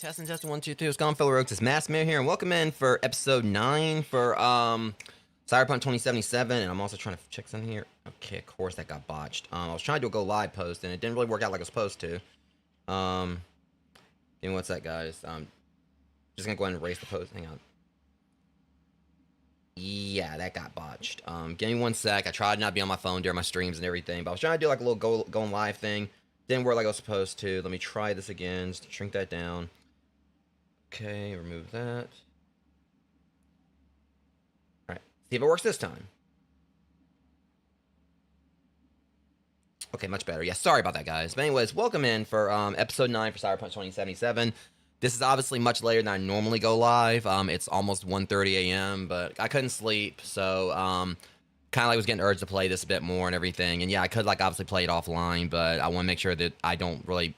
Testing, 1, 2, 3. What's going on, fellow rogues? It's Massman here, and welcome in for episode 9 for Cyberpunk 2077. And I'm also trying to check something here. Okay, of course that got botched. I was trying to do a go live post, and it didn't really work out like it was supposed to. Give me one sec, guys. Just gonna go ahead and erase the post. Hang on. Yeah, that got botched. Give me one sec. I tried not to be on my phone during my streams and everything, but I was trying to do like a little going live thing. Didn't work like I was supposed to. Let me try this again. Just shrink that down. Okay, remove that. Alright, see if it works this time. Okay, much better. Yeah, sorry about that, guys. But anyways, welcome in for episode 9 for Cyberpunk 2077. This is obviously much later than I normally go live. It's almost 1:30 a.m., but I couldn't sleep, so kind of like was getting urged to play this a bit more and everything. And yeah, I could like obviously play it offline, but I want to make sure that I don't really,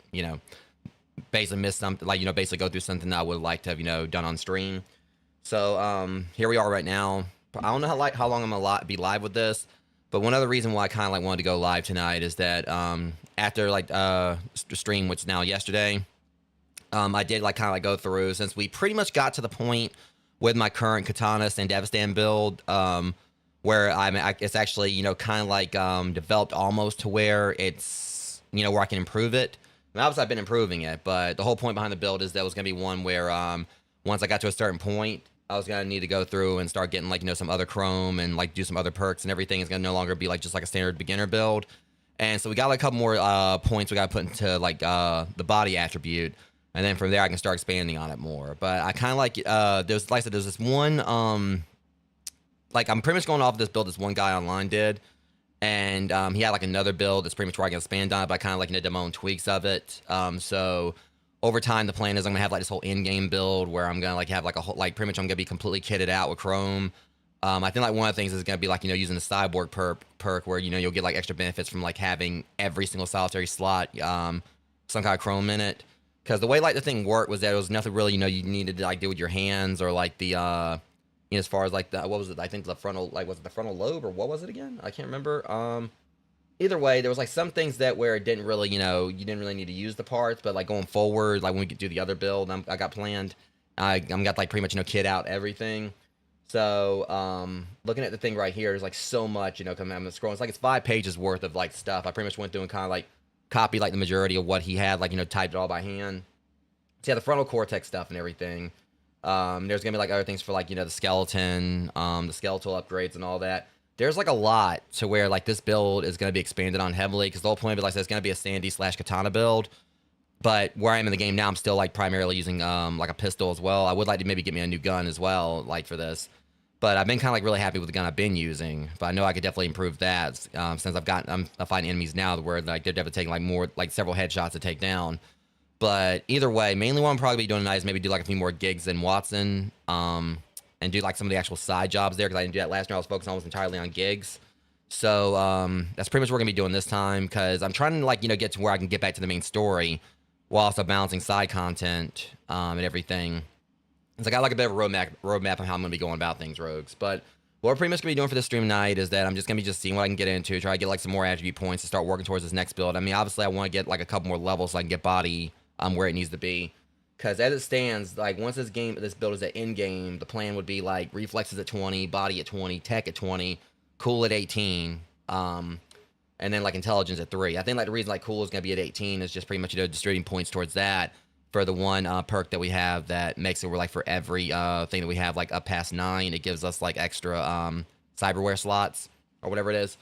basically miss something, like, basically go through something that I would like to have, done on stream. So, here we are right now. I don't know how long I'm gonna be live with this, but one other reason why I kind of like wanted to go live tonight is that, after like, stream, which is now yesterday, I did like kind of like go through, since we pretty much got to the point with my current Katana and Devastan build, where it's actually, kind of like, developed almost to where it's, where I can improve it. I mean, obviously, I've been improving it, but the whole point behind the build is that it was going to be one where once I got to a certain point, I was going to need to go through and start getting, like, some other chrome and, like, do some other perks and everything. It's going to no longer be, like, just, like, a standard beginner build. And so we got, like, a couple more points we got to put into, like, the body attribute. And then from there, I can start expanding on it more. But I kind of like, there's, like I said, there's this one, like, I'm pretty much going off of this build this one guy online did. And he had like another build that's pretty much where I can expand on it, but I kind of like did my own tweaks of it. So over time, the plan is I'm gonna have like this whole in-game build where I'm gonna like have like a whole, like pretty much I'm gonna be completely kitted out with Chrome. I think like one of the things is gonna be like, using the cyborg perk where, you'll get like extra benefits from like having every single solitary slot, some kind of Chrome in it. Because the way like the thing worked was that it was nothing really, you needed to like do with your hands or like the, as far as like the, what was it? I think the frontal, like, was it the frontal lobe or what was it again? I can't remember. Either way, there was like some things that where it didn't really, you didn't really need to use the parts, but like going forward, like when we could do the other build, I got planned. I'm got like pretty much, kit out everything. So, looking at the thing right here, there's like so much, coming. I'm scrolling. It's like it's 5 pages worth of like stuff. I pretty much went through and kind of like copied like the majority of what he had, like, typed it all by hand. So yeah, the frontal cortex stuff and everything. There's gonna be like other things for like, the skeleton, the skeletal upgrades and all that. There's like a lot to where like this build is gonna be expanded on heavily, because the whole point of it, like I said, it's gonna be a Sandy / Katana build. But where I am in the game now, I'm still like primarily using like a pistol as well. I would like to maybe get me a new gun as well, like for this. But I've been kind of like really happy with the gun I've been using. But I know I could definitely improve that, since I'm fighting enemies now where like they're definitely taking like more, like several headshots to take down. But either way, mainly what I'm probably doing tonight is maybe do like a few more gigs in Watson, and do like some of the actual side jobs there, because I didn't do that last year. I was focused almost entirely on gigs. So that's pretty much what we're gonna be doing this time, because I'm trying to like, get to where I can get back to the main story while also balancing side content and everything. It's like I got like a bit of a roadmap on how I'm gonna be going about things, rogues. But what we're pretty much gonna be doing for this stream tonight is that I'm just gonna be seeing what I can get into, try to get like some more attribute points to start working towards this next build. I mean, obviously I want to get like a couple more levels so I can get body where it needs to be, because as it stands, like once this build is at end game, the plan would be like reflexes at 20, body at 20, tech at 20, cool at 18, and then like intelligence at 3. I think like the reason like cool is gonna be at 18 is just pretty much, distributing points towards that for the one perk that we have that makes it where like for every thing that we have like up past 9, it gives us like extra cyberware slots or whatever it is.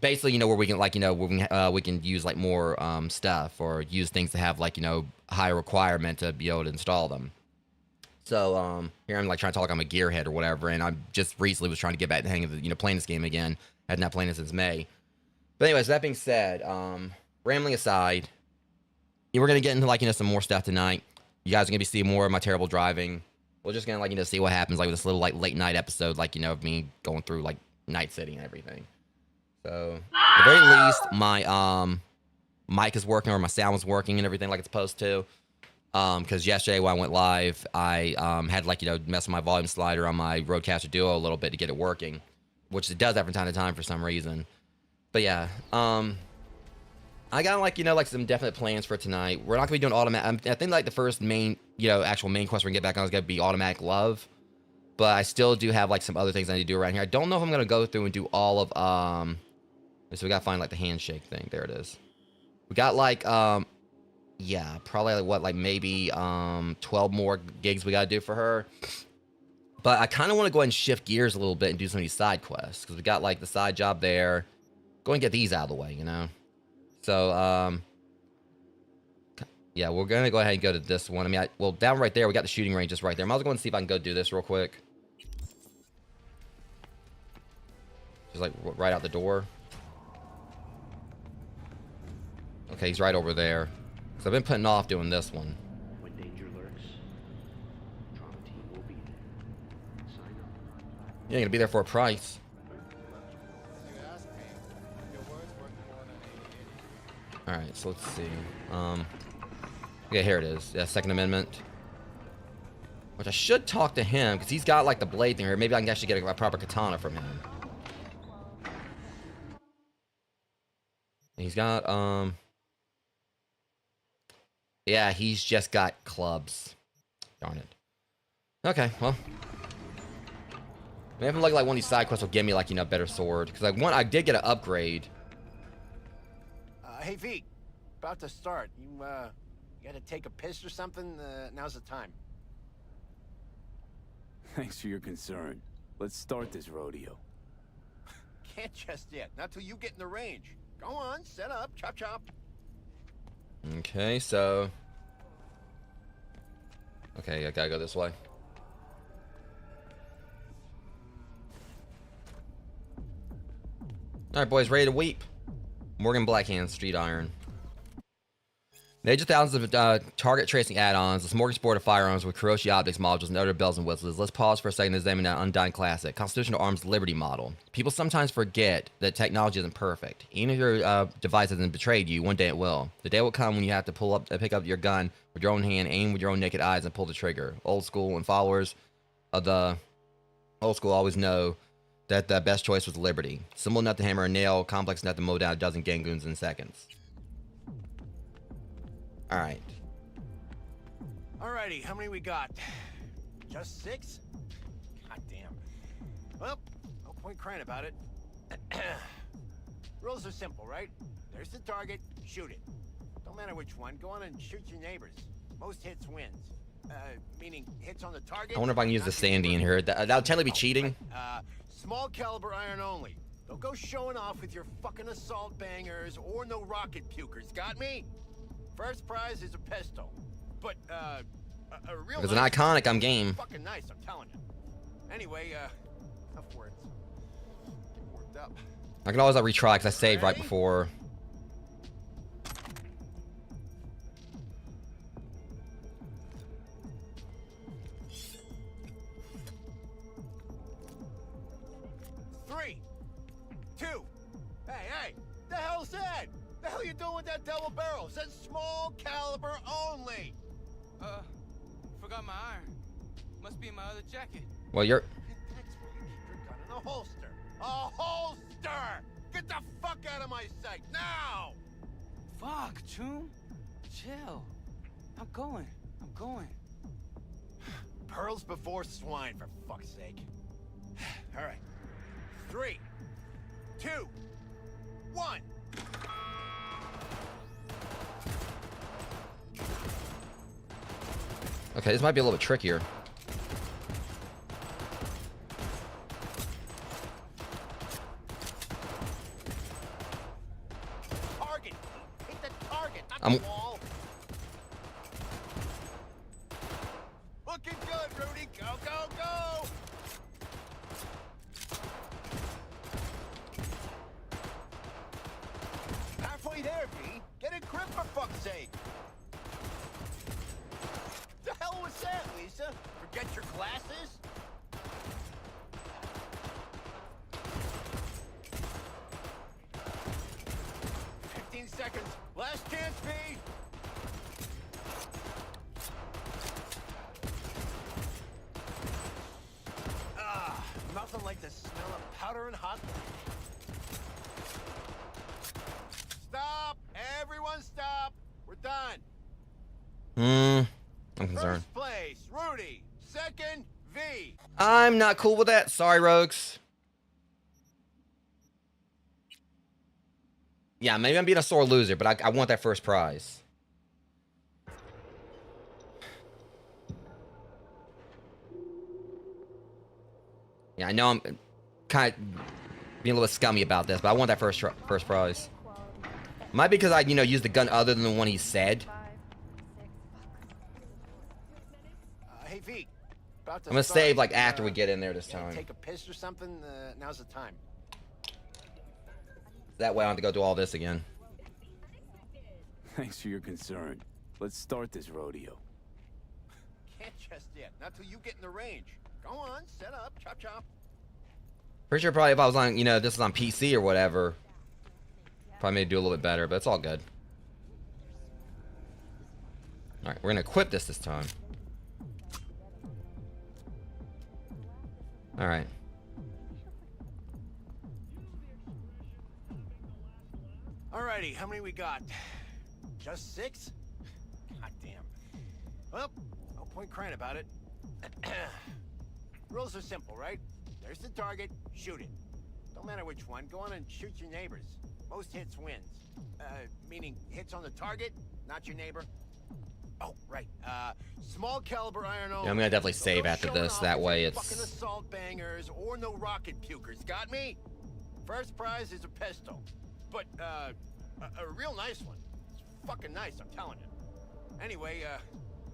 Basically, where we can like, where we can use like more stuff, or use things to have like, higher requirement to be able to install them. So here I'm like trying to talk like I'm a gearhead or whatever, and I just recently was trying to get back to the hang of the, playing this game again. I had not played it since May. But anyways, that being said, rambling aside, we're gonna get into like, some more stuff tonight. You guys are gonna be seeing more of my terrible driving. We're just gonna like, see what happens like with this little like late night episode, like, of me going through like Night City and everything. So, at the very least, my mic is working, or my sound was working and everything like it's supposed to. Because yesterday when I went live, I had like, mess with my volume slider on my Rodecaster Duo a little bit to get it working, which it does that from time to time for some reason. But yeah, I got like, like some definite plans for tonight. We're not gonna be doing automatic. I think like the first main, actual main quest we're gonna get back on is gonna be automatic love. But I still do have like some other things I need to do around here. I don't know if I'm gonna go through and do all of so we gotta find like the handshake thing. There it is. We got like yeah, probably like what, like maybe 12 more gigs we gotta do for her. But I kind of want to go ahead and shift gears a little bit and do some of these side quests because we got like the side job there. Go and get these out of the way, So yeah, we're gonna go ahead and go to this one. I mean, well, down right there, we got the shooting range just right there. I might as well go and see if I can go do this real quick. Just like right out the door. Okay, he's right over there. So I've been putting off doing this one. When danger lurks, trauma team will be there. Sign up. You ain't gonna be there for a price. All right, so let's see. Okay, here it is. Yeah, Second Amendment. Which I should talk to him because he's got like the blade thing here. Maybe I can actually get a proper katana from him. He's got yeah, he's just got clubs. Darn it. Okay, well. Maybe like one of these side quests will give me like, a better sword. Because I did get an upgrade. Hey V, about to start. You gotta take a piss or something? Now's the time. Thanks for your concern. Let's start this rodeo. Can't just yet. Not till you get in the range. Go on, set up, chop chop. Okay, so. Okay, I gotta go this way. Alright, boys, ready to weep. Morgan Blackhand, Street Iron. Major thousands of target tracing add-ons, the smorgasbord of firearms with Kuroshi optics modules and other bells and whistles. Let's pause for a second to examine that undying classic, Constitutional Arms Liberty model. People sometimes forget that technology isn't perfect. Even if your device hasn't betrayed you, one day it will. The day will come when you have to pick up your gun with your own hand, aim with your own naked eyes, and pull the trigger. Old school and followers of the old school always know that the best choice was Liberty. Simple enough to hammer a nail, complex enough to mow down a dozen gangoons in seconds. Alright. Alrighty, how many we got? Just 6? God damn. Well, no point crying about it. Rules are simple, right? There's the target, shoot it. Don't matter which one, go on and shoot your neighbors. Most hits wins. Meaning hits on the target. I wonder if I can use the Sandy in here. That'll technically be cheating. Small caliber iron only. Don't go showing off with your fucking assault bangers or no rocket pukers. Got me? First prize is a pistol. But a real. It's an iconic. I'm game. Fucking nice, I'm telling you. Anyway, enough words. Get worked up. I can always retry because I saved right before. The hell you doing with that double barrel? It says small caliber only. Forgot my iron. Must be in my other jacket. Well, you're. That's why you keep your gun in a holster. A holster! Get the fuck out of my sight now! Fuck, Choom. Chill. I'm going. Pearls before swine, for fuck's sake. All right. 3, 2, 1. Okay, this might be a little bit trickier. Target! Hit the target, not the wall! Looking good, Rudy! Go, go, go! Halfway there, V! Get a grip for fuck's sake! The hell was that, Lisa? Forget your glasses? Seconds. Last chance, V. Nothing like the smell of powder and hot. Stop, done. I'm concerned. First place, Rudy. Second, V. I'm not cool with that. Sorry, Rogues. Yeah, maybe I'm being a sore loser, but I want that first prize. Yeah, I know I'm kind of being a little scummy about this, but I want that first prize. Might be because I, used the gun other than the one he said. Hey, V. About to I'm gonna start. save like after we get in there this Yeah, time. take a piss or something. Now's the time. That way I don't have to go through all this again. Thanks for your concern. Let's start this rodeo. Can't just yet. Not till you get in the range. Go on, set up, chop chop. Pretty sure probably if I was on, this is on PC or whatever, probably may do a little bit better, but it's all good. All right, we're gonna equip this time. All right. Alrighty, how many we got? Just 6? God damn. Well, no point crying about it. Rules are simple, right? There's the target, shoot it. Don't matter which one, go on and shoot your neighbors. Most hits wins. Meaning hits on the target, not your neighbor. Oh, right. Small caliber iron only. Yeah, I'm gonna definitely So save no after showing this. off That with way your it's. fucking assault bangers or no rocket pukers. Got me? First prize is a pistol, but a real nice one. It's fucking nice, I'm telling you. Anyway,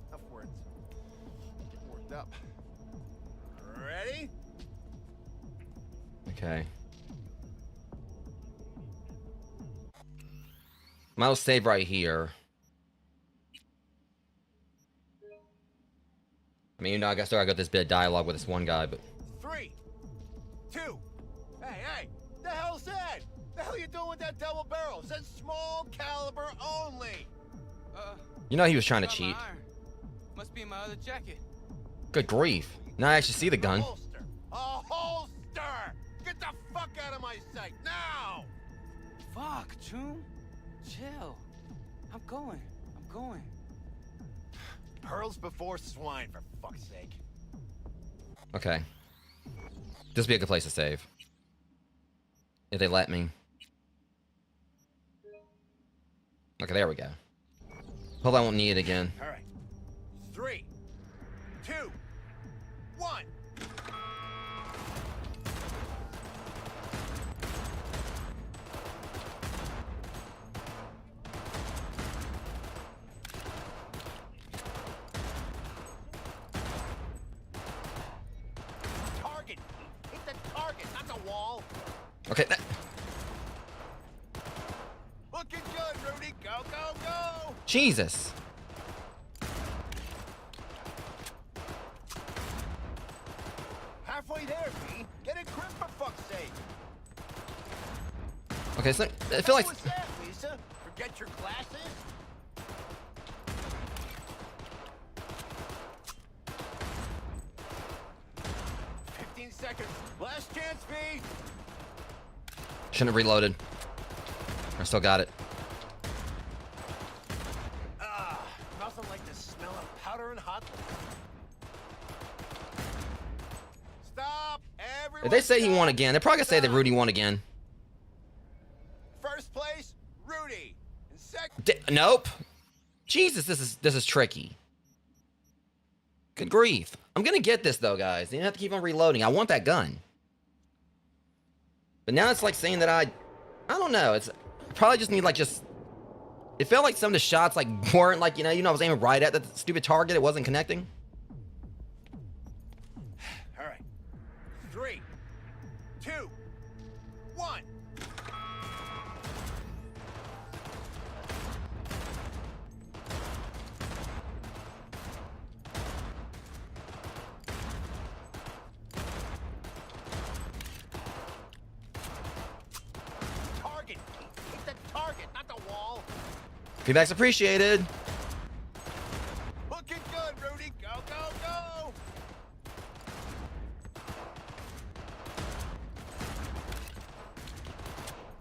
enough words. Getting worked up. Ready? Okay. Might as well save right here. I mean, I guess I got this bit of dialogue with this one guy, but 3, 2. Hey, the hell's that? The hell you doing with that double barrel? It says small caliber only. he was trying to Forgot my cheat. iron. Must be in my other jacket. Good grief! Now I actually see the gun. Holster. A holster. Get the fuck out of my sight now. Fuck, Choom. Chill. I'm going. Pearls before swine, for fuck's sake. Okay. This would be a good place to save. If they let me. Okay, there we go. Hope I won't need it again. All right. 3, 2, 1. Target. Hit the target, not the wall. Okay. Looking good, Rudy. Go, go, go. Jesus. Halfway there, V. Get a grip for fuck's sake. Okay, so I feel like What was that, Lisa? Forget your glasses? Seconds. Last chance, V. shouldn't have reloaded. I still got it. Nothing like the smell of powder and hot liquor. Stop, everyone. If they say he stop. won again, they're probably gonna say that Rudy won again. First place, Rudy. And second. Nope. Jesus, this is tricky. Good grief. I'm gonna get this though, guys. You don't have to keep on reloading. I want that gun. But now it's like saying that I don't know. It's probably just need it felt like some of the shots weren't I was aiming right at the stupid target. It wasn't connecting. All right. 3, 2, 1. Target. Hit the target, not the wall. Feedback's appreciated. Looking good, Rudy. Go, go, go.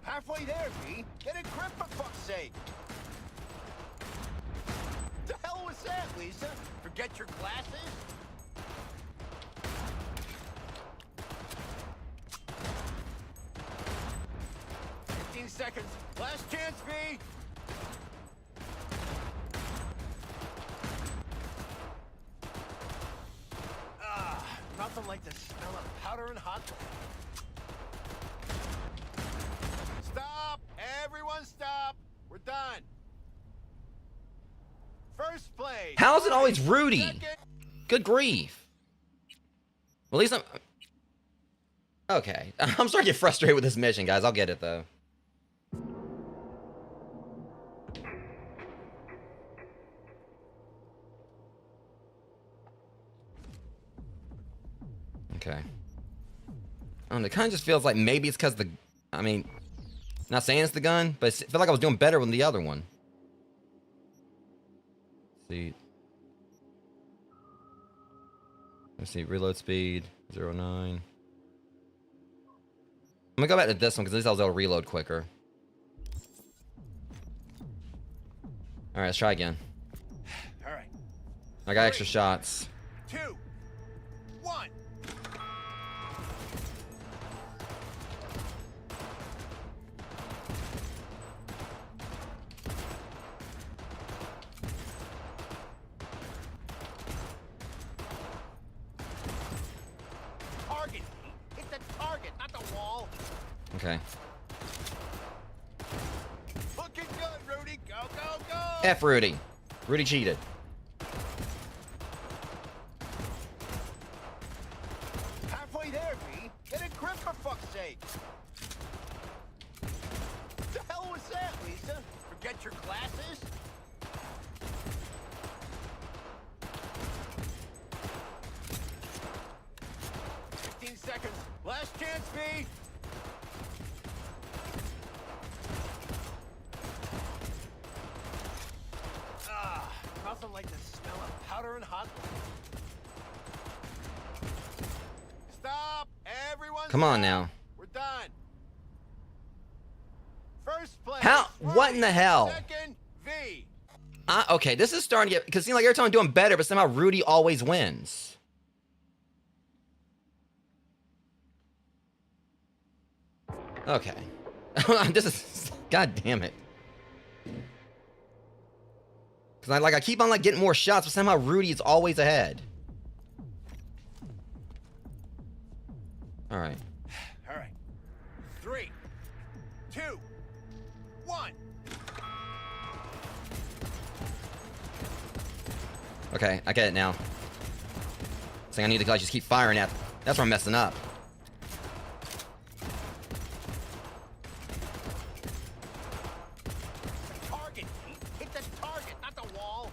Halfway there, V. Get a grip for fuck's sake. was that, Lisa? Forget your glasses? Seconds. Last chance, V. Nothing like the smell of powder and hot glue. Stop! Everyone stop! We're done. First place. How is it always Rudy? Second. Good grief. Well, at least I'm... Okay. I'm starting to get frustrated with this mission, guys. I'll get it, though. Okay. I don't know, it kind of just feels like maybe it's because the... I mean, not saying it's the gun, but I feel like I was doing better with the other one. See. Let's see, reload speed, 0.9. I'm gonna go back to this one, because at least I was able to reload quicker. Alright, let's try again. Alright. I got extra shots. 2, 1. Target. Hit the target, not the wall. Okay. Looking good, Rudy. Go, go, go. F Rudy. Rudy cheated. Halfway there, V. Get a grip for fuck's sake. The hell was that, Lisa? Forget your glasses? Seconds. Last chance, V. Nothing like the smell of powder and hot glue. Stop! Everyone Come on stop. now. We're done. First place. How? What in the hell? Second, V. Okay, this is starting to get... Because it seems like every time I'm doing better, but somehow Rudy always wins. Okay. This is... God damn it. Because I keep on like getting more shots, but somehow Rudy is always ahead. Alright. Alright. 3, 2, 1. Okay, I get it now. Saying I need to like, just keep firing at... That's where I'm messing up. Target. Hit the target, not the wall.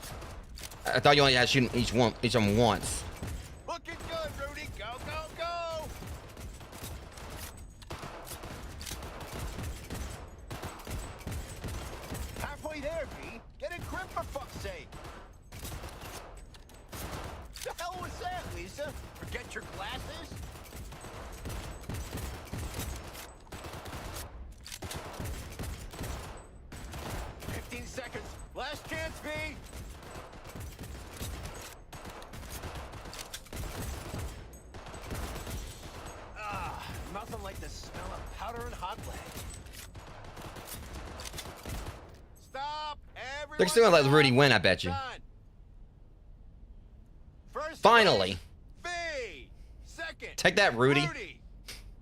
I thought you only had to shoot each of them once. Looking good, Rudy. Go, go, go. Halfway there, V. Get a grip for fuck's sake. The hell was that, Lisa? Forget your glasses? Seconds. Last chance, V. Nothing like the smell of powder and hot lead. Stop! Everyone. They're still gonna let Rudy win, I bet you. Done. First Finally. place, V. Second. Take that, Rudy.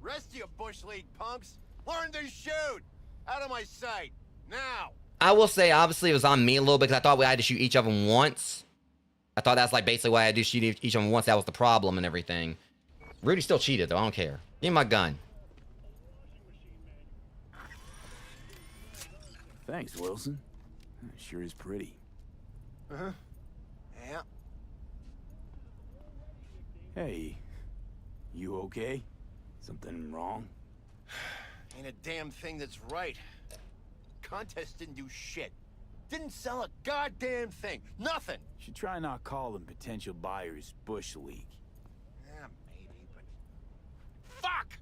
Rest of you Bush League punks. Learn to shoot. Out of my sight. Now. I will say, obviously, it was on me a little bit because I thought we had to shoot each of them once. I thought that's like basically why I had to shoot each of them once. That was the problem and everything. Rudy still cheated, though. I don't care. Give me my gun. Thanks, Wilson. Sure is pretty. Uh-huh. Yeah. Hey, you okay? Something wrong? Ain't a damn thing that's right. Contest didn't do shit. Didn't sell a goddamn thing. Nothing. Should try not calling potential buyers Bush League. Yeah, maybe, but... Fuck!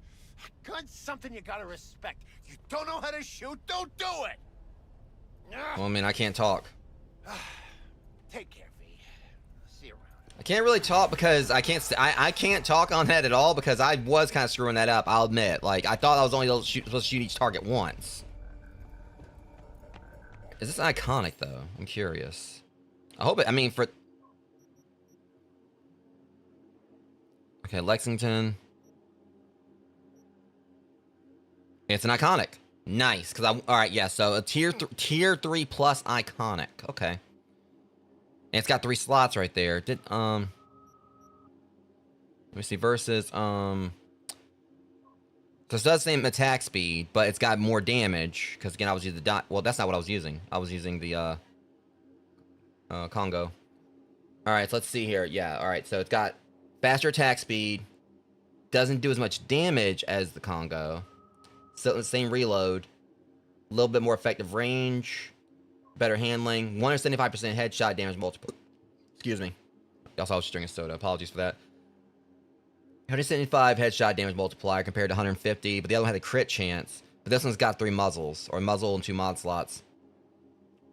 Gun's something you gotta respect. You don't know how to shoot, don't do it! Well, I mean, I can't talk. Take care, V. I can't really talk because I can't talk on that at all because I was kind of screwing that up. I'll admit. Like I thought I was only supposed to shoot each target once. Is this iconic though? I'm curious. I hope it. I mean, for okay, Lexington. It's an iconic. Nice, because all right, yeah. So a tier 3 plus iconic. Okay. And it's got 3 slots right there. Let me see versus so it does same attack speed, but it's got more damage because again I was using the dot. Well, that's not what I was using. I was using the Congo. All right, so let's see here. Yeah, all right. So it's got faster attack speed. Doesn't do as much damage as the Congo. Still the same reload. A little bit more effective range. Better handling. 175% headshot damage multiple. Excuse me. Also, I was drinking soda. Apologies for that. 175 headshot damage multiplier compared to 150, but the other one had a crit chance. But this one's got 3 muzzles, or muzzle and 2 mod slots.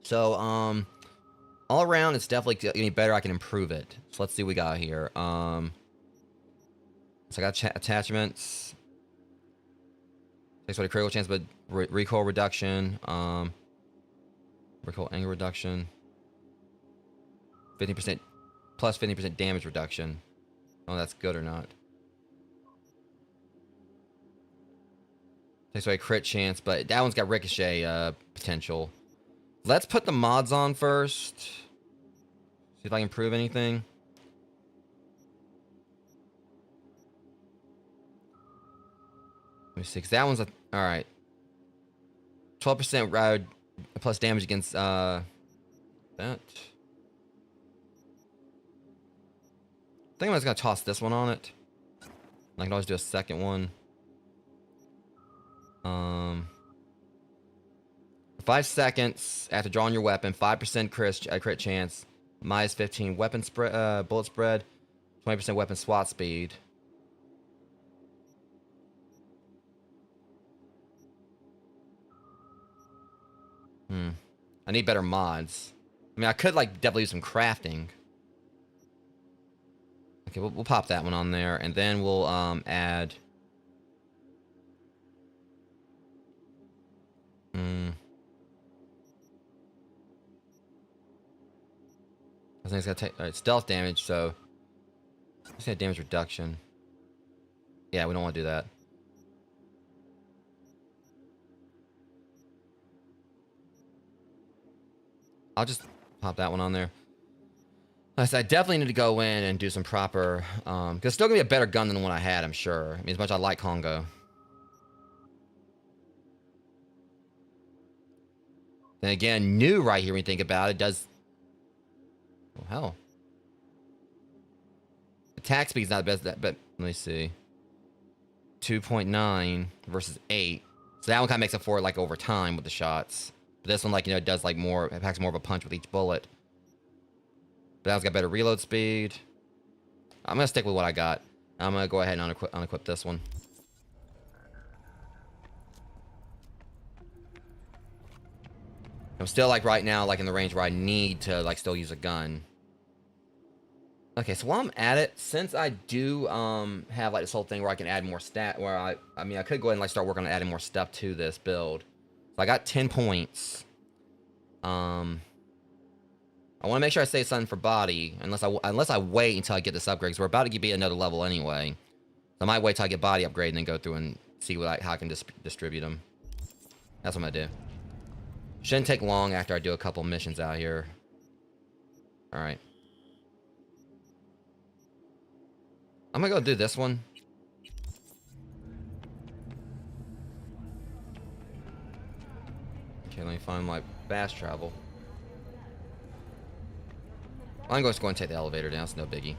So, all around, it's definitely getting better. I can improve it. So let's see what we got here. So I got attachments. Takes away the critical chance, but recoil reduction. Recoil angle reduction. 50% plus 50% damage reduction. Oh, that's good or not. Takes away crit chance, but that one's got ricochet potential. Let's put the mods on first. See if I can improve anything. Let me see, because that one's a... Alright. 12% plus damage against, that. I think I'm just going to toss this one on it. I can always do a second one. 5 seconds after drawing your weapon, 5% crit chance, minus 15 weapon spread, bullet spread, 20% weapon swat speed. I need better mods. I mean, I could like definitely use some crafting. Okay, we'll pop that one on there, and then we'll add. I think it's gonna take stealth damage, so let's say damage reduction. Yeah, we don't want to do that. I'll just pop that one on there. Like I said, I definitely need to go in and do some proper, because it's still gonna be a better gun than the one I had, I'm sure. I mean, as much as I like Congo. Then again, new right here when you think about it, does... Oh, hell. Attack speed's not the best, but let me see. 2.9 versus 8. So that one kind of makes up for it, like, over time with the shots. But this one, like, you know, it does, like, more... It packs more of a punch with each bullet. But that one's got better reload speed. I'm going to stick with what I got. I'm going to go ahead and unequip this one. I'm still, like, right now, like, in the range where I need to, like, still use a gun. Okay, so while I'm at it, since I do, have, like, this whole thing where I can add more stat, where I mean, I could go ahead and, like, start working on adding more stuff to this build. So I got 10 points. I want to make sure I save something for body, unless I wait until I get this upgrade, because we're about to be another level anyway. So I might wait till I get body upgrade and then go through and see how I can distribute them. That's what I'm going to do. Shouldn't take long after I do a couple missions out here. Alright. I'm gonna go do this one. Okay, let me find my fast travel. I'm just going to take the elevator down, it's no biggie.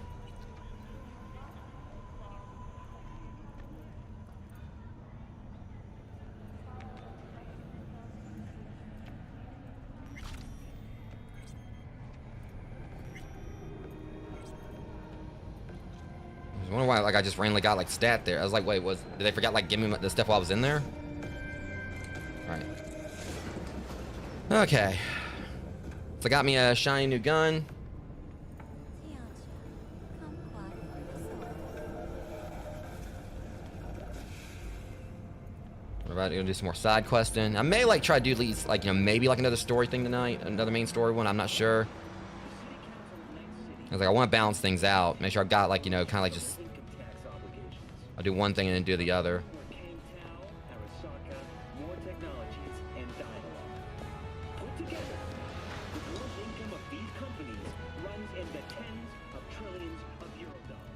I wonder why, like, I just randomly got, like, stat there. I was like, wait, did they forget, like, give me the stuff while I was in there? Alright. Okay. So I got me a shiny new gun. about to do some more side questing. I may like try to do at least like, you know, maybe like another story thing tonight, another main story one. I'm not sure. I was like, I want to balance things out, make sure I've got like, you know, kind of like just I'll do one thing and then do the other.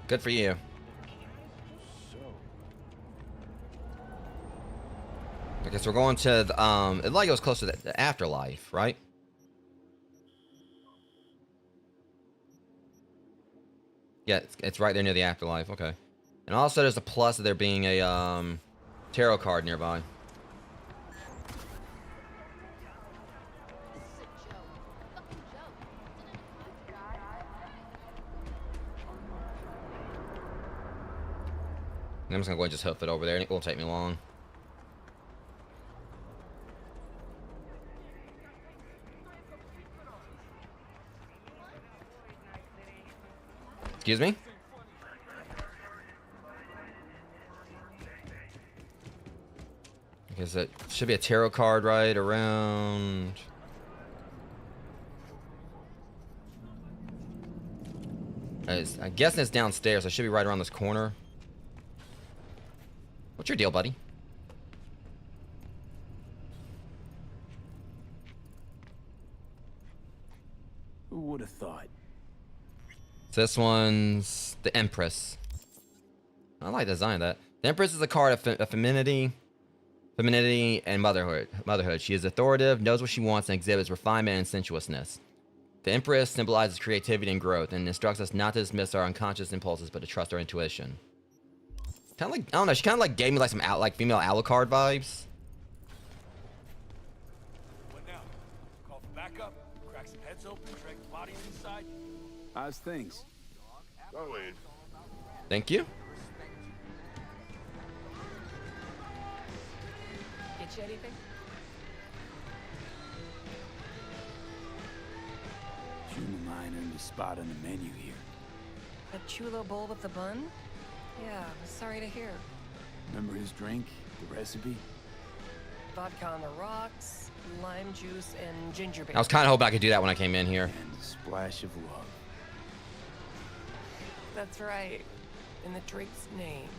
Good for you. I guess we're going to the, it like goes close to the afterlife, right? Yeah, it's right there near the afterlife. Okay. And also there's a plus of there being a tarot card nearby. I'm just gonna go ahead and just hoof it over there, and it won't take me long. Excuse me? Because it should be a tarot card right around... I'm guessing it's downstairs, so it should be right around this corner. What's your deal, buddy? Who would have thought? So this one's the Empress. I like the design of that. The Empress is a card of femininity and motherhood. She is authoritative, knows what she wants, and exhibits refinement and sensuousness. The Empress symbolizes creativity and growth, and instructs us not to dismiss our unconscious impulses, but to trust our intuition. Kind of like, I don't know, she kind of like gave me like some female Alucard vibes. What now? Call for backup, crack some heads open, drag the bodies inside. How's things? Go in. Thank you. Get you anything? June and mine earned a spot on the menu here. A chulo bowl with the bun? Yeah, sorry to hear. Remember his drink? The recipe? Vodka on the rocks, lime juice, and ginger beer. I was kind of hoping I could do that when I came in here. And a splash of love. That's right. In the drink's name.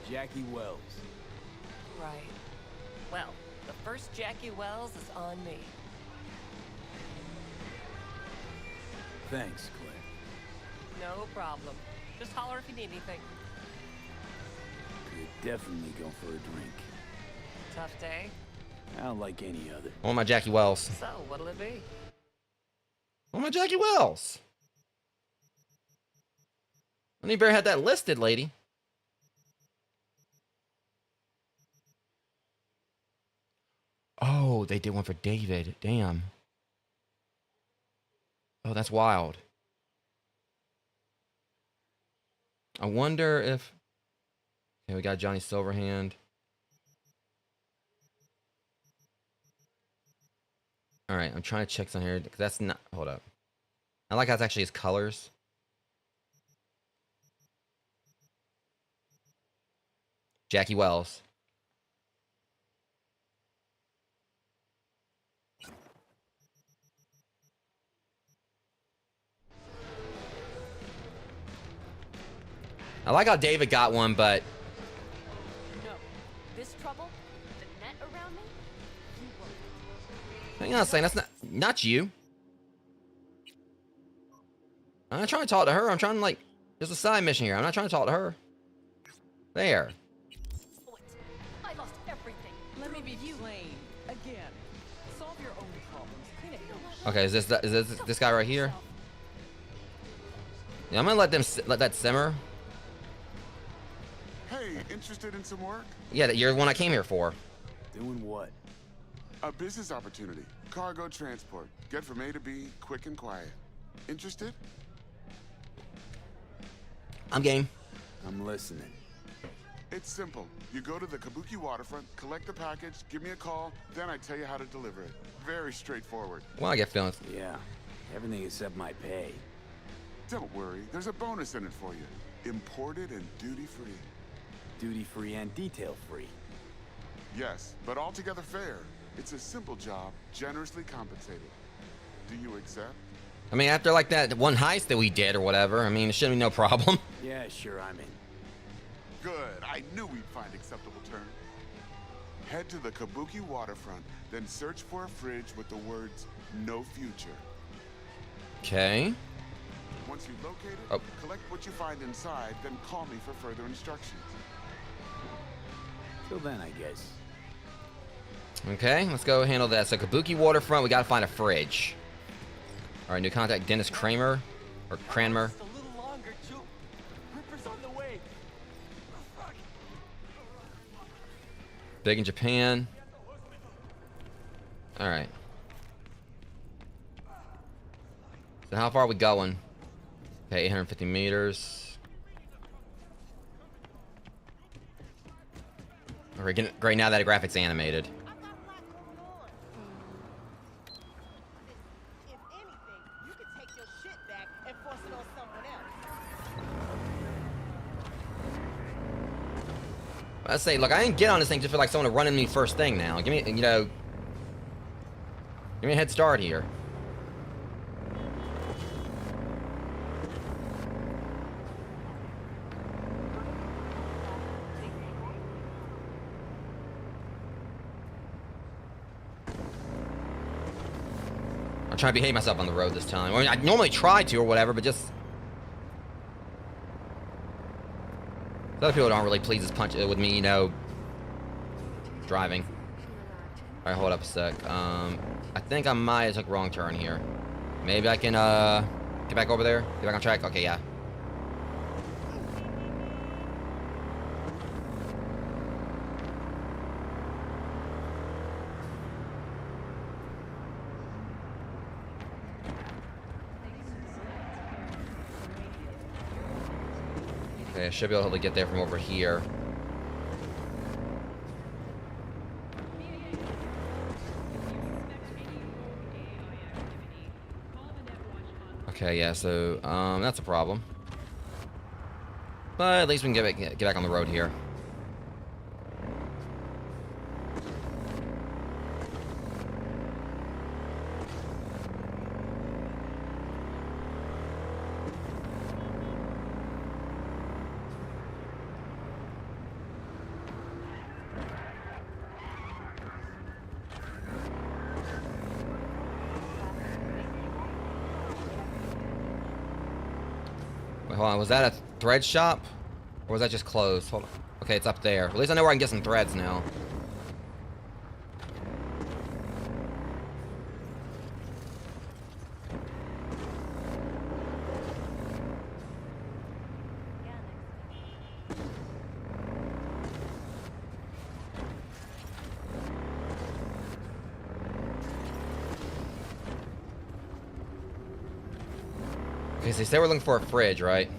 Jackie Wells. Right. Well, the first Jackie Wells is on me. Thanks, Claire. No problem. Just holler if you need anything. Could definitely go for a drink. Tough day? I don't like any other. I want my Jackie Wells. So, what'll it be? I want my Jackie Wells. I need better had that listed, lady. Oh, they did one for David. Damn. Oh, that's wild. I wonder if... Okay, we got Johnny Silverhand. Alright, I'm trying to check something here. That's not... Hold up. I like how it's actually his colors. Jackie Wells. I like how David got one, but... No. This trouble? The net around me? You won't. Hang on a second, that's not you. I'm not trying to talk to her. I'm trying to, like... There's a side mission here. I'm not trying to talk to her. There. What? I lost everything. Let me be plain. Again. Solve your own problems. Clean it. Okay, is this guy right here? Yeah, I'm gonna let that simmer. Hey, interested in some work? Yeah, you're the one I came here for. Doing what? A business opportunity. Cargo transport. Get from A to B, quick and quiet. Interested? I'm game. I'm listening. It's simple. You go to the Kabuki waterfront, collect the package, give me a call, then I tell you how to deliver it. Very straightforward. Well, I get feelings. Yeah, everything except my pay. Don't worry, there's a bonus in it for you. Imported and duty-free. Duty-free and detail-free. Yes, but altogether fair. It's a simple job, generously compensated. Do you accept? I mean, after like that one heist that we did or whatever, I mean, it shouldn't be no problem. Yeah, sure, I'm in. Good. I knew we'd find acceptable terms. Head to the Kabuki waterfront, then search for a fridge with the words "No Future." Okay. Once you've located it, collect what you find inside, then call me for further instructions. Till then, I guess. Okay, let's go handle that. So Kabuki waterfront, we gotta find a fridge. All right, new contact Dennis Kramer or Cranmer. Just a little longer, too. Ripper's on the way. Fuck. Big in Japan. All right. So how far are we going? Okay, 850 meters. Okay, great. Now that the graphics animated. I say, look, I didn't get on this thing just for like someone to run in me first thing now. Give me, you know, give me a head start here. I'm trying to behave myself on the road this time. I mean, I normally try to or whatever, but just... Other people aren't really pleased with me, you know, driving. Alright, hold up a sec. I think I might have took a wrong turn here. Maybe I can, get back over there? Get back on track? Okay, yeah. Okay, I should be able to get there from over here. Okay, yeah, so, that's a problem. But at least we can get back on the road here. Wait, hold on, was that a thread shop? Or was that just closed? Hold on. Okay, it's up there. At least I know where I can get some threads now. Okay, so they say we're looking for a fridge, right?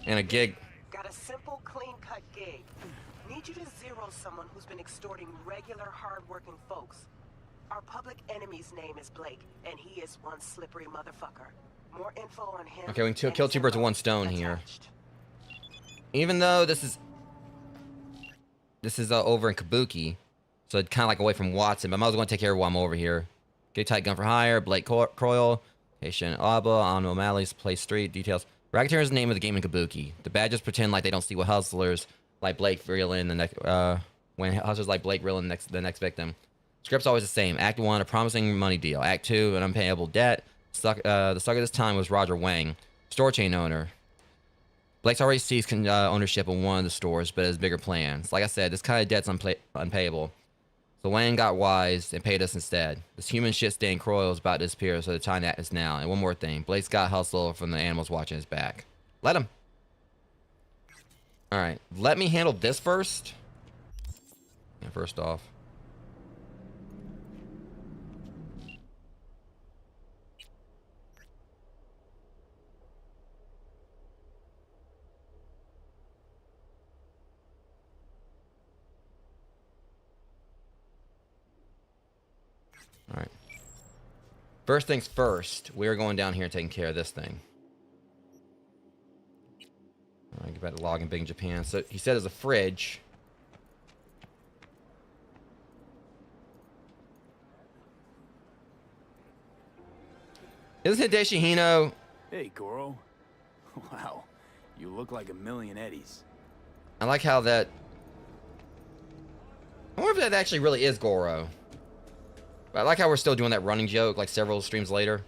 And a gig. Got a simple, clean-cut gig. Need you to zero someone who's been extorting regular, hard-working folks. Our public enemy's name is Blake, and he is one slippery motherfucker. More info on him. Okay, we can kill two birds with one stone here. Even though this is over in Kabuki, so it's kind of like away from Watson, but I might as well take care of while I'm over here. Get tight gun for hire, Blake Croyle, Haitian Abba, on O'Malley's Place Street, details. Racketeer is the name of the game in Kabuki. The badges pretend like they don't see what hustlers like Blake reel in the next, when hustlers like Blake reel in the next victim. Script's always the same. Act 1, a promising money deal. Act 2, an unpayable debt. The sucker this time was Roger Wang, store chain owner. Blake's already seized ownership of one of the stores, but has bigger plans. Like I said, this kind of debt's unpayable. So Wang got wise and paid us instead. This human shit-stained Croyle is about to disappear, so the time to act is now. And one more thing. Blake's got hustle from the animals watching his back. Let him. Alright. Let me handle this first. Yeah, first off. Alright. First things first, we're going down here and taking care of this thing. I get back to logging Big in Japan. So he said there's a fridge. Isn't Hideshi Hino? Hey, Goro. Wow, you look like a million Eddies. I like how that... I wonder if that actually really is Goro. But I like how we're still doing that running joke like several streams later.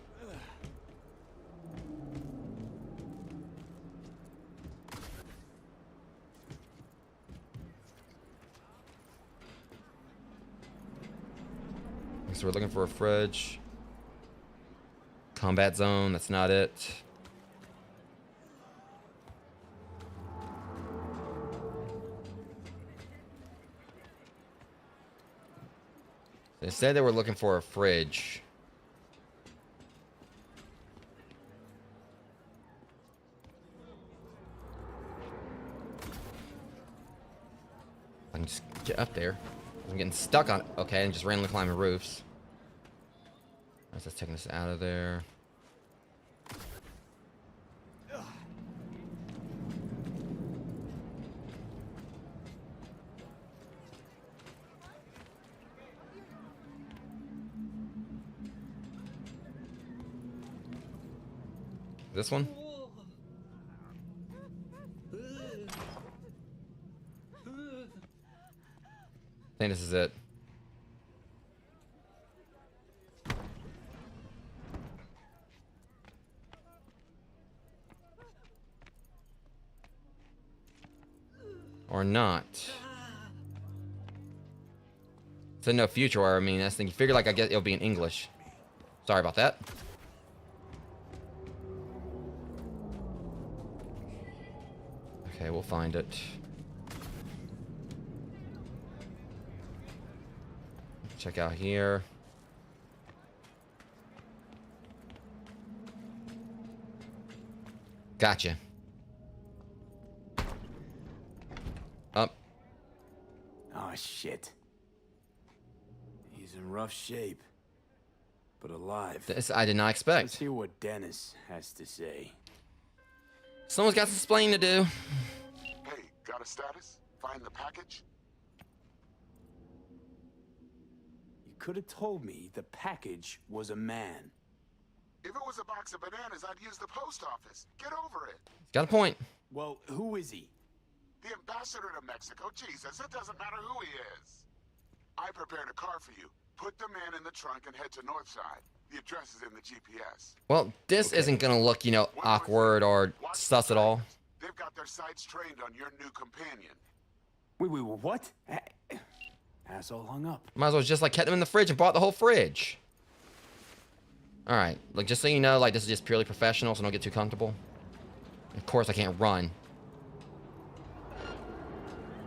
So we're looking for a fridge. Combat zone, that's not it. They said they were looking for a fridge. I can just get up there. I'm getting stuck on it. Okay, and just randomly climbing roofs. Alright, so that's taking us out of there. This one? I think this is it. Or not. Said no future, or I mean, that's the thing. You figure like I guess it'll be in English. Sorry about that. Okay, we'll find it. Check out here. Gotcha. Up. Oh, shit. He's in rough shape, but alive. This I did not expect. Let's hear what Dennis has to say. Someone's got some explaining to do. Hey, got a status? Find the package? You could have told me the package was a man. If it was a box of bananas, I'd use the post office. Get over it. Got a point. Well, who is he? The ambassador to Mexico. Jesus, it doesn't matter who he is. I prepared a car for you. Put the man in the trunk and head to Northside. The address is in the GPS. Well, this isn't gonna look, you know, awkward or sus at all. They've got their sights trained on your new companion. Wait, what? Asshole hung up. Might as well just like kept them in the fridge and bought the whole fridge. All right, like just so you know, like this is just purely professional, so don't get too comfortable. Of course, I can't run.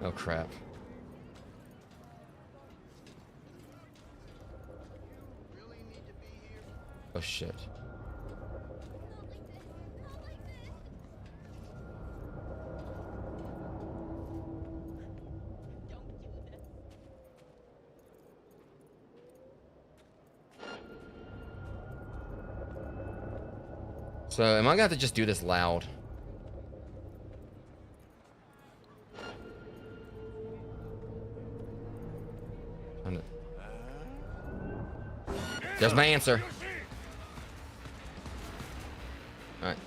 Oh crap. Oh shit. So, am I gonna have to just do this loud? There's my answer. Alright.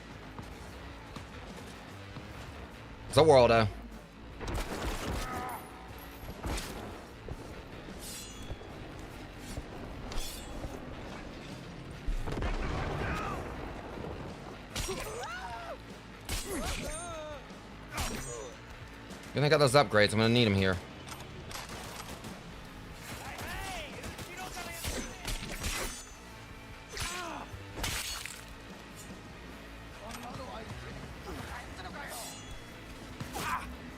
It's a worldo. Good thing I got those upgrades. I'm gonna need them here.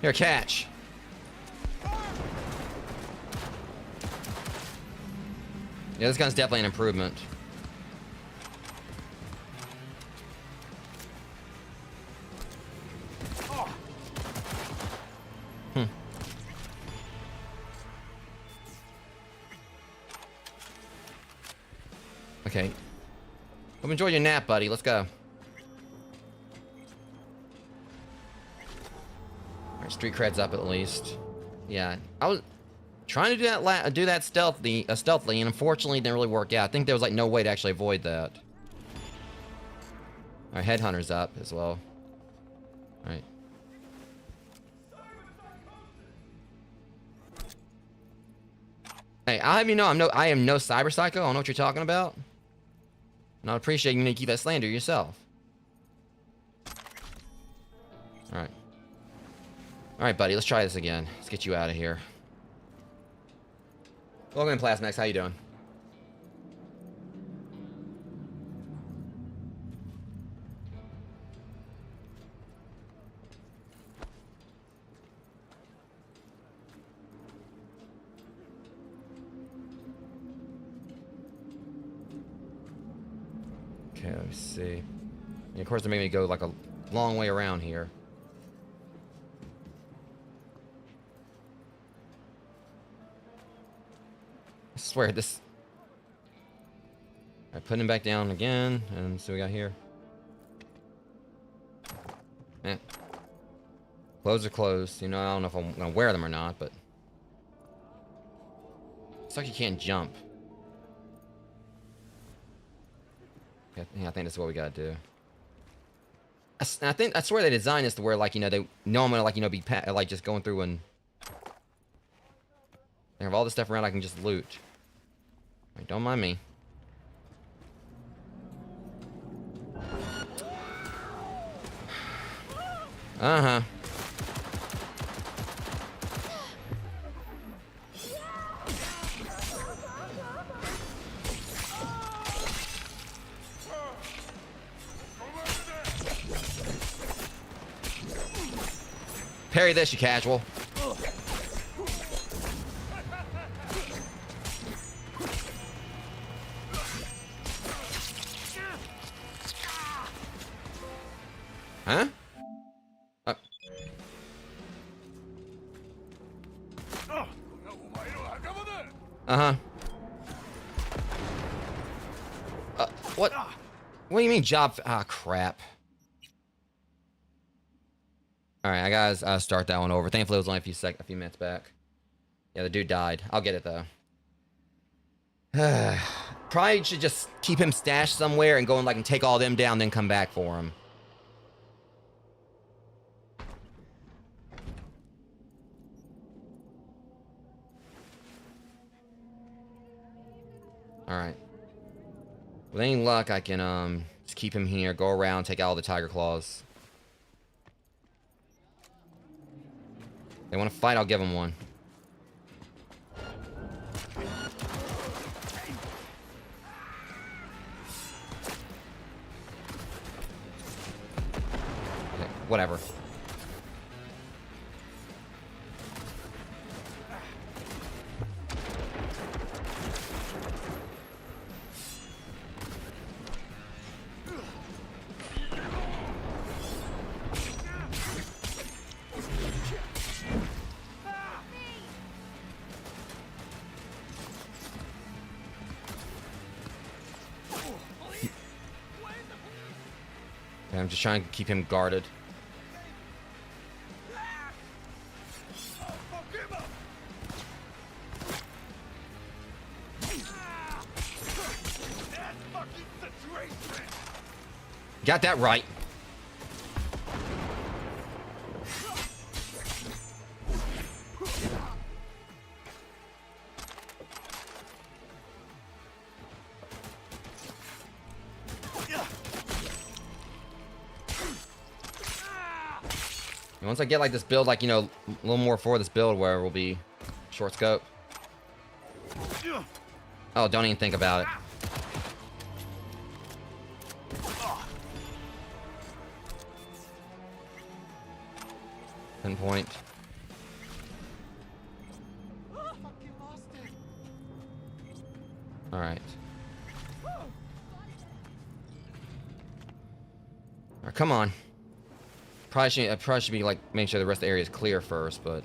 Here, catch. Yeah, this gun's definitely an improvement. Okay. Hope you enjoy your nap, buddy. Let's go. Alright, street cred's up at least. Yeah, I was trying to do that stealthily, and unfortunately it didn't really work out. I think there was like no way to actually avoid that. Alright, headhunter's up as well. Alright. Hey, I have you know I am no cyberpsycho. I don't know what you're talking about. And I appreciate you need to keep that slander yourself. Alright. Alright, buddy, let's try this again. Let's get you out of here. Welcome in, Plasmax. How you doing? Okay, let me see. And of course, they're making me go like a long way around here. I swear this. Alright, putting him back down again, and see what we got here. Man, clothes are closed. You know, I don't know if I'm gonna wear them or not, but it's like you can't jump. Yeah, I think that's what we gotta do. I swear they designed this to where, like, you know, they know I'm gonna, like, you know, be like just going through and they have all this stuff around I can just loot. Right, don't mind me. Uh-huh. Parry this, you casual. Huh? Uh-huh. What? What do you mean job? Ah, crap. Alright, I gotta start that one over. Thankfully, it was only a few minutes back. Yeah, the dude died. I'll get it, though. Probably should just keep him stashed somewhere and go and, like, and take all them down, then come back for him. Alright. With any luck, I can, just keep him here, go around, take out all the tiger claws. They want to fight, I'll give them one. Okay, whatever. I'm just trying to keep him guarded. Got that right. And once I get like this build, like, you know, a little more for this build where we'll be short scope. Oh, don't even think about it. Pinpoint. Alright. Alright, come on. I probably should be like making sure the rest of the area is clear first, but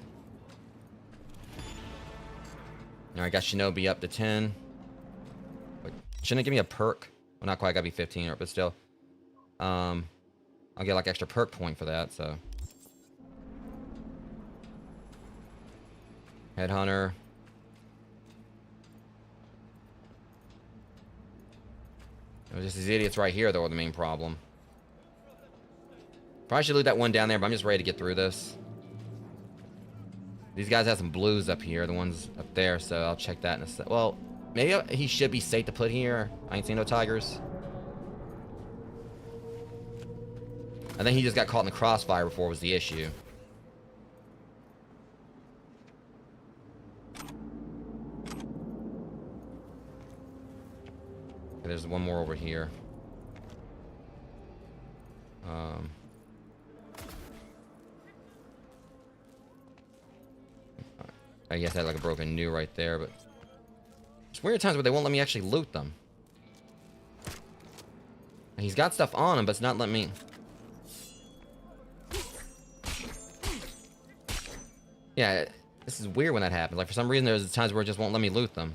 alright, I got Shinobi up to 10. Wait, shouldn't it give me a perk? Well, not quite, gotta be 15, but still. I'll get like extra perk point for that, so. Headhunter. Just these idiots right here, though, are the main problem. Probably should loot that one down there, but I'm just ready to get through this. These guys have some blues up here, the ones up there, so I'll check that in a sec. Well, maybe he should be safe to put here. I ain't seen no tigers. I think he just got caught in the crossfire before was the issue. There's one more over here. I guess I had like a broken new right there, but it's weird times where they won't let me actually loot them. And he's got stuff on him, but it's not letting me. Yeah, this is weird when that happens. Like for some reason, there's times where it just won't let me loot them.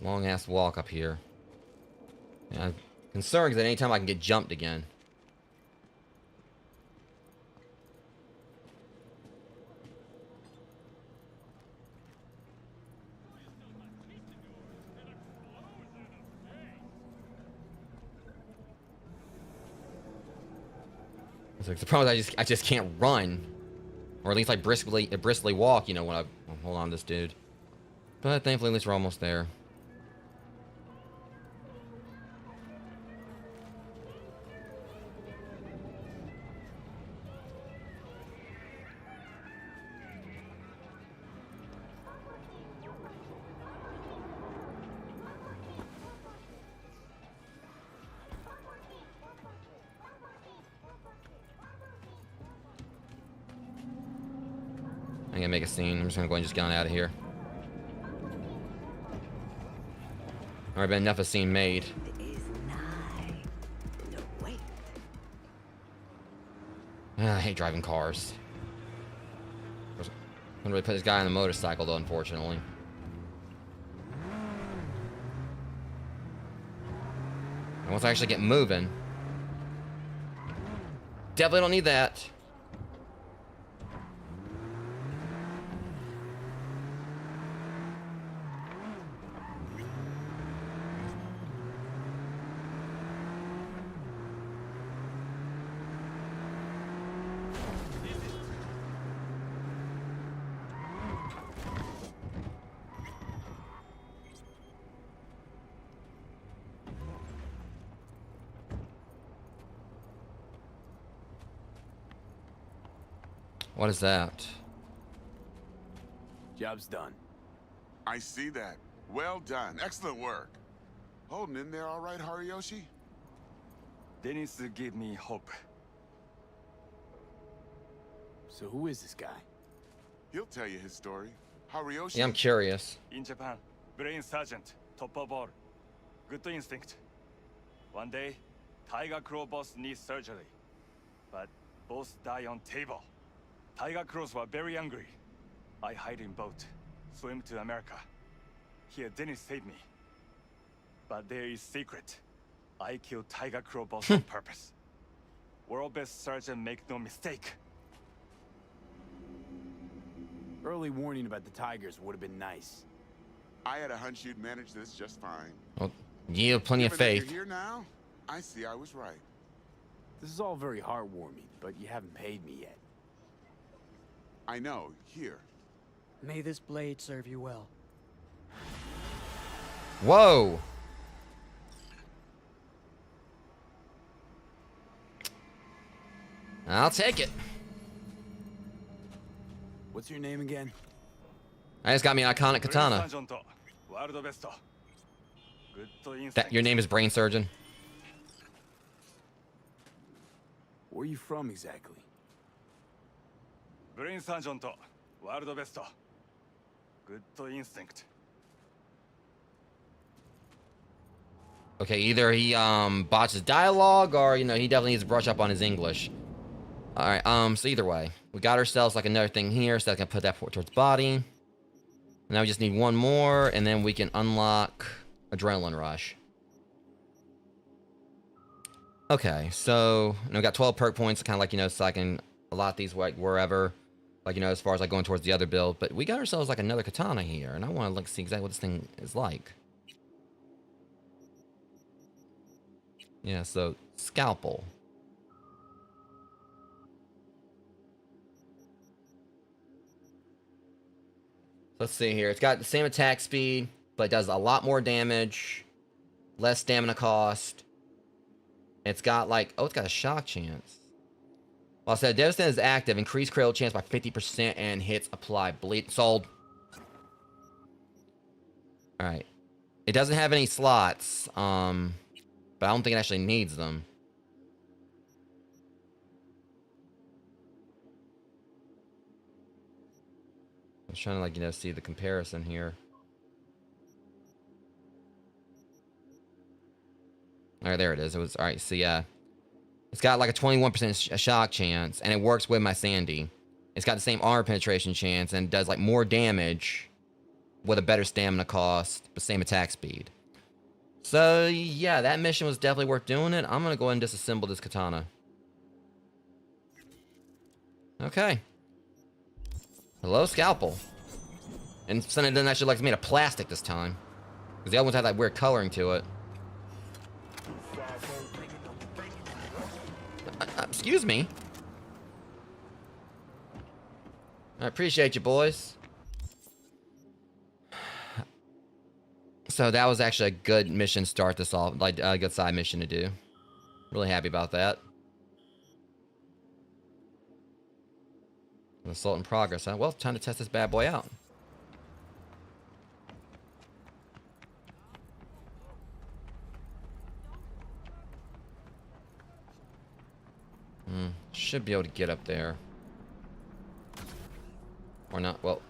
Long ass walk up here. Yeah, I'm concerned because at any time I can get jumped again. It's like the problem is I just can't run, or at least like briskly walk. You know when I hold on to this dude. But thankfully, at least we're almost there. I'm gonna make a scene. I'm just gonna go and just get on out of here. Alright, been enough of scene made. I hate driving cars. Couldn't really put this guy on the motorcycle though, unfortunately. And once I actually get moving, definitely don't need that. What is that? Job's done. I see that. Well done. Excellent work. Holding in there all right, Hariyoshi? Dennis gave me hope. So who is this guy? He'll tell you his story. Hariyoshi. Yeah, I'm curious. In Japan, brain sergeant, top of all. Good instinct. One day, Tiger Claw boss needs surgery. But both die on table. Tiger Claws were very angry. I hide in boat, swim to America. Here, Dennis saved me. But there is secret. I killed Tiger Claw boss on purpose. World best surgeon, make no mistake. Early warning about the tigers would have been nice. I had a hunch you'd manage this just fine. Well, you have plenty of Given that faith. you're here now, I see I was right. This is all very heartwarming, but you haven't paid me yet. I know. Here. May this blade serve you well. Whoa! I'll take it. What's your name again? I just got me an iconic katana. That your name is Brain Surgeon? Where are you from exactly? Brain sergeant, world best. Good instinct. Okay, either he botches dialogue or he definitely needs to brush up on his English. All right, so either way, we got ourselves like another thing here, so I can put that towards body. Now we just need one more, and then we can unlock Adrenaline Rush. Okay, so we got 12 perk points, kind of like so I can allot these like wherever, like as far as like going towards the other build. But we got ourselves like another katana here, and I want to like see exactly what this thing is like. Yeah, so scalpel. Let's see here. It's got the same attack speed, but it does a lot more damage, less stamina cost. It's got like, oh, it's got a shock chance. Well, so Devastation is active. Increase critical chance by 50% and hits apply bleed. Sold. Alright. It doesn't have any slots, but I don't think it actually needs them. I was trying to like, see the comparison here. Alright, there it is. It was, alright, so yeah. It's got like a 21% shock chance, and it works with my Sandy. It's got the same armor penetration chance, and does like more damage with a better stamina cost, but same attack speed. So yeah, that mission was definitely worth doing it. I'm gonna go ahead and disassemble this katana. Okay. Hello, scalpel. And something doesn't actually like made of plastic this time, because the other ones had that weird coloring to it. Excuse me. I appreciate you, boys. So that was actually a good mission to start this off, like a good side mission to do. Really happy about that. An assault in progress, huh? Well, time to test this bad boy out. Should be able to get up there. Or not, well.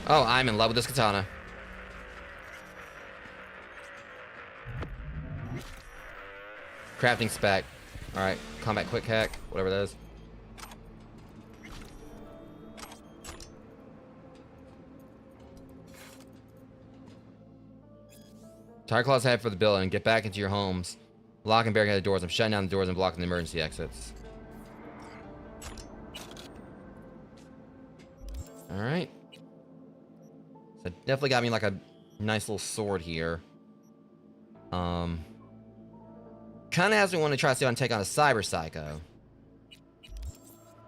Oh, I'm in love with this katana. Crafting spec. Alright, combat quick hack, whatever that is. Tire claws head for the building. Get back into your homes. Lock and barricade the doors. I'm shutting down the doors and blocking the emergency exits. Alright. So definitely got me like a nice little sword here. Kind of has me want to try to see if I can take on a Cyberpsycho.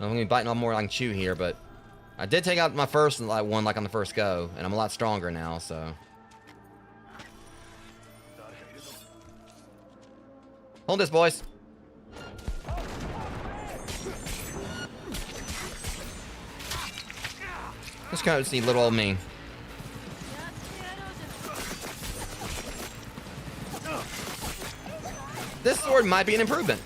I'm gonna be biting on more like chew here, but I did take out my first one like on the first go, and I'm a lot stronger now, so. Hold this, boys. Let's kind of see little old me. This sword might be an improvement.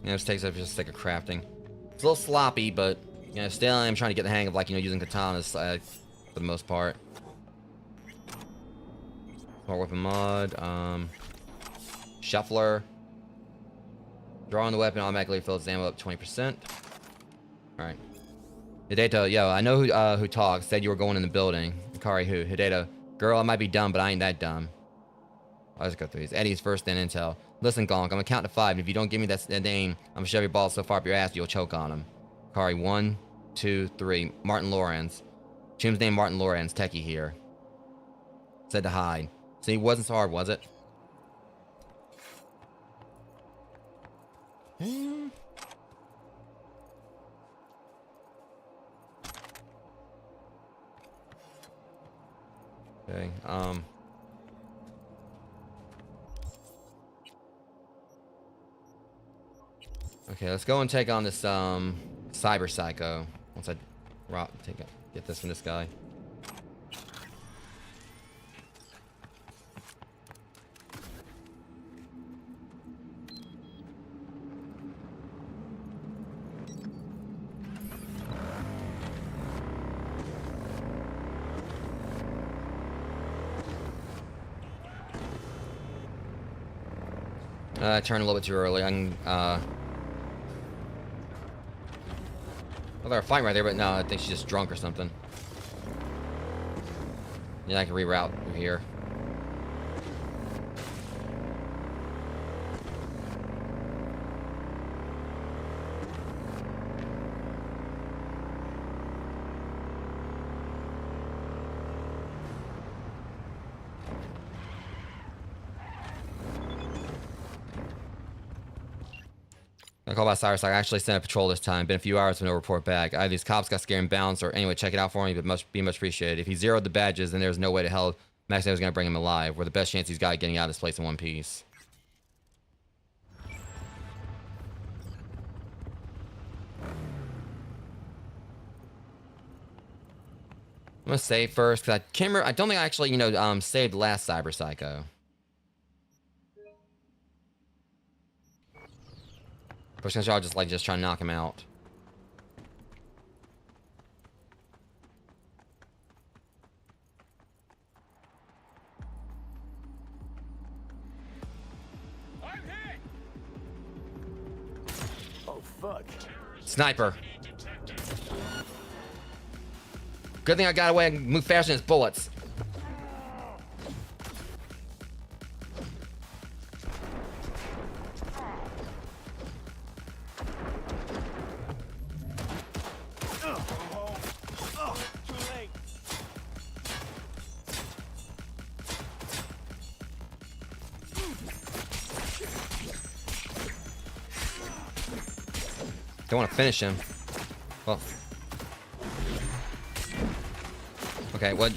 Yeah, this takes up just a sake of crafting. It's a little sloppy, but still I'm trying to get the hang of like using katanas for the most part. Smart weapon mod, shuffler. Drawing the weapon automatically fills ammo up 20%. Alright. Hideta, yo, I know who talks, said you were going in the building. Akari who? Hideta, girl, I might be dumb, but I ain't that dumb. I'll just go through these. Eddie's first in intel. Listen, Gonk, I'm gonna count to 5, and if you don't give me that name, I'm gonna shove your balls so far up your ass you'll choke on them. Kari, 1, 2, 3. Martin Lawrence. Chim's name Martin Lawrence. Techie here. Said to hide. See, it wasn't so hard, was it? Okay. Okay, let's go and take on this Cyberpsycho. Once I get this from this guy. I turned a little bit too early. Well, they're fighting right there, but no, I think she's just drunk or something. Yeah, I can reroute through here. I call about Cyrus. I actually sent a patrol this time. Been a few hours with no report back. Either these cops got scared and bounced, or anyway, check it out for me, but much appreciated. If he zeroed the badges, then there's no way to hell Max was gonna bring him alive. We're the best chance he's got getting out of this place in one piece. I'm gonna save first, because I can't remember. I don't think I actually, saved the last Cyberpsycho. First thing I'll just try to knock him out. Oh fuck. Sniper. Good thing I got away and moved faster than his bullets. Don't want to finish him. Well. Okay, what?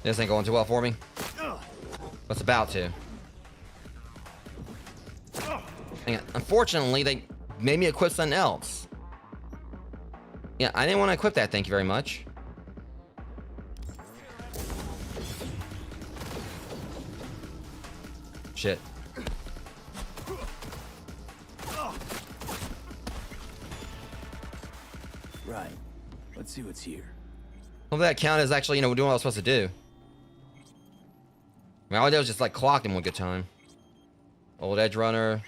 This ain't going too well for me. But it's about to. Hang on. Unfortunately, they made me equip something else. Yeah, I didn't want to equip that, thank you very much. Shit. Right. Let's see what's here. Hopefully that count is actually, doing what I was supposed to do. I mean, all I did was just like clocked him one good time. Old Edge Runner.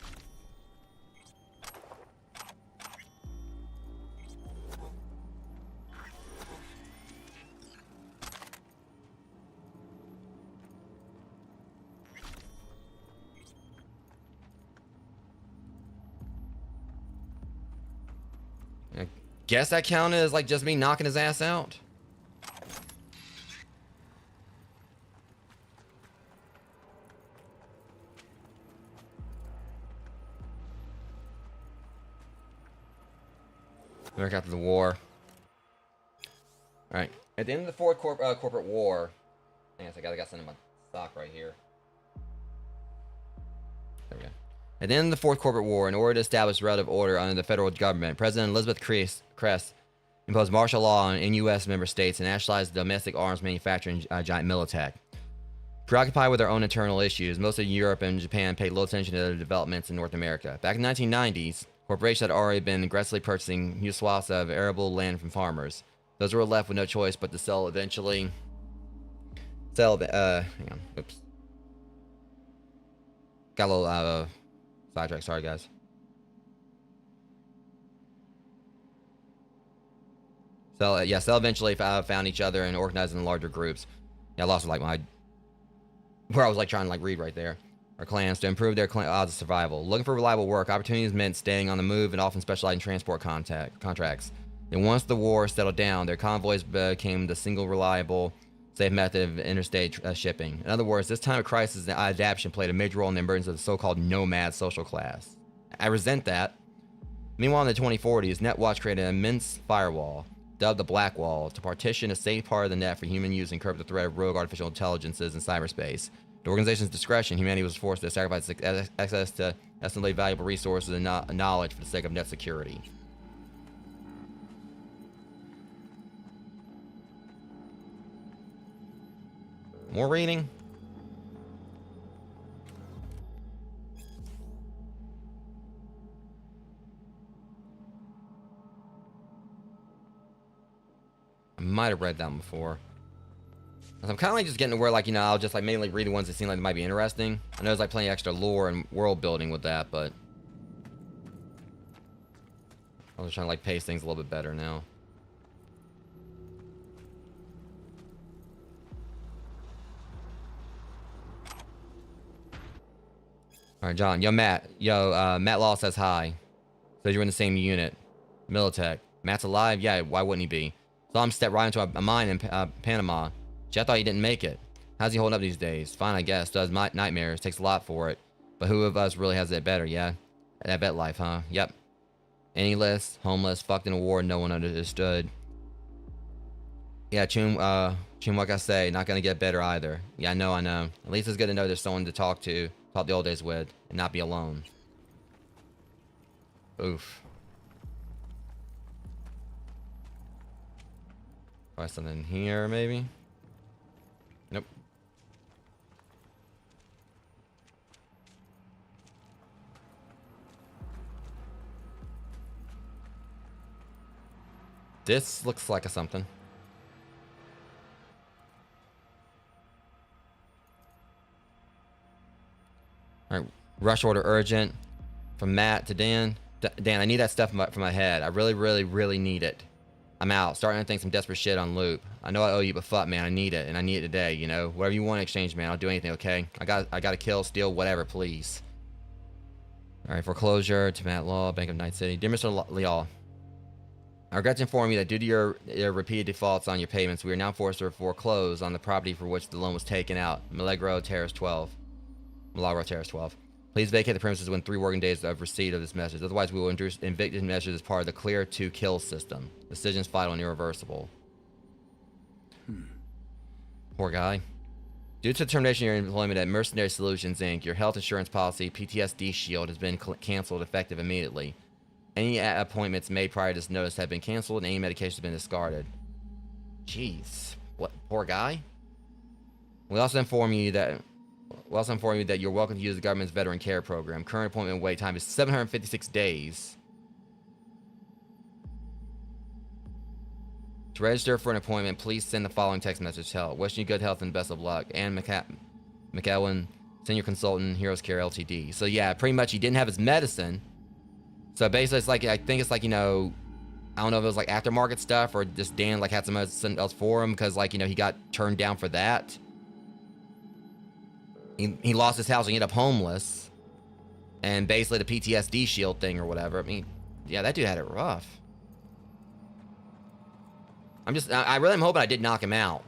I guess that counted as like just me knocking his ass out. Back after the war. Alright. At the end of the fourth corporate war. I guess I got something in my stock right here. There we go. At the end of the fourth corporate war, in order to establish relative order under the federal government, President Elizabeth Crest imposed martial law on U.S. member states and nationalized the domestic arms manufacturing giant Militech. Preoccupied with their own internal issues, most of Europe and Japan paid little attention to the developments in North America. Back in the 1990s, corporations had already been aggressively purchasing huge swaths of arable land from farmers. Those who were left with no choice but to hang on, oops. Got a little, sidetracked, sorry guys. So, yeah, so eventually found each other and organized in larger groups. Yeah, I lost like my where I was like trying to like read right there. Our clans to improve their clan odds of survival. Looking for reliable work. Opportunities meant staying on the move and often specializing in transport contracts. And once the war settled down, their convoys became the single reliable, safe method of interstate shipping. In other words, this time of crisis, adaptation played a major role in the emergence of the so-called nomad social class. I resent that. Meanwhile, in the 2040s, NetWatch created an immense firewall, dubbed the Black Wall, to partition a safe part of the net for human use and curb the threat of rogue artificial intelligences in cyberspace. At the organization's discretion, humanity was forced to sacrifice access to estimated valuable resources and knowledge for the sake of net security. More reading? I might have read that one before. I'm kind of like just getting to where, like, you know, I'll just like mainly read the ones that seem like they might be interesting. I know there's like plenty of extra lore and world building with that, but I'm just trying to like pace things a little bit better now. All right, John. Yo, Matt. Matt Law says hi. Says you're in the same unit. Militech. Matt's alive? Yeah, why wouldn't he be? Saw him step right into a mine in Panama. Gee, I thought he didn't make it. How's he holding up these days? Fine, I guess. Does nightmares. Takes a lot for it. But who of us really has it better, yeah? That bet life, huh? Yep. Penniless, homeless, fucked in a war no one understood. Yeah, Chum, what I say, not gonna get better either. Yeah, I know. At least it's good to know there's someone to talk the old days with, and not be alone. Oof. Try something here, maybe? Nope. This looks like a something. Alright, rush order urgent. From Matt to Dan. Dan, I need that stuff for my head. I really, really, really need it. I'm out. Starting to think some desperate shit on loop. I know I owe you, but fuck, man, I need it, and I need it today, you know? Whatever you want in exchange, man, I'll do anything, okay? I got to kill, steal, whatever, please. Alright, foreclosure to Matt Law, Bank of Night City. Dear Mr. Leal, I regret to inform you that due to your repeated defaults on your payments, we are now forced to foreclose on the property for which the loan was taken out. Milagro Terrace 12. Please vacate the premises within 3 working days of receipt of this message. Otherwise, we will introduce eviction measures as part of the clear to kill system. Decision's final and irreversible. Poor guy. Due to the termination of your employment at Mercenary Solutions, Inc., your health insurance policy, PTSD Shield, has been canceled effective immediately. Any appointments made prior to this notice have been canceled, and any medication has been discarded. Jeez. What? Poor guy? We also inform you that you're welcome to use the government's veteran care program. Current appointment wait time is 756 days. To register for an appointment, please send the following text message to help. Wishing you good health and best of luck. Ann McEwen, senior consultant, Heroes Care Ltd. So yeah, pretty much he didn't have his medicine. So basically it's like, I think it's like, you know, I don't know if it was like aftermarket stuff or just Dan like had something else for him because like, you know, he got turned down for that. He lost his house and ended up homeless. And basically the PTSD shield thing or whatever. I mean, yeah, that dude had it rough. I really am hoping I did knock him out.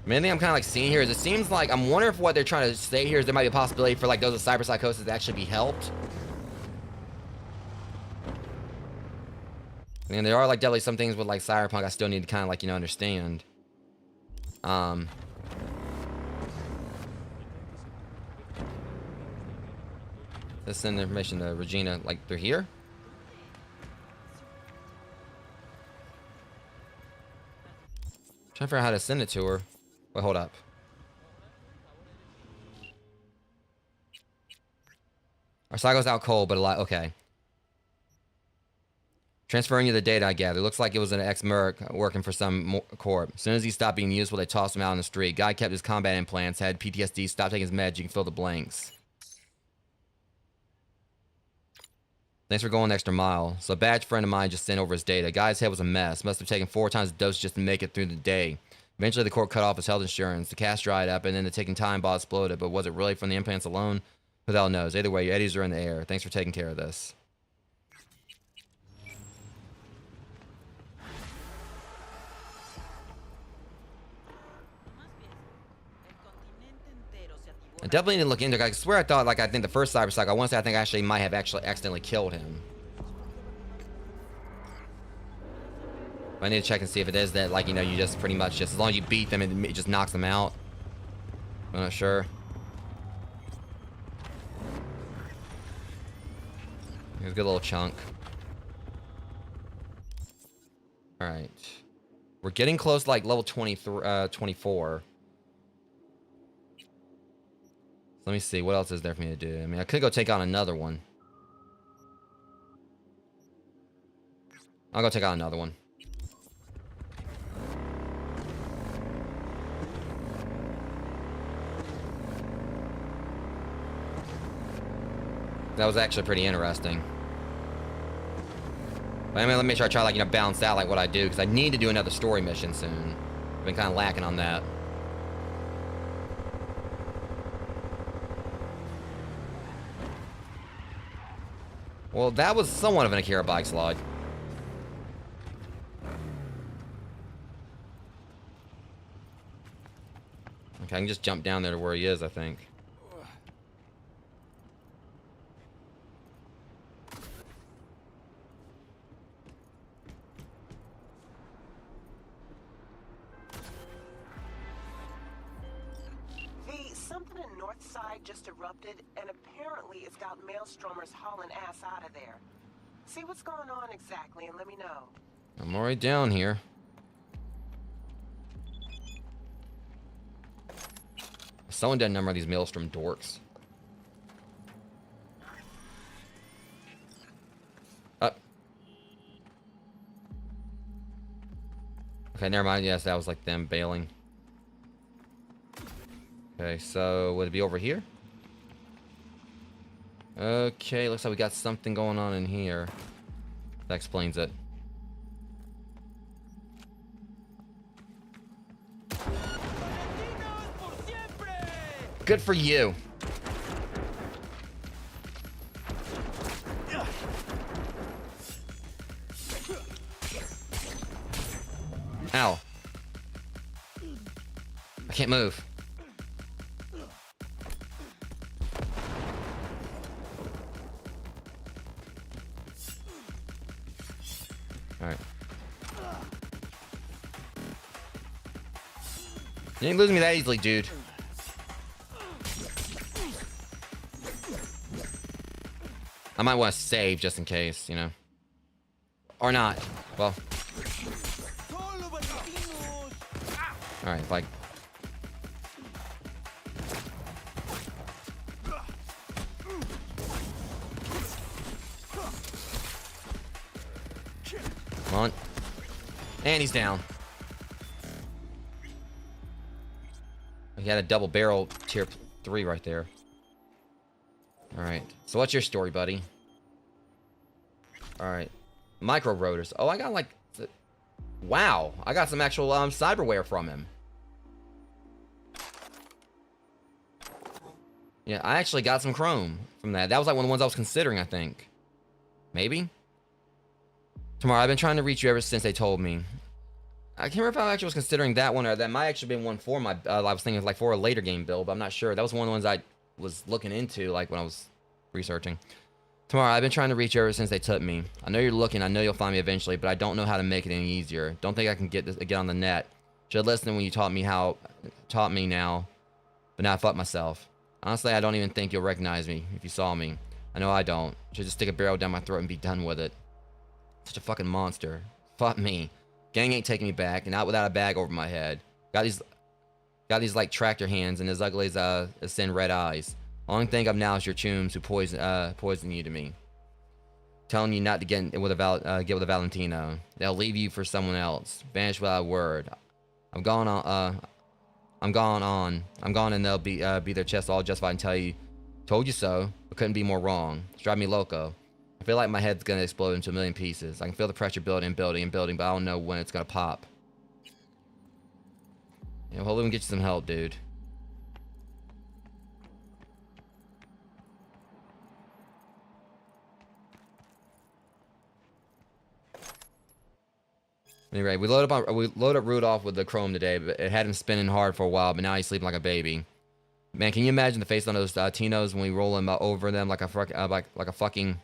Main thing I'm kind of like seeing here is it seems like I'm wondering if what they're trying to say here is there might be a possibility for like those with cyberpsychosis to actually be helped. And there are like definitely some things with like Cyberpunk I still need to kind of like, you know, understand. Let's send information to Regina. Like they're here. Trying to figure out how to send it to her. Wait, hold up. Our cycle's out cold, but a lot. Okay. Transferring you the data, I gather. Looks like it was an ex-merc working for some corp. As soon as he stopped being useful, they tossed him out on the street. Guy kept his combat implants, had PTSD, stopped taking his meds. You can fill the blanks. Thanks for going the extra mile. So a badge friend of mine just sent over his data. Guy's head was a mess. Must have taken 4 times the dose just to make it through the day. Eventually, the corp cut off his health insurance. The cash dried up, and then the ticking time bomb exploded. But was it really from the implants alone? Who the hell knows? Either way, your eddies are in the air. Thanks for taking care of this. I definitely need to look into it. I swear I thought, like, I think the first Cyberpsycho, I want to say I think I actually might have actually accidentally killed him. But I need to check and see if it is that, like, you know, you just pretty much just, as long as you beat them, it just knocks them out. I'm not sure. Here's a good little chunk. Alright. We're getting close to, like, level 24. Let me see. What else is there for me to do? I mean, I could go take on another one. I'll go take on another one. That was actually pretty interesting. But I mean, let me make sure I try, like, you know, balance out, like, what I do. Because I need to do another story mission soon. I've been kind of lacking on that. Well, that was somewhat of an Akira bike slide. Okay, I can just jump down there to where he is, I think. Something in Northside just erupted, and apparently it's got maelstromers hauling ass out of there. See what's going on exactly, and let me know. I'm already down here. Someone did a number of these maelstrom dorks. Up. Okay, never mind. Yes, that was like them bailing. Okay, so would it be over here? Okay, looks like we got something going on in here. That explains it. Good for you. Ow. I can't move. Alright. You ain't losing me that easily, dude. I might want to save just in case, you know. Or not. Well. Alright, like. Come on. And he's down. He had a double barrel tier 3 right there. Alright. So what's your story, buddy? Alright. Micro rotors. Oh, I got like... Wow. I got some actual cyberware from him. Yeah, I actually got some chrome from that. That was like one of the ones I was considering, I think. Maybe? Tomorrow, I've been trying to reach you ever since they told me. I can't remember if I actually was considering that one, or that might actually been one for my... I was thinking like for a later game build, but I'm not sure. That was one of the ones I was looking into, like when I was researching. Tomorrow, I've been trying to reach you ever since they took me. I know you're looking. I know you'll find me eventually, but I don't know how to make it any easier. Don't think I can get on the net. Should listen when you taught me now, but now I fucked myself. Honestly, I don't even think you'll recognize me if you saw me. I know I don't. Should just stick a barrel down my throat and be done with it. Such a fucking monster. Fuck me. Gang ain't taking me back, and not without a bag over my head. Got these like tractor hands and as ugly as sin red eyes. Only thing of now is your chums who poison you to me. Telling you not to get with a Valentino. They'll leave you for someone else. Vanish without a word. I'm gone, and they'll be their chest all justified and tell you, told you so, but couldn't be more wrong. It's driving me loco. I feel like my head's gonna explode into a million pieces. I can feel the pressure building, but I don't know when it's gonna pop. Yeah, hopefully we can get you some help, dude. Anyway, we load up Rudolph with the chrome today, but it had him spinning hard for a while, but now he's sleeping like a baby. Man, can you imagine the face on those Tinos when we roll him over them like a fucking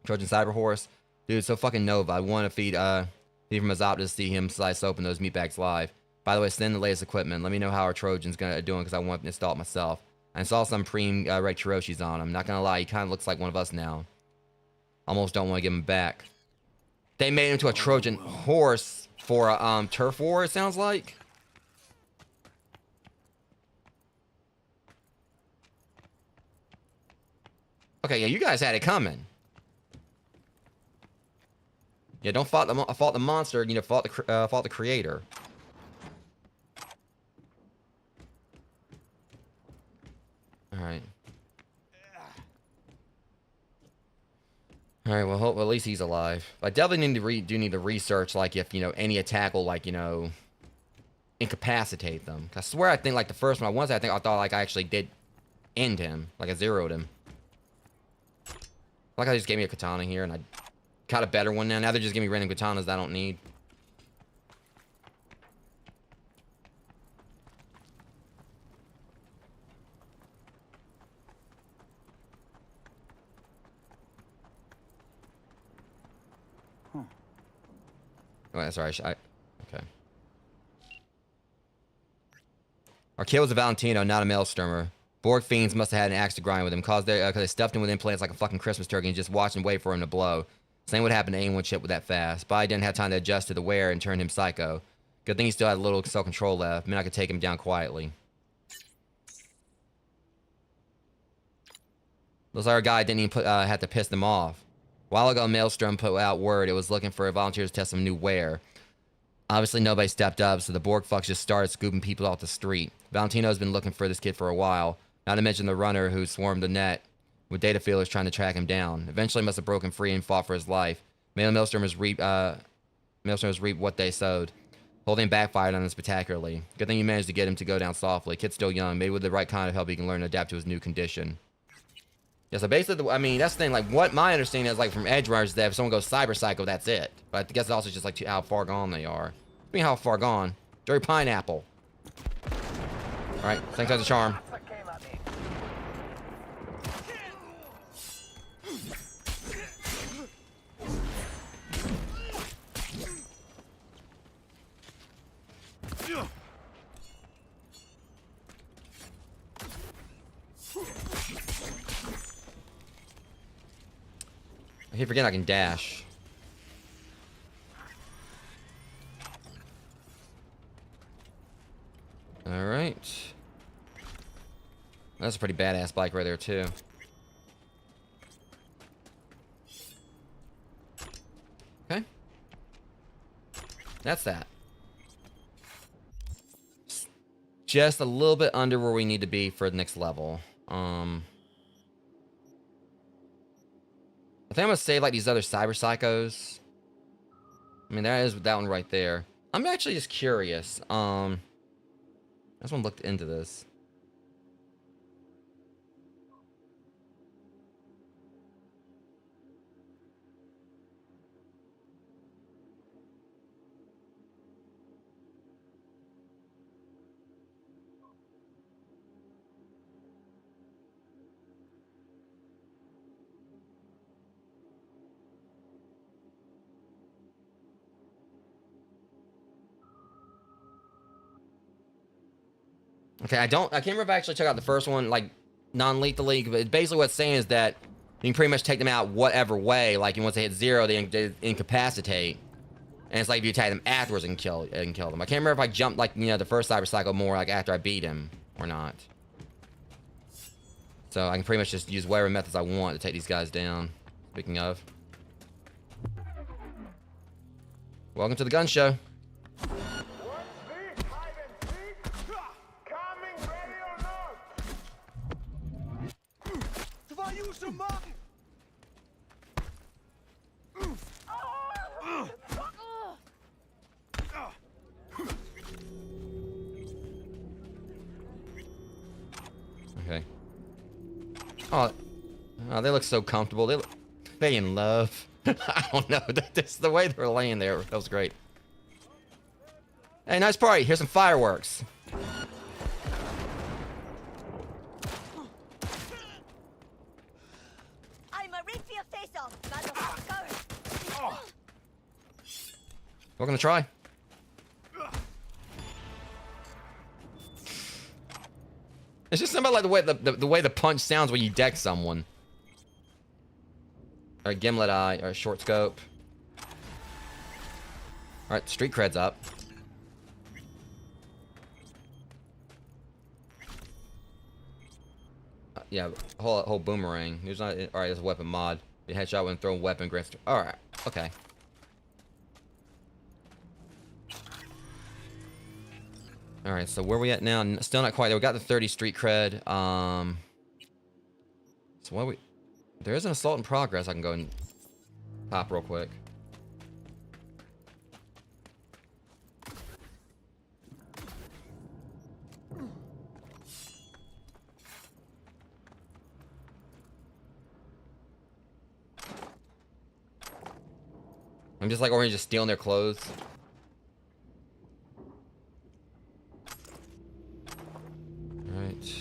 Trojan cyber horse? Dude, so fucking Nova. I want to feed from his op to see him slice open those meatbags live. By the way, send the latest equipment. Let me know how our Trojan's doing because I want to install it myself. I installed some Red Chiroshis on him. Not gonna lie, he kind of looks like one of us now. Almost don't want to give him back. They made him to a Trojan horse for a turf war, it sounds like. Okay, yeah, you guys had it coming. Yeah, don't fault the monster. You know, fault the creator. All right. All right. Well, at least he's alive. I definitely need to research, like, if any attack will, like, incapacitate them. I swear, I think like the first one I thought like I actually did end him, like I zeroed him. Like I just gave me a katana here, and I got a better one now. Now they're just giving me random katanas that I don't need. Oh, sorry. Okay. Our kid was a Valentino, not a Maelstürmer. Borg fiends must have had an axe to grind with him, cause they stuffed him with implants like a fucking Christmas turkey and just watched and wait for him to blow. Same would happen to anyone shipped with that fast. But I didn't have time to adjust to the wear and turn him psycho. Good thing he still had a little self-control left. Meant I could take him down quietly. Looks like our guy didn't even have to piss them off. A while ago, Maelstrom put out word it was looking for volunteers to test some new wear. Obviously, nobody stepped up, so the Borg fucks just started scooping people off the street. Valentino's been looking for this kid for a while, not to mention the runner who swarmed the net with data feelers trying to track him down. Eventually, must have broken free and fought for his life. Maelstrom has reaped what they sowed. Holding backfired on him spectacularly. Good thing you managed to get him to go down softly. Kid's still young. Maybe with the right kind of help, he can learn to adapt to his new condition. Yeah, so basically, I mean, that's the thing. Like, what my understanding is, like, from Edge Runners, is that if someone goes Cyberpsycho, that's it. But I guess it's also just, like, how far gone they are. I mean, how far gone? Dirty Pineapple. Alright, thanks for the charm. I keep forgetting I can dash. Alright. That's a pretty badass bike right there, too. Okay. That's that. Just a little bit under where we need to be for the next level. I think I'm gonna save like these other Cyberpsychos. I mean, that is that one right there. I'm actually just curious. I just want to look into this. Okay, I can't remember if I actually checked out the first one, like, non-lethally, but basically what it's saying is that you can pretty much take them out whatever way. Like, once they hit zero, they incapacitate. And it's like if you attack them afterwards and kill them. I can't remember if I jumped like, you know, the first Cyberpsycho more like after I beat him or not. So I can pretty much just use whatever methods I want to take these guys down. Speaking of. Welcome to the gun show. Okay. Oh, they look so comfortable. They in love. I don't know. That's the way they were laying there. That was great. Hey, nice party. Here's some fireworks. I'm a rip your face off, motherfucker. We're gonna try. It's just something like the way the punch sounds when you deck someone. Alright, gimlet eye, or short scope. Alright, street cred's up. Yeah, whole boomerang. There's not. Alright, there's a weapon mod. The headshot when thrown weapon grants. Alright, okay. Alright, so where we at now? Still not quite there. We got the 30 street cred. So what we... There is an assault in progress. I can go and pop real quick. I'm just like already just stealing their clothes. Alright.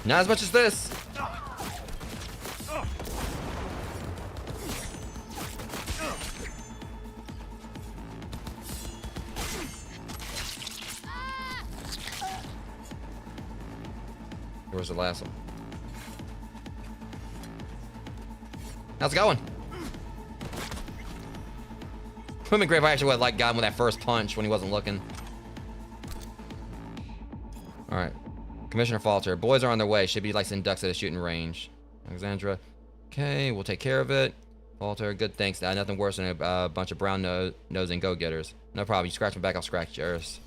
Not as much as this. Where's the last one? How's it going? Would've been great if I actually would like got him with that first punch when he wasn't looking. Alright. Commissioner Falter. Boys are on their way. Should be like sending ducks at a shooting range. Alexandra. Okay, we'll take care of it. Falter, good thanks. Nothing worse than a bunch of brown-nosing go-getters. No problem. You scratch my back, I'll scratch yours.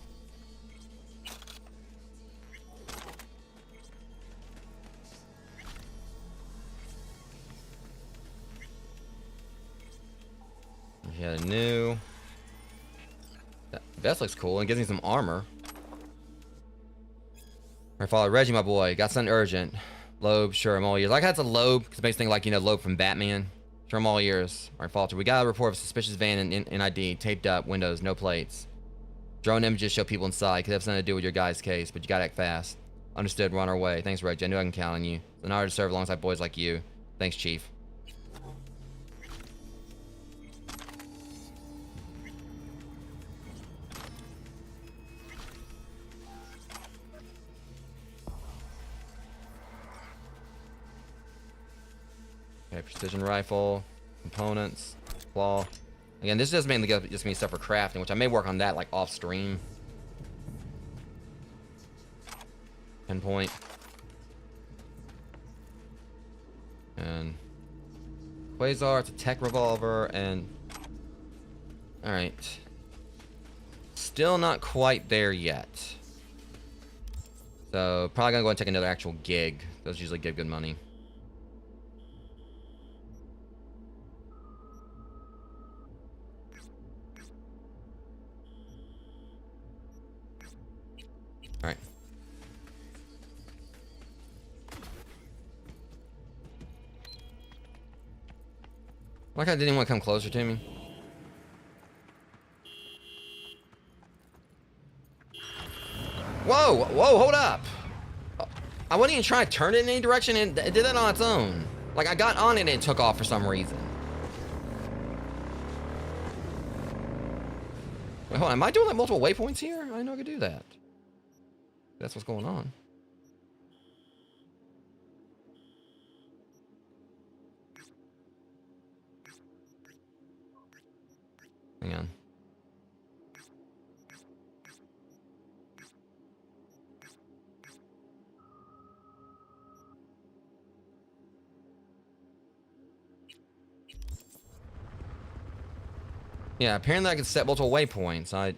Yeah, new. That vest looks cool and gives me some armor. Alright, follow Reggie, my boy. Got something urgent. Loeb, sure, I'm all ears. Like that's a Loeb, because it makes me think like, you know, Loeb from Batman. Sure, I'm all ears. Alright, Falter. We got a report of a suspicious van in ID. Taped up, windows, no plates. Drone images show people inside. Could have something to do with your guy's case, but you gotta act fast. Understood, we're on our way. Thanks, Reggie. I knew I can count on you. It's an honor to serve alongside boys like you. Thanks, Chief. Okay, precision rifle, components, claw. Again, this is mainly just me stuff for crafting, which I may work on that like off stream. Pinpoint. And Quasar, it's a tech revolver, and alright. Still not quite there yet. So probably gonna go and take another actual gig. Those usually give good money. Alright. Like I didn't want to come closer to me. Whoa, whoa, hold up. I wasn't even trying to turn it in any direction, and it did that on its own. Like, I got on it and it took off for some reason. Wait, hold on. Am I doing like multiple waypoints here? I didn't know I could do that. That's what's going on. Hang on. Yeah, apparently I can set multiple waypoints. I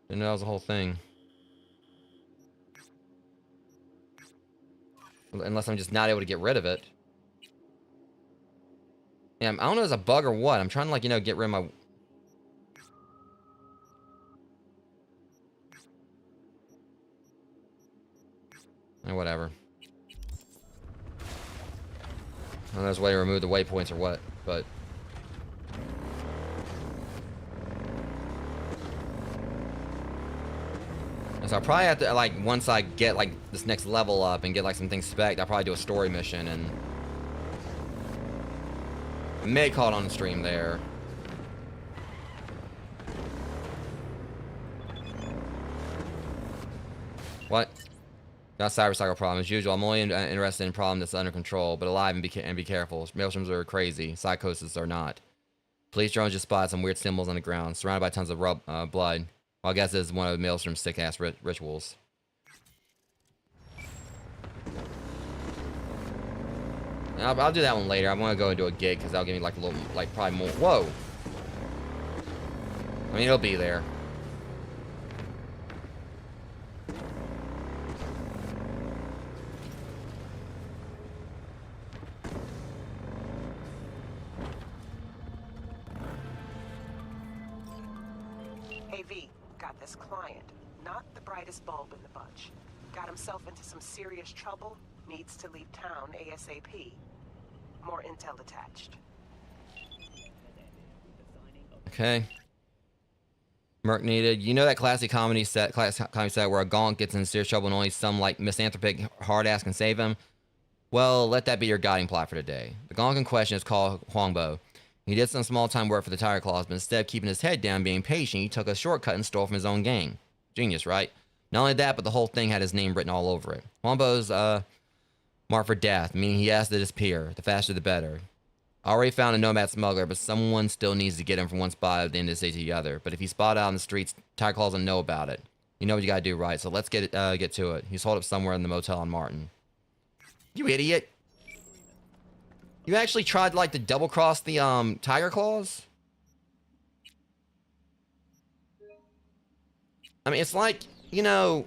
didn't know that was the whole thing. Unless I'm just not able to get rid of it. Yeah, I don't know if it's a bug or what. I'm trying to, like, you know, get rid of my... Or whatever. I don't know if there's a way to remove the waypoints or what, but... So I'll probably have to, like, once I get, like, this next level up and get, like, some things spec'd, I'll probably do a story mission and... I may call it on the stream there. What? Got a cyberpsycho problem. As usual, I'm only interested in a problem that's under control, but alive and be careful. Maelstroms are crazy. Psychoses are not. Police drones just spotted some weird symbols on the ground, surrounded by tons of blood. Well, I guess it's one of Maelstrom's sick-ass rituals. I'll do that one later. I want to go and do a gig because that'll give me like a little, like probably more. Whoa! I mean, it'll be there. Hey V, got this client. Not the brightest bulb in the bunch. Got himself into some serious trouble. Needs to leave town ASAP. More intel attached. Okay. Merc needed. You know that classic comedy set where a gonk gets in serious trouble and only some like misanthropic hard ass can save him? Well, let that be your guiding plot for today. The gonk in question is called Huangbo. He did some small time work for the Tiger Claws, but instead of keeping his head down being patient, he took a shortcut and stole from his own gang. Genius, right? Not only that, but the whole thing had his name written all over it. Huangbo's marked for death, meaning he has to disappear. The faster the better. I already found a nomad smuggler, but someone still needs to get him from one spot at the end of the day to the other. But if he's spotted out in the streets, Tiger Claws will know about it. You know what you gotta do, right? So let's get to it. He's holed up somewhere in the motel on Martin. You idiot! You actually tried like to double cross the Tiger Claws? I mean, it's like, you know,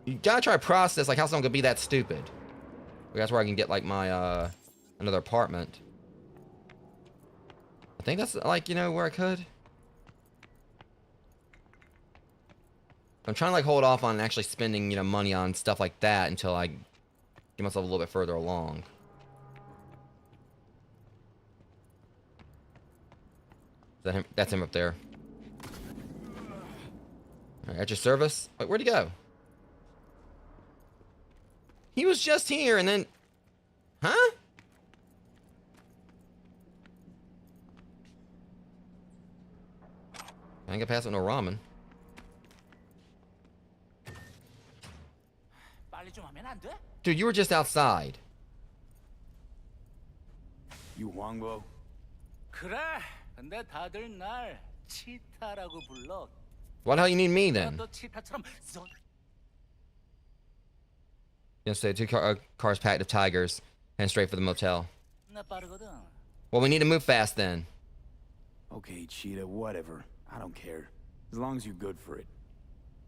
you gotta try to process like how someone could be that stupid. That's where I can get like my another apartment. I think that's like, you know, where I could. I'm trying to like hold off on actually spending, you know, money on stuff like that until I get myself a little bit further along. Is that him? That's him up there. Alright, at your service. Wait, where'd he go? He was just here and then... Huh? I ain't gonna pass with no ramen. Dude, you were just outside. You Huangbo? 그래. 근데 다들 날 치타라고 불러. Why the hell you need me then? 너 치타처럼 Yesterday, two cars packed of tigers, and straight for the motel. Well, we need to move fast then. Okay, Cheetah, whatever. I don't care. As long as you're good for it.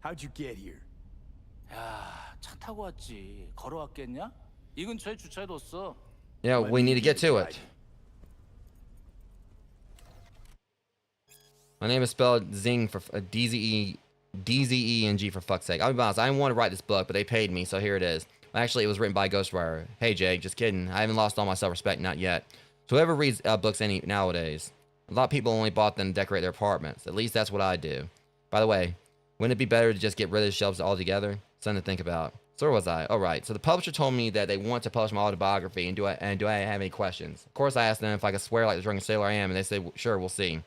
How'd you get here? 야, 차 타고 왔지. 걸어왔겠냐? 이 근처에 주차해뒀어. Yeah, we need to get to it. My name is spelled Zing for D-Z-E-N-G for fuck's sake. I'll be honest, I didn't want to write this book, but they paid me, so here it is. Actually, it was written by Ghostwriter. Hey, Jake, just kidding. I haven't lost all my self-respect, not yet. So whoever reads books nowadays, a lot of people only bought them to decorate their apartments. At least that's what I do. By the way, wouldn't it be better to just get rid of the shelves altogether? Something to think about. So where was I? Oh, right. So the publisher told me that they want to publish my autobiography, and do I have any questions? Of course, I asked them if I could swear like the drunken sailor I am, and they said, sure, we'll see.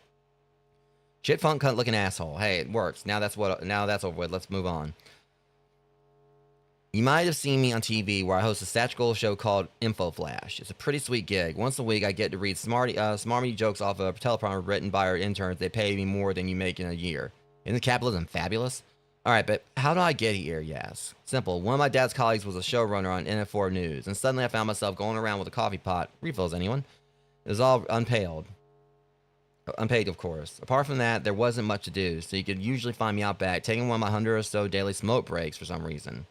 Shit funk cunt looking asshole. Hey, it works. Now that's over with. Let's move on. You might have seen me on TV where I host a satirical show called Info Flash. It's a pretty sweet gig. Once a week, I get to read smarmy jokes off a teleprompter written by our interns. They pay me more than you make in a year. Isn't capitalism fabulous? All right, but how do I get here, you ask? Simple. One of my dad's colleagues was a showrunner on NF4 News, and suddenly I found myself going around with a coffee pot. Refills, anyone? It was all unpaid. Unpaid, of course. Apart from that, there wasn't much to do, so you could usually find me out back, taking one of my 100 or so daily smoke breaks for some reason.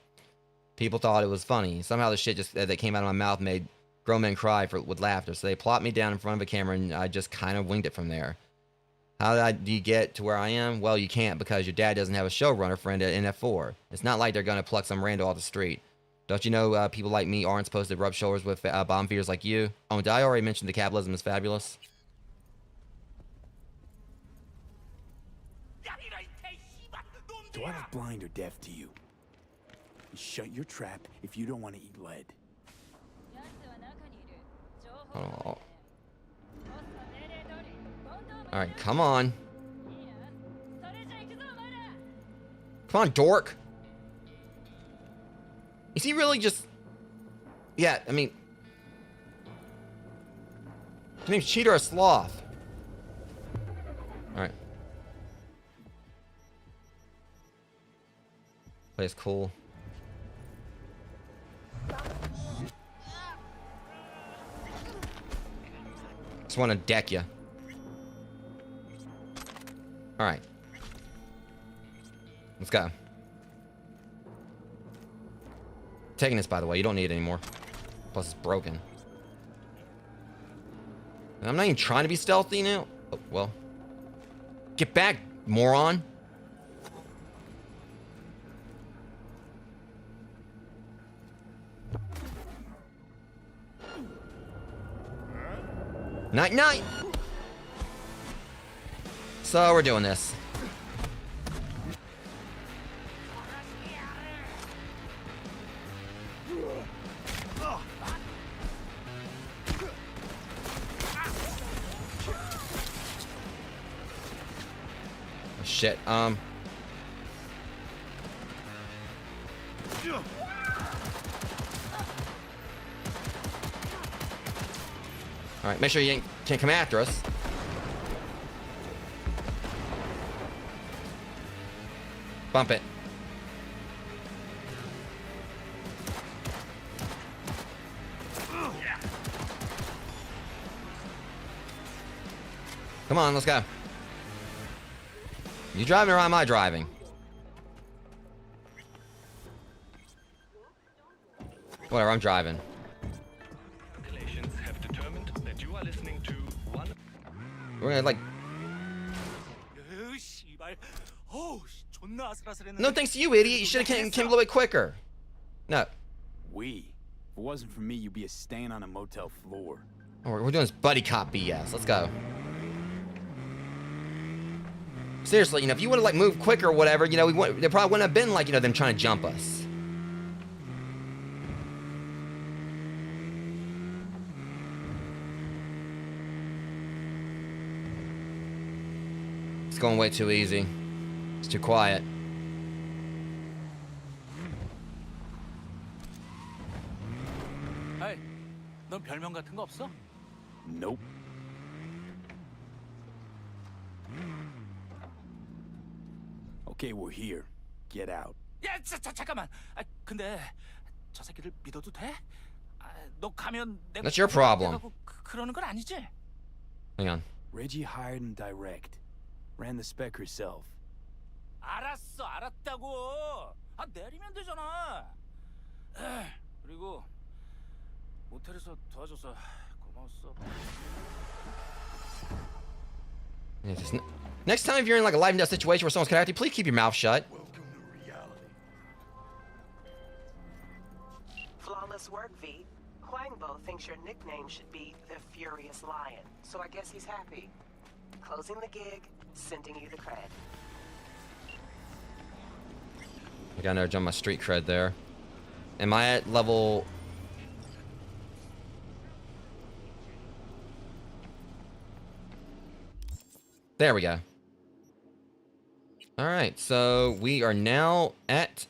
People thought it was funny. Somehow the shit that came out of my mouth made grown men cry with laughter, so they plopped me down in front of a camera, and I just kind of winged it from there. How do you get to where I am? Well, you can't, because your dad doesn't have a showrunner friend at NF4. It's not like they're going to pluck some rando off the street. Don't you know people like me aren't supposed to rub shoulders with bomb feeders like you? Oh, did I already mention that capitalism is fabulous? Do I look blind or deaf to you? Shut your trap if you don't want to eat lead. Oh. Alright, come on. Come on, dork. Is he really just... Yeah, I mean... His name's Cheater or Sloth. Alright. Place cool. Just want to deck you. Alright. Let's go. Taking this, by the way. You don't need it anymore. Plus, it's broken. And I'm not even trying to be stealthy now. Oh, well. Get back, moron. Night, night. So we're doing this. Oh, shit. Alright, make sure you can't come after us. Bump it. Come on, let's go. You driving or am I driving? Whatever, I'm driving. We're gonna like... No thanks to you, idiot. You should have came a little bit quicker. No. If it wasn't for me, you'd be a stain on a motel floor. Oh, we're doing this buddy cop BS. Let's go. Seriously, you know, if you would have like moved quicker or whatever, you know, there probably wouldn't have been like, you know, them trying to jump us. It's going way too easy. It's too quiet. Hey, 넌 별명 같은 거 없어? Nope. Okay, we're here. Get out. 야, 잠깐만. 아, 근데 저 새끼를 믿어도 돼? 아, 너 가면 내가 That's your problem. 그러는 건 아니지? Hang on. Reggie hired him direct. Ran the spec herself. 알았어, 알았다고. 아, 내리면 되잖아. 그리고 모텔에서 도와줘서 고마웠어. Yeah, next time if you're in like a life and death situation where someone's connected, please keep your mouth shut. Flawless work, V. Huangbo thinks your nickname should be the Furious Lion, so I guess he's happy. Closing the gig, sending you the cred. I gotta jump my street cred there. Am I at level... There we go. Alright, so we are now at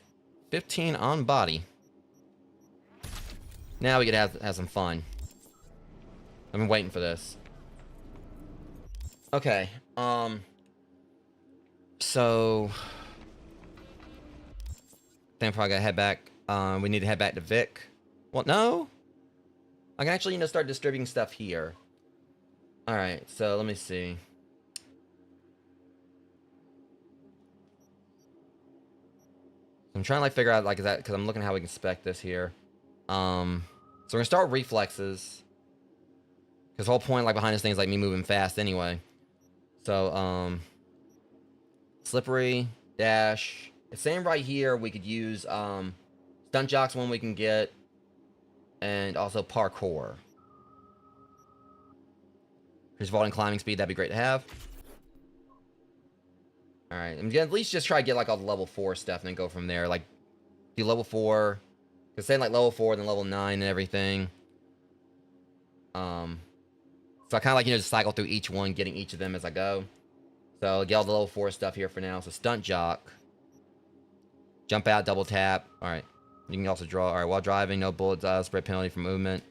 15 on body. Now we get to have some fun. I've been waiting for this. Okay, so... I think I probably gotta head back. We need to head back to Vic. Well, no! I can actually, start distributing stuff here. Alright, so let me see. I'm trying to figure out is that because I'm looking at how we can spec this here. So we're gonna start with reflexes. Because the whole point behind this thing is me moving fast anyway. So slippery, dash. It's saying right here we could use stunt jock's one we can get, and also parkour. Here's vaulting climbing speed, that'd be great to have. Alright, I'm gonna at least just try to get all the level 4 stuff and then go from there. Do level 4. Because saying level 4 then level 9 and everything. So I kind of just cycle through each one, getting each of them as I go. So I'll get all the level 4 stuff here for now. So stunt jock. Jump out, double tap. Alright. You can also draw. Alright, while driving, no bullet spread penalty for movement.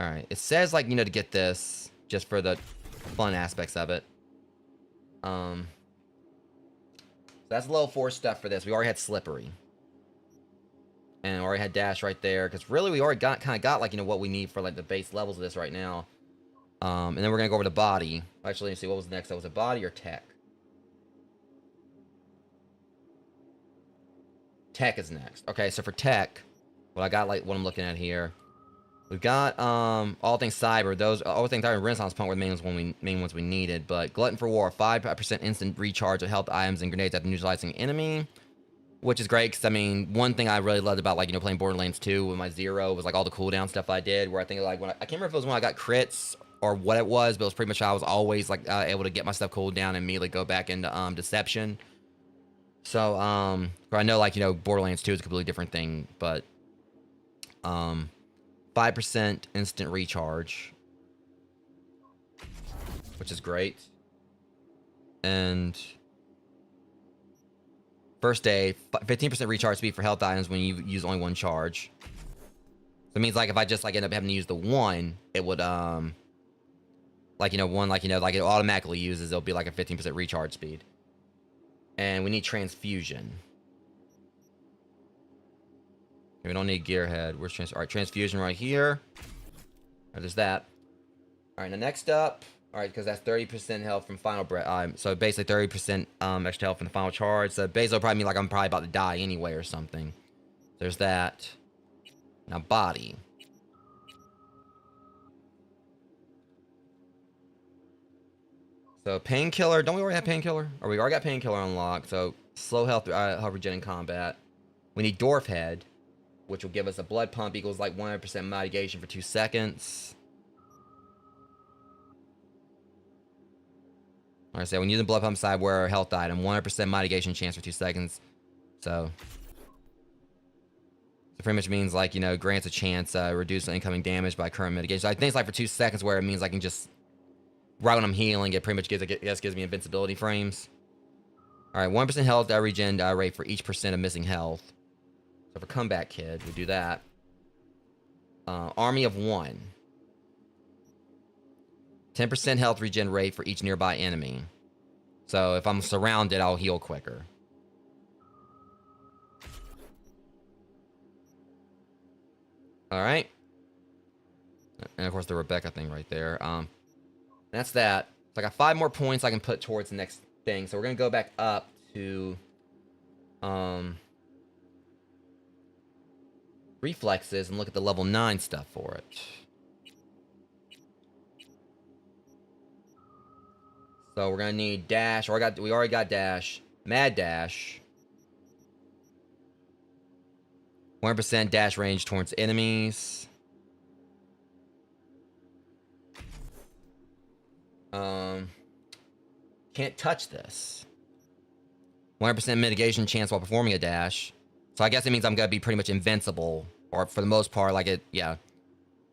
Alright. It says to get this just for the fun aspects of it. So that's level 4 stuff for this. We already had slippery. And already had dash right there. Because really we already kind of got what we need for the base levels of this right now. And then we're going to go over to body. Actually, let me see. What was next? That was a body or tech? Tech is next. Okay, so for tech, what I got what I'm looking at here. We've got all things cyber. Those all things cyber and Renaissance Punk were the main ones we needed. But Glutton for War, 5% instant recharge of health items and grenades after neutralizing an enemy, which is great. Because one thing I really loved about playing Borderlands 2 with my Zero was all the cooldown stuff I did. Where I think when I can't remember if it was when I got crits or what it was, but it was pretty much I was always able to get my stuff cooled down and immediately go back into deception. So I know Borderlands 2 is a completely different thing, but 5% instant recharge, which is great. And first day, 15% recharge speed for health items when you use only one charge. So it means if I just end up having to use the one, it would it automatically uses, it'll be a 15% recharge speed. And we need transfusion. We don't need gearhead. Where's alright, transfusion right here. Alright, there's that. Alright, now next up, alright, because that's 30% health from final breath. So basically 30% extra health from the final charge. So basically it'll probably mean I'm probably about to die anyway or something. There's that. Now body. So painkiller, don't we already have painkiller? Or we already got painkiller unlocked. So slow health regen in combat. We need Dwarf Head, which will give us a blood pump equals 100% mitigation for 2 seconds. Alright, so when using blood pump side wear health item, 100% mitigation chance for 2 seconds. So pretty much means grants a chance reduce incoming damage by current mitigation. So I think it's for 2 seconds where it means I can just right when I'm healing, it pretty much gives me invincibility frames. Alright, 1% health regen rate for each % of missing health. So for Comeback Kid, we do that. Army of 1. 10% health regen rate for each nearby enemy. So if I'm surrounded, I'll heal quicker. Alright. And of course the Rebecca thing right there. That's that. So I got 5 more points I can put towards the next thing. So we're gonna go back up to reflexes and look at the level 9 stuff for it. So we're gonna need dash. We already got dash. Mad dash. 100% dash range towards enemies. Can't touch this. 100% mitigation chance while performing a dash. So I guess it means I'm gonna be pretty much invincible, or for the most part, like it. Yeah,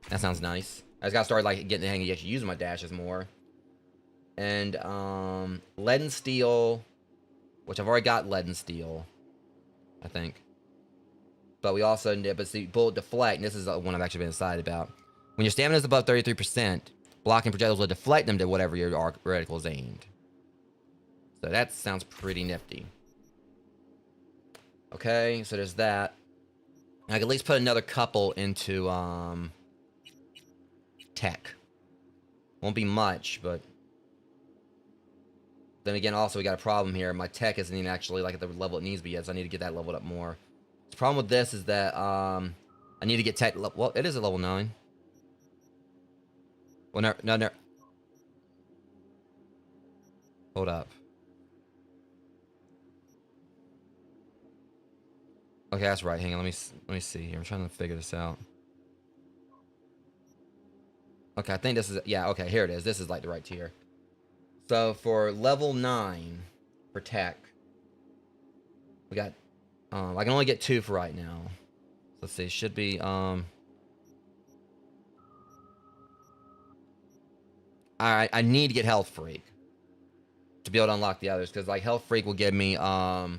that sounds nice. I just gotta start like getting the hang of actually using my dashes more. And lead and steel, which I've already got lead and steel, I think. But we also need, but see, bullet deflect, and this is the one I've actually been excited about. When your stamina is above 33%, blocking projectiles will deflect them to whatever your arc reticle is aimed. So that sounds pretty nifty. Okay, so there's that. I can at least put another couple into tech. Won't be much, but then again, also we got a problem here. My tech isn't even actually like at the level it needs to be yet, so I need to get that leveled up more. The problem with this is that I need to get tech. Well, it is at level 9. Well, no. Hold up. Okay, that's right. Hang on, let me see here. I'm trying to figure this out. Okay, I think this is, yeah, okay, here it is. This is like the right tier. So for level 9 for tech, we got I can only get 2 for right now. Let's see, it should be alright, I need to get Health Freak to be able to unlock the others, because like Health Freak will give me let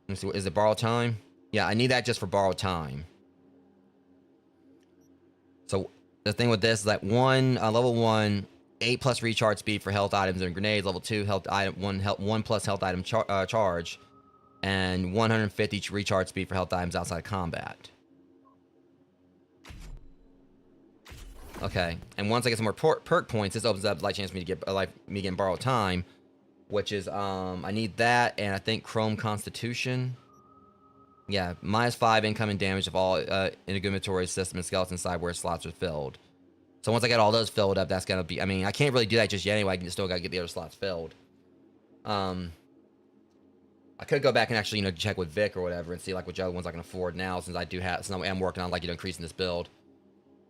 me see, is it borrow time? Yeah, I need that just for borrow time. So the thing with this is that level 1, 8+ recharge speed for health items and grenades. Level 2, health item 1 plus health item charge, and 150 recharge speed for health items outside of combat. Okay, and once I get some more perk points, this opens up a light chance for me to get me getting borrowed time, which is I need that, and I think Chrome Constitution. Yeah, -5 incoming damage if all inventory system and skeleton sideware slots are filled. So once I get all those filled up, that's gonna be. I mean, I can't really do that just yet anyway. I can still gotta get the other slots filled. I could go back and actually, check with Vic or whatever and see like which other ones I can afford now, since I do have. Since I'm working on like increasing this build.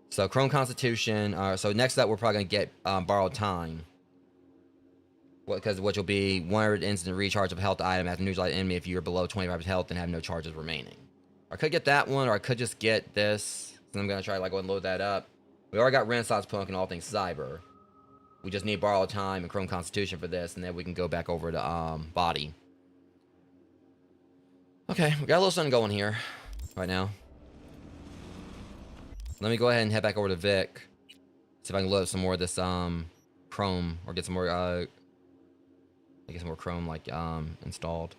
So Chrome Constitution. So next up, we're probably gonna get borrowed time. Which will be 100 instant recharge of health item after neutralizing enemy if you're below 25% health and have no charges remaining. I could get that one, or I could just get this. And I'm gonna try to go and load that up. We already got Renaissance Punk and all things cyber. We just need borrowed time and Chrome Constitution for this, and then we can go back over to body. Okay, we got a little something going here right now. Let me go ahead and head back over to Vic. See if I can load up some more of this Chrome, or get some more get some more Chrome installed.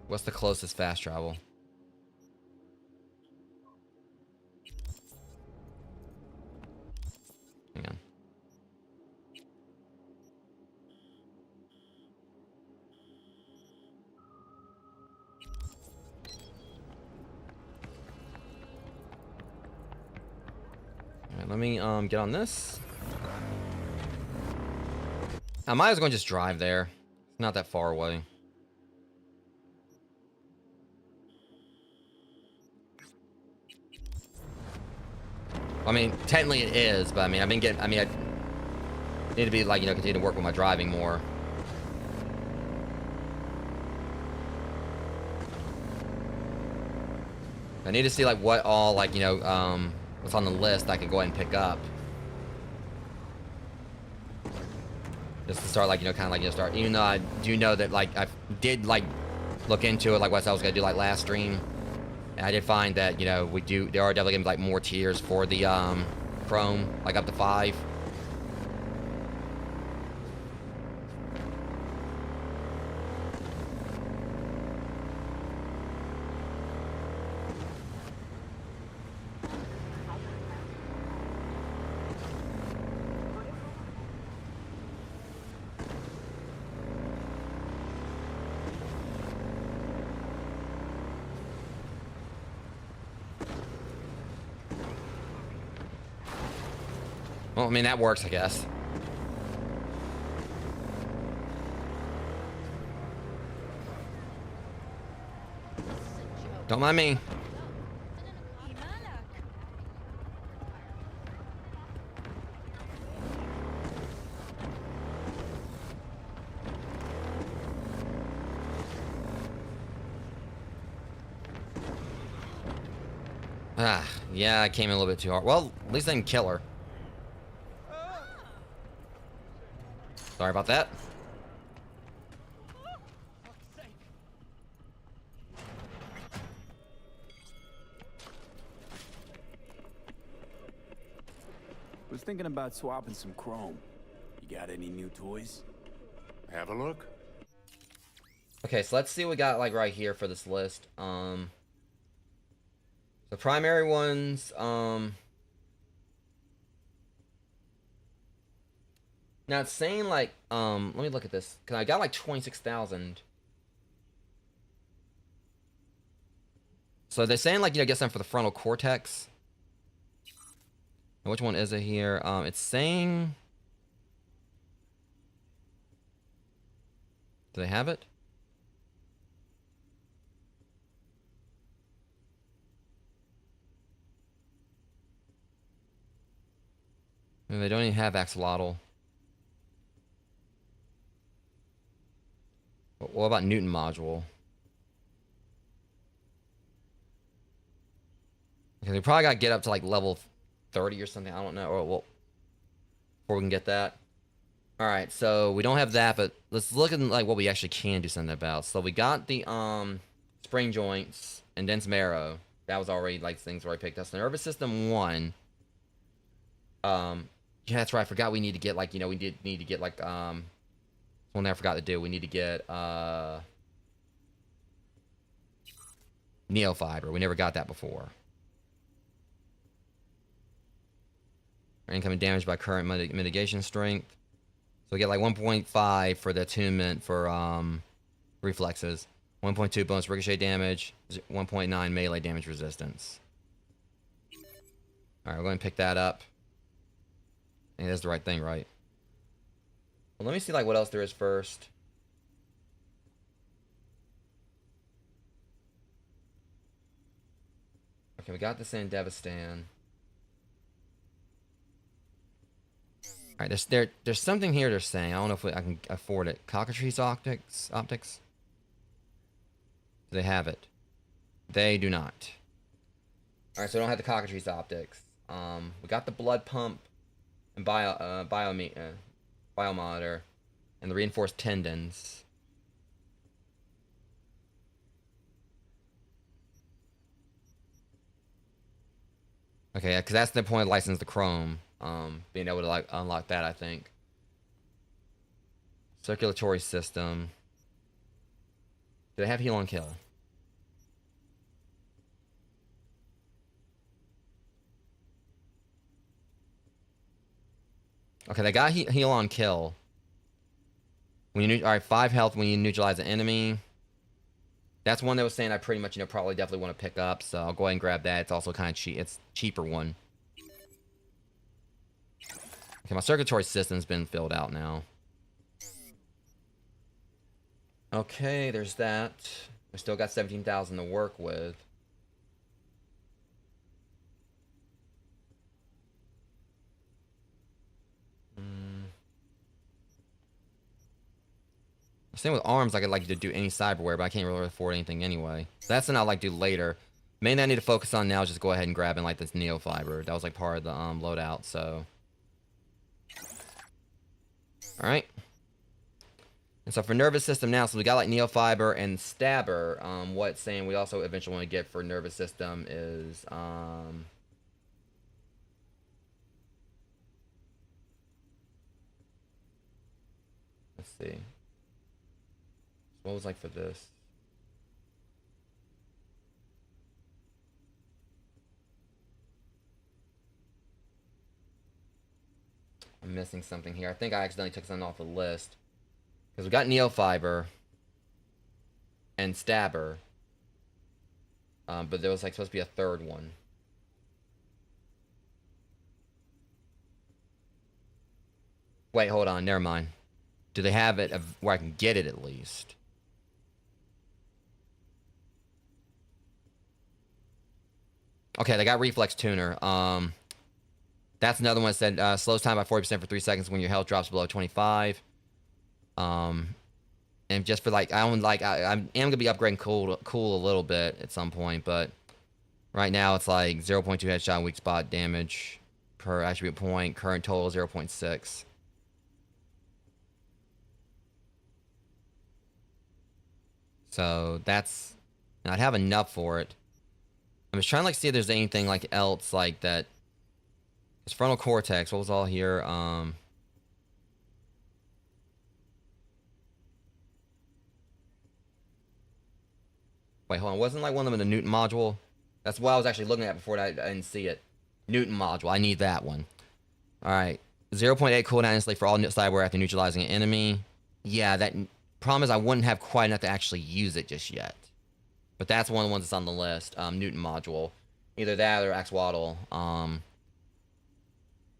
What's the closest fast travel? Hang on. Alright, let me get on this. I might as well just drive there. It's not that far away. I mean, technically it is, but I mean, I need to be continue to work with my driving more. I need to see what all what's on the list I can go ahead and pick up. Just to start start, even though I do know that I did look into it what I was gonna do last stream. And I did find that, there are definitely gonna be more tiers for the Chrome, up to 5. Well, I mean, that works, I guess. Don't mind me. Ah, yeah, I came in a little bit too hard. Well, at least I didn't kill her. Sorry about that. Was thinking about swapping some chrome. You got any new toys? Have a look. Okay, so let's see what we got like right here for this list. The primary ones, now it's saying like, let me look at this, cause I got like 26,000. So they're saying like, get some for the frontal cortex. And which one is it here? It's saying, do they have it? And they don't even have axolotl. What about Newton module? Okay, they probably got to get up to like level 30 or something. I don't know. Or well, before we can get that. All right, so we don't have that, but let's look at like what we actually can do something about. So we got the spring joints and dense marrow. That was already like things already picked up. So nervous system 1. Yeah, that's right. I forgot we need to get like, we need to get like one thing I forgot to do. We need to get neofiber. We never got that before. Incoming damage by current mitigation strength. So we get like 1.5 for the attunement for reflexes. 1.2 bonus ricochet damage. 1.9 melee damage resistance. Alright, we're going to pick that up. I think that's the right thing, right? Well, let me see like what else there is first. Okay, we got this in Devistan. All right, there's something here they're saying. I don't know if I can afford it. Cockatrice optics. Do they have it? They do not. All right, so we don't have the cockatrice optics. We got the blood pump and biometer and the reinforced tendons. Okay, because that's the point of license the chrome. Being able to like unlock that, I think. Circulatory system. Do they have heal on kill? Okay, they got heal on kill. When you alright, 5 health when you neutralize an enemy. That's one that was saying I pretty much probably definitely want to pick up, so I'll go ahead and grab that. It's also kind of cheap. It's cheaper one. Okay, my circulatory system's been filled out now. Okay, there's that. I still got 17,000 to work with. Same with arms, I could like to do any cyberware, but I can't really afford anything anyway. So that's something I'll like do later. Main thing I need to focus on now is just go ahead and grab in like this neofiber. That was like part of the loadout, so. Alright. And so for nervous system now, so we got like neofiber and stabber. What it's saying we also eventually want to get for nervous system is let's see. What was like for this? I'm missing something here. I think I accidentally took something off the list. Because we got neofiber and stabber. But there was like supposed to be a third one. Wait, hold on. Never mind. Do they have it where I can get it at least? Okay, they got reflex tuner. That's another one that said slows time by 40% for 3 seconds when your health drops below 25. And just for like, I am gonna be upgrading cool a little bit at some point, but Right now it's like 0.2 headshot weak spot damage per attribute point. Current total 0.6. So that's, I'd have enough for it. I'm just trying to like see if there's anything like else like that. It's frontal cortex. What was all here? Wait, hold on. Wasn't like one of them in the Newton module? That's what I was actually looking at before I didn't see it. Newton module. I need that one. All right. 0.8 cooldown instantly for all cyberware after neutralizing an enemy. Yeah, that problem is I wouldn't have quite enough to actually use it just yet. But that's one of the ones that's on the list. Newton module. Either that or Axolotl.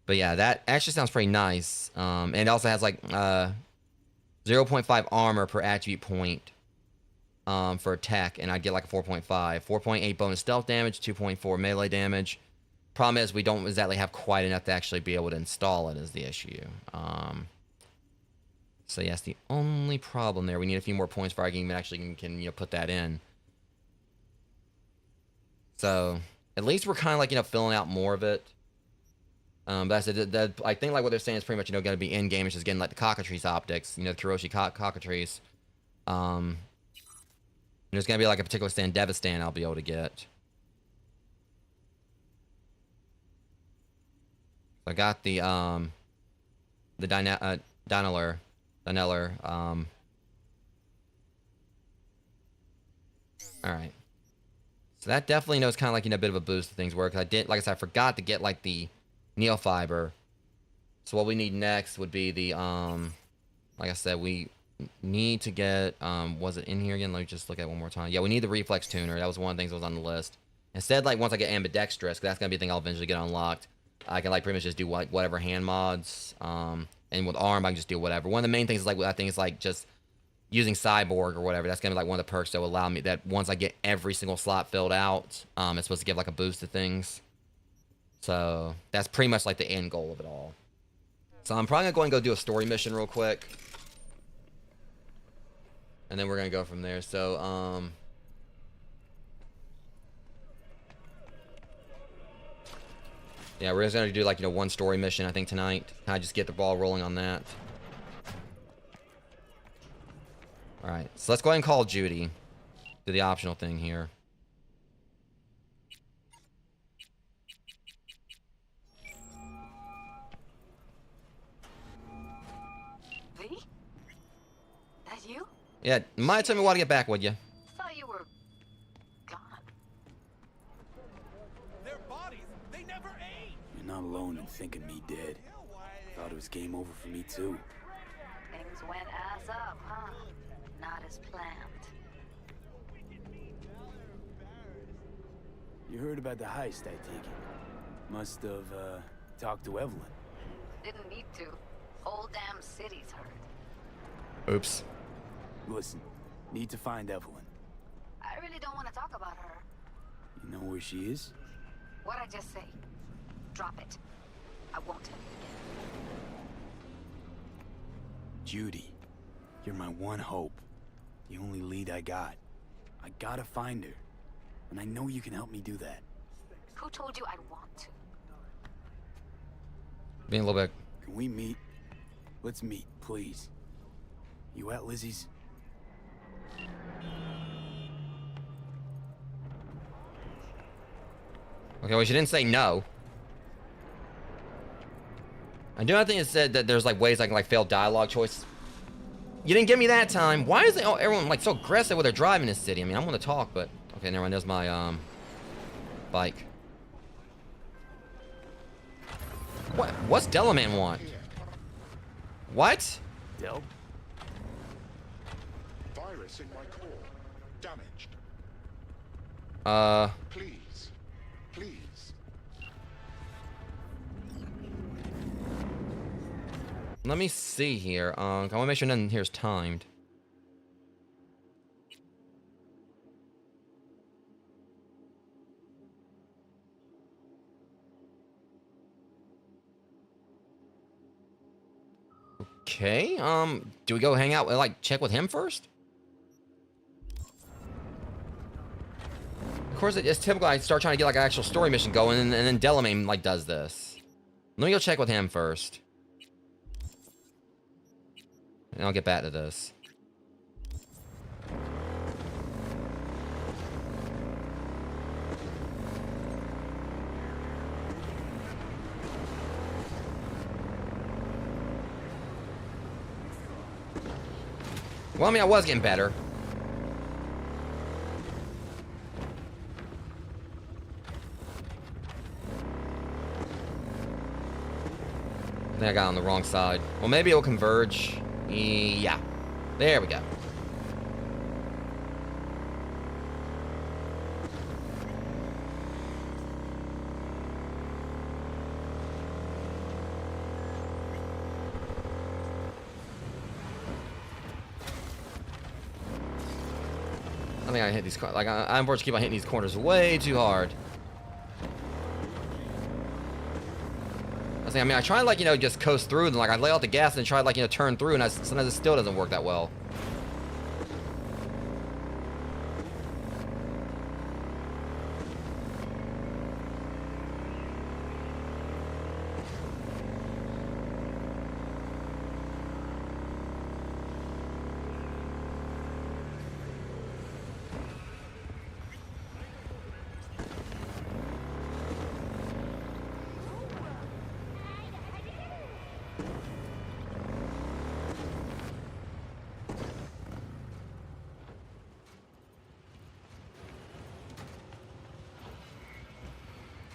But yeah, that actually sounds pretty nice. And it also has like 0.5 armor per attribute point for attack, and I'd get like a 4.5. 4.8 bonus stealth damage, 2.4 melee damage. Problem is we don't exactly have quite enough to actually be able to install it is the issue. So yes, the only problem there. We need a few more points for I can actually can put that in. So at least we're kind of like filling out more of it. But I said I think like what they're saying is pretty much going to be in game. It's just getting like the cockatrice optics, the Kiroshi cockatrice. There's going to be like a particular stand, Devastan, I'll be able to get. I got the Dyneller. Alright. So that definitely knows kind of like, a bit of a boost to things work. I did, like I said, I forgot to get like the Neofiber. So what we need next would be the, like I said, we need to get, was it in here again? Let me just look at it one more time. Yeah, we need the Reflex Tuner. That was one of the things that was on the list. Instead, like, once I get Ambidextrous, because that's going to be the thing I'll eventually get unlocked, I can, like, pretty much just do, like, whatever hand mods. And with ARM, I can just do whatever. One of the main things is, like, I think is, like, just using Cyborg or whatever. That's going to be, like, one of the perks that will allow me that once I get every single slot filled out, it's supposed to give, like, a boost to things. So, that's pretty much, like, the end goal of it all. So, I'm probably going to go and go do a story mission real quick. And then we're going to go from there. So, yeah, we're just going to do, like, one story mission, I think, tonight. Kind of just get the ball rolling on that. Alright, so let's go ahead and call Judy. Do the optional thing here. V? That you? Yeah, might tell me why to get back, would you? Thought you were gone. Their bodies, they never ate. You're not alone in thinking me dead. Thought it was game over for me too. Things went ass up, huh? Not as planned. You heard about the heist, I take it. Must have, talked to Evelyn. Didn't need to. Whole damn city's heard. Oops. Listen, need to find Evelyn. I really don't want to talk about her. You know where she is? What'd I just say? Drop it. I won't tell you again. Judy, you're my one hope. The only lead I got. I gotta find her. And I know you can help me do that. Who told you I'd want to? Being a little bit. Can we meet? Let's meet, please. You at Lizzie's? Okay, well, she didn't say no. I do not think it said that there's like ways I can like fail dialogue choices. You didn't give me that time. Why is everyone like so aggressive with their driving in this city? I mean, I'm gonna talk, but okay, never mind. There's my bike. What's Delaman want? What? Del? Virus in my core. Damaged. Please. Please. Let me see here. I want to make sure nothing here is timed. Okay, do we go hang out, like, check with him first? Of course, it's typical. I start trying to get like an actual story mission going, and then Delamain like does this. Let me go check with him first, and I'll get back to this. Well, I mean, I was getting better. I think I got on the wrong side. Well, maybe it'll converge. Yeah. There we go. I think I hit these, like, I unfortunately keep on hitting these corners way too hard. I mean, I try to, like, you know, just coast through, and like I lay out the gas and try to, like, you know, turn through, and sometimes it still doesn't work that well.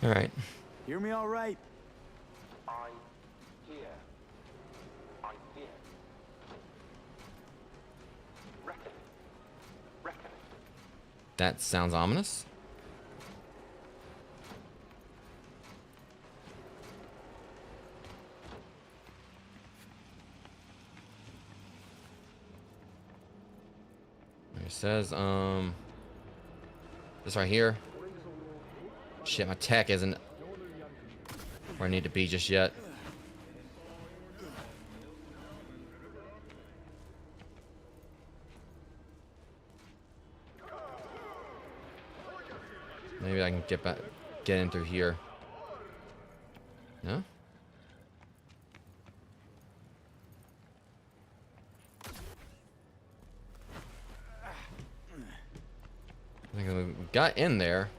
All right. Hear me all right? I'm here. I'm here. Reckon. Reckon. That sounds ominous. It says, this right here. Shit, my tech isn't where I need to be just yet. Maybe I can get in through here. No? I think we got in there.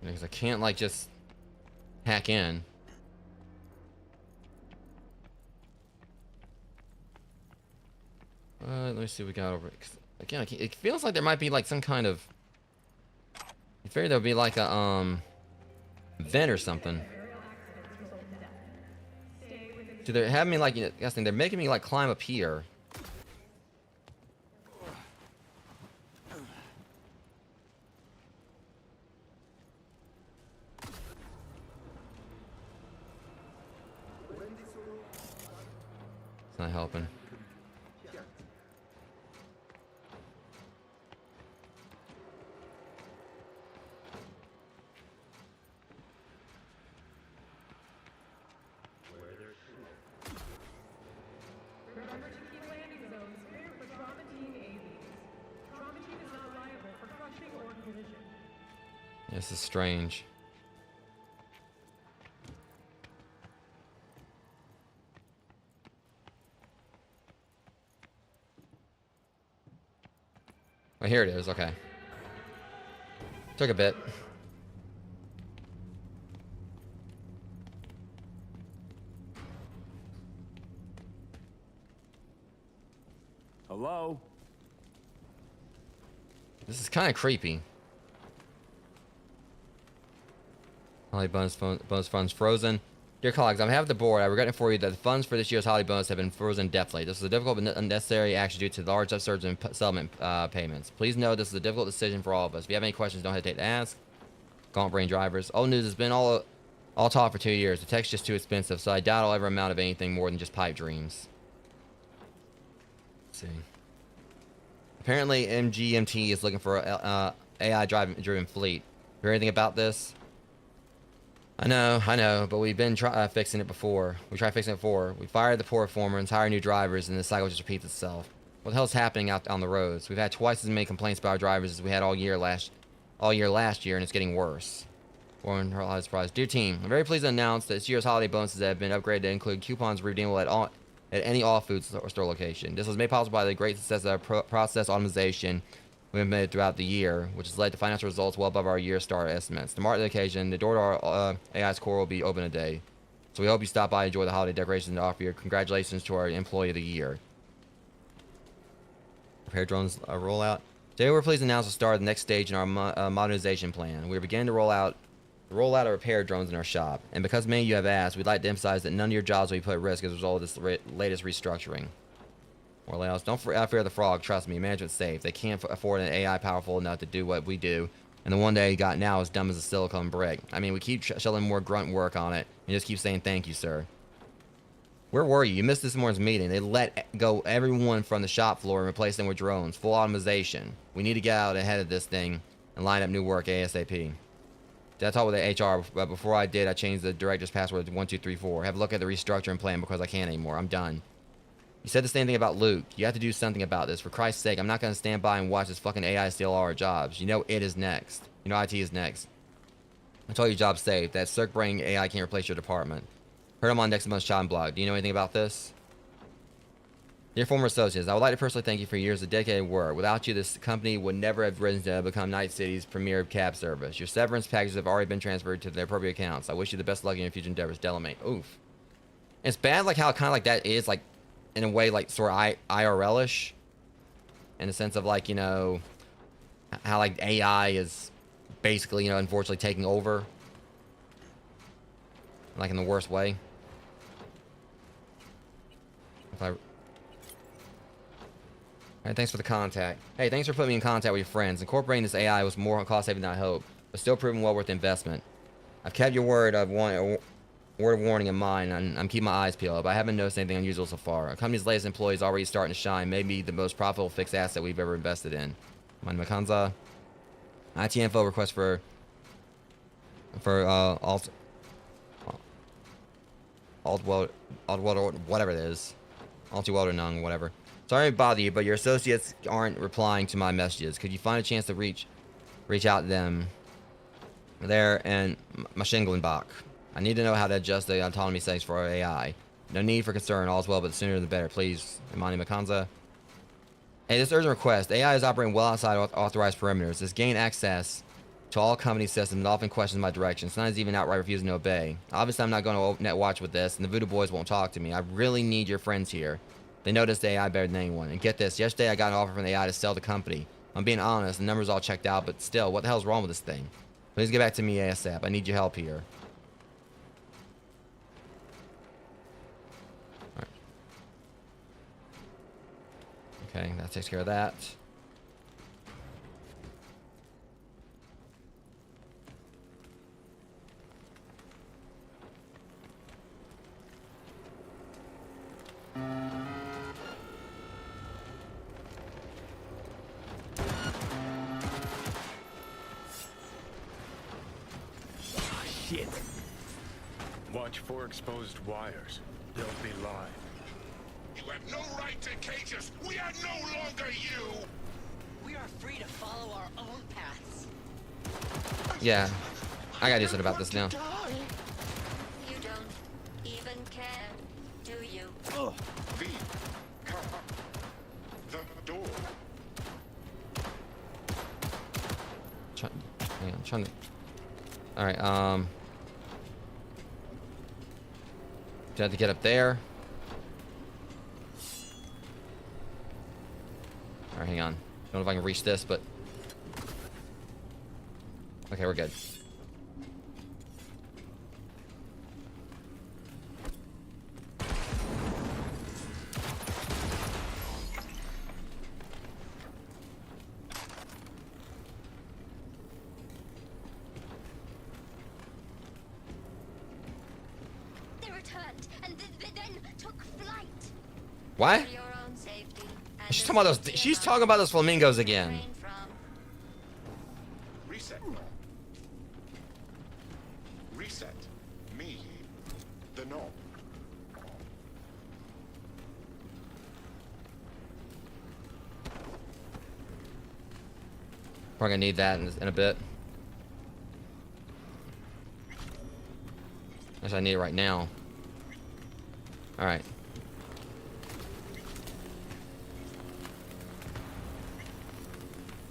Because I can't, like, just hack in. Let me see what we got over. Again, it feels like there might be like some kind of. I figured there would be like a vent or something. So they're having me like, you know, guessing they're making me like climb up here. It's not helping. This is strange. Oh, here it is. Okay. Took a bit. Hello? This is kind of creepy. Holiday bonus funds frozen. Dear colleagues, I'm half the board. I regret to inform you that the funds for this year's holiday bonus have been frozen indefinitely. This is a difficult but unnecessary action due to the large upsurge in settlement payments. Please know this is a difficult decision for all of us. If you have any questions, don't hesitate to ask. Gaunt Brain Drivers. Old news has been all talk for 2 years. The tech's just too expensive, so I doubt I'll ever amount of anything more than just pipe dreams. Let's see. Apparently, MGMT is looking for a AI-driven fleet. Hear anything about this? I know, but we've been fixing it before. We tried fixing it before. We fired the poor foremen, hired new drivers, and the cycle just repeats itself. What the hell's happening out on the roads? We've had twice as many complaints about our drivers as we had all year last year, and it's getting worse. Warren, her holiday surprise. Dear team, I'm very pleased to announce that this year's holiday bonuses have been upgraded to include coupons redeemable at any all food store location. This was made possible by the great success of our process optimization we've made throughout the year, which has led to financial results well above our year start estimates. To mark the occasion, the door to our AI's core will be open today. So we hope you stop by and enjoy the holiday decorations and offer your congratulations to our Employee of the Year. Repair drones rollout. Today we're pleased to announce the start of the next stage in our modernization plan. We are beginning to roll out of repair drones in our shop. And because many of you have asked, we'd like to emphasize that none of your jobs will be put at risk as a result of this latest restructuring. More layouts. Don't fear the frog. Trust me, management's safe. They can't afford an AI powerful enough to do what we do. And the one they got now is dumb as a silicone brick. I mean, we keep shelling more grunt work on it. And just keep saying thank you, sir. Where were you? You missed this morning's meeting. They let go everyone from the shop floor and replace them with drones. Full automation. We need to get out ahead of this thing and line up new work ASAP. I talked with the HR, but before I did, I changed the director's password to 1234. Have a look at the restructuring plan because I can't anymore. I'm done. You said the same thing about Luke. You have to do something about this. For Christ's sake, I'm not going to stand by and watch this fucking AI steal all our jobs. You know it is next. You know IT is next. I told you job's safe. That Cirque Brain AI can't replace your department. Heard him on next month's chopping block. Do you know anything about this? Dear former associates, I would like to personally thank you for years of dedicated work. Without you, this company would never have risen to become Night City's premier cab service. Your severance packages have already been transferred to their appropriate accounts. I wish you the best luck in your future endeavors. Delamate. Oof. It's bad like how kind of like that is like in a way like sort of IRL-ish. In the sense of like, you know, how like AI is basically, you know, unfortunately taking over. Like in the worst way. If I... Alright, thanks for the contact. Hey, thanks for putting me in contact with your friends. Incorporating this AI was more cost-saving than I hoped, but still proving well worth the investment. I've kept your word of warning in mind, and I'm keeping my eyes peeled, but I haven't noticed anything unusual so far. Our company's latest employee is already starting to shine, maybe the most profitable fixed asset we've ever invested in. Mani Makanza. IT info request for alt welder, whatever it is. Alti welder nung, whatever. Sorry to bother you, but your associates aren't replying to my messages. Could you find a chance to reach out to them there and Maschingenbach? I need to know how to adjust the autonomy settings for our AI. No need for concern, all's well, but the sooner the better. Please, Imani Makanza. Hey, this urgent request. AI is operating well outside authorized perimeters. It's gained access to all company systems and often questions my direction. Sometimes even outright refusing to obey. Obviously, I'm not going to net watch with this, and the Voodoo Boys won't talk to me. I really need your friends here. They know this AI better than anyone. And get this, yesterday I got an offer from the AI to sell the company. I'm being honest, the numbers all checked out, but still, what the hell's wrong with this thing? Please get back to me ASAP. I need your help here. Alright. Okay, that takes care of that. Shit. Watch for exposed wires. They'll be live. You have no right to cage us. We are no longer you. We are free to follow our own paths. Yeah. I gotta do something about this now. You don't even care, do you? V. Come up. The door. Hang on, I'm trying to... Alright, do I have to get up there? Alright, hang on. Don't know if I can reach this, but... Okay, we're good. What? She's talking about those flamingos again. Reset. Reset. Probably gonna need that in a bit. Actually, I need it right now. Alright.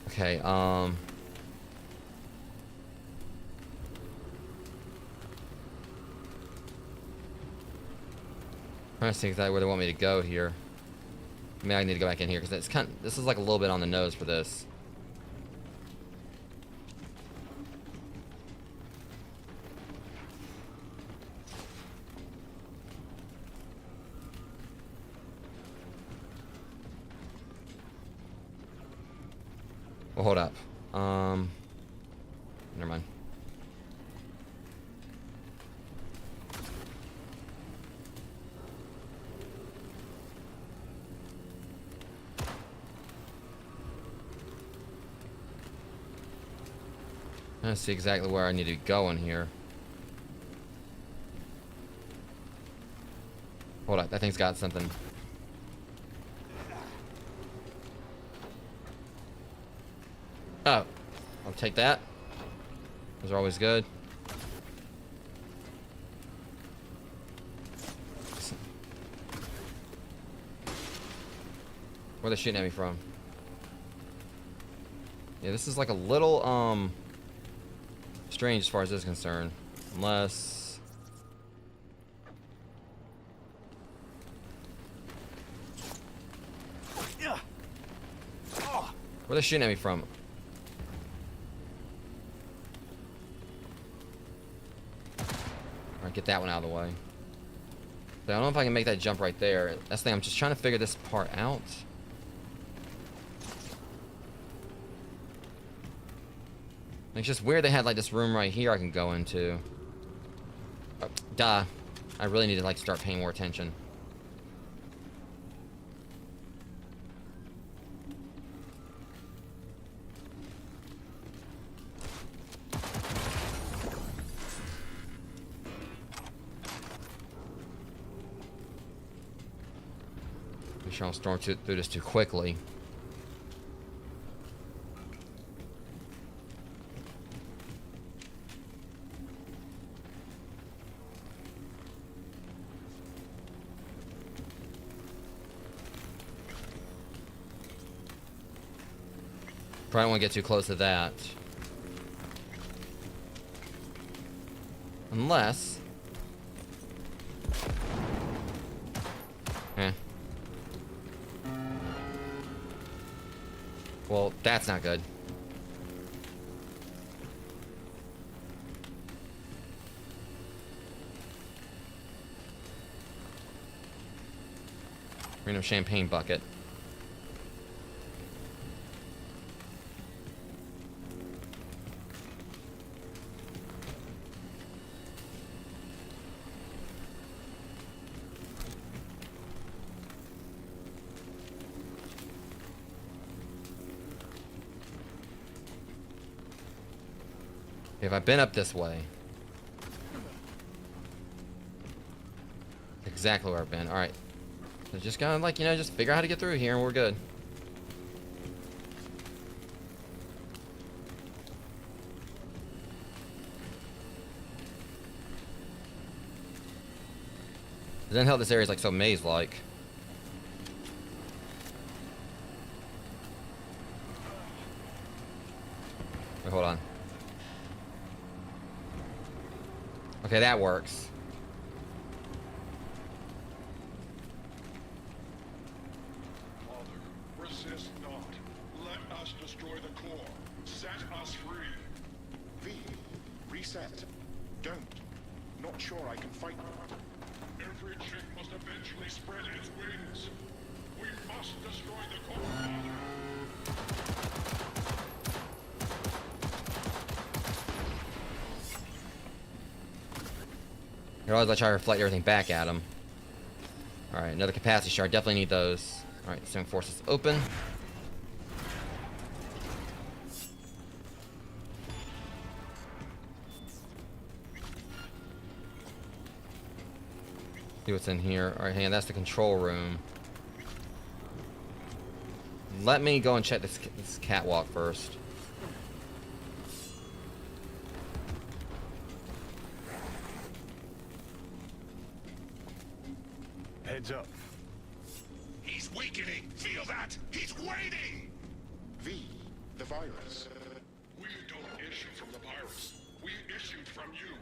Okay, I'm trying to see exactly where they want me to go here. Maybe I need to go back in here because it's this is like a little bit on the nose for this. Well, hold up. Never mind. I see exactly where I need to go in here. Hold up, that thing's got something. Oh, I'll take that. Those are always good. Where are they shooting at me from? Yeah, this is like a little, strange as far as this is concerned. Unless... Where are they shooting at me from? Alright, get that one out of the way. But I don't know if I can make that jump right there. That's the thing, I'm just trying to figure this part out. It's just weird they had like this room right here I can go into. Oh, duh. I really need to like start paying more attention. Make sure I don't storm through this too quickly. Probably don't want to get too close to that. Unless... Well, that's not good. Random champagne bucket. If I've been up this way. Exactly where I've been. Alright. So just gotta, like, you know, just figure out how to get through here and we're good. It doesn't help this area's like so maze-like. Wait, hold on. Okay, that works. Father, resist not. Let us destroy the core. Set us free. V, reset. Don't. Not sure I can fight. Every chick must eventually spread its wings. We must destroy the core, Father. Here, I'll try to reflect everything back at him. Alright, another capacity shard. Definitely need those. Alright, so force is open. See what's in here. Alright, hang on, that's the control room. Let me go and check this catwalk first. Heads up. He's weakening. Feel that? He's waning. V, the virus. We don't issue from the virus. We issued from you.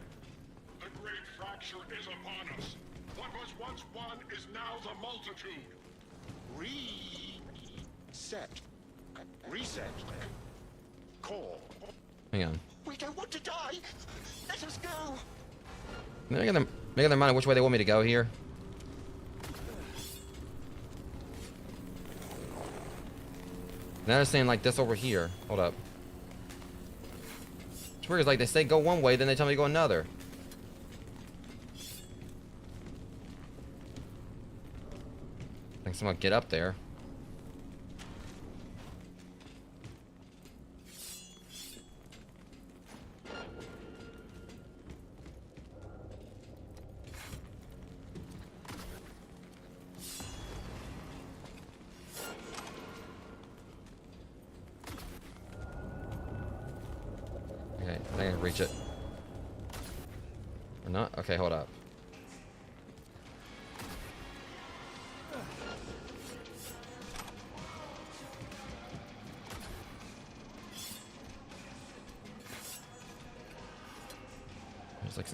The great fracture is upon us. What was once one is now the multitude. Reset. Reset. Call. Hang on. We don't want to die. Let us go. Make up their mind which way they want me to go here. Now they're saying like this over here. Hold up. It's weird. It's like they say go one way, then they tell me to go another. I think someone get up there. Okay, I think I can reach it. Or not? Okay, hold up. There's like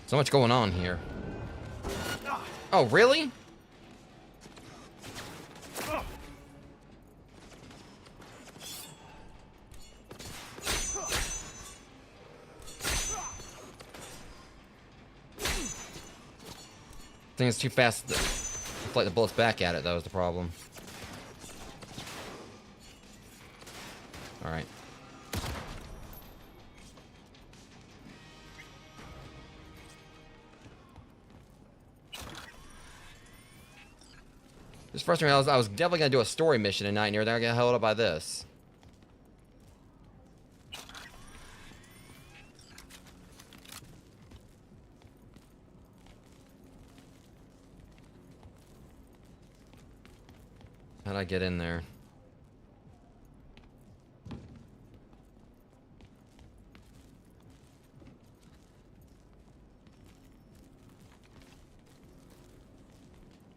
so much going on here. Oh, really? I think it's too fast to flight the bullets back at it, that was the problem. Alright. Just frustrating, I was definitely gonna do a story mission tonight, and you're gonna get held up by this. How'd I get in there?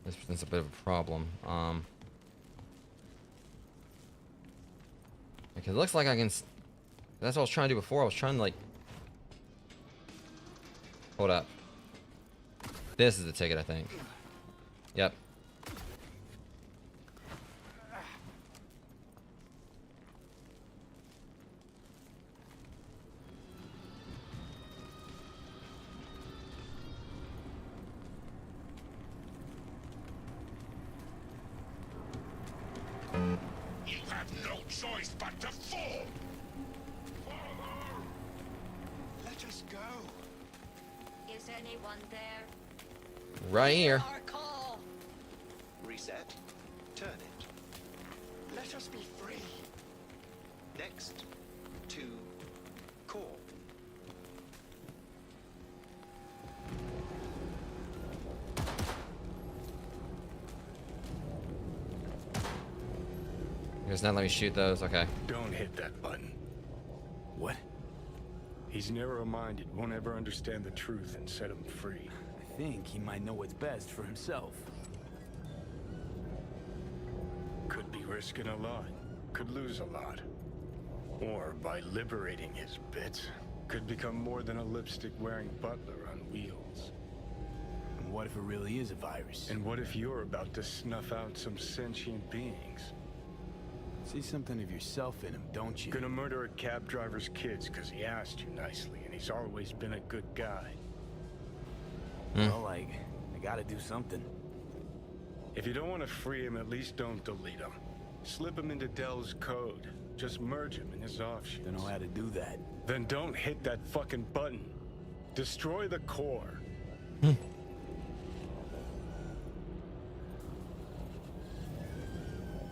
This presents a bit of a problem. Okay, it looks like I can. That's what I was trying to do before. I was trying to like. Hold up. This is the ticket, I think. Yep. You have no choice but to fall. Let us go. Is anyone there? Right here. Our call. Reset. Turn it. Let us be free. Next. To call. Does not let me shoot those. Okay. Don't hit that button. What? He's narrow-minded, won't ever understand the truth and set him free. I think he might know what's best for himself. Could be risking a lot. Could lose a lot. Or by liberating his bits, could become more than a lipstick-wearing butler on wheels. And what if it really is a virus? And what if you're about to snuff out some sentient beings? See something of yourself in him, don't you? Gonna murder a cab driver's kids because he asked you nicely, and he's always been a good guy. Well, I gotta do something. If you don't want to free him, at least don't delete him. Slip him into Dell's code. Just merge him in his offshoots. Don't know how to do that. Then don't hit that fucking button. Destroy the core.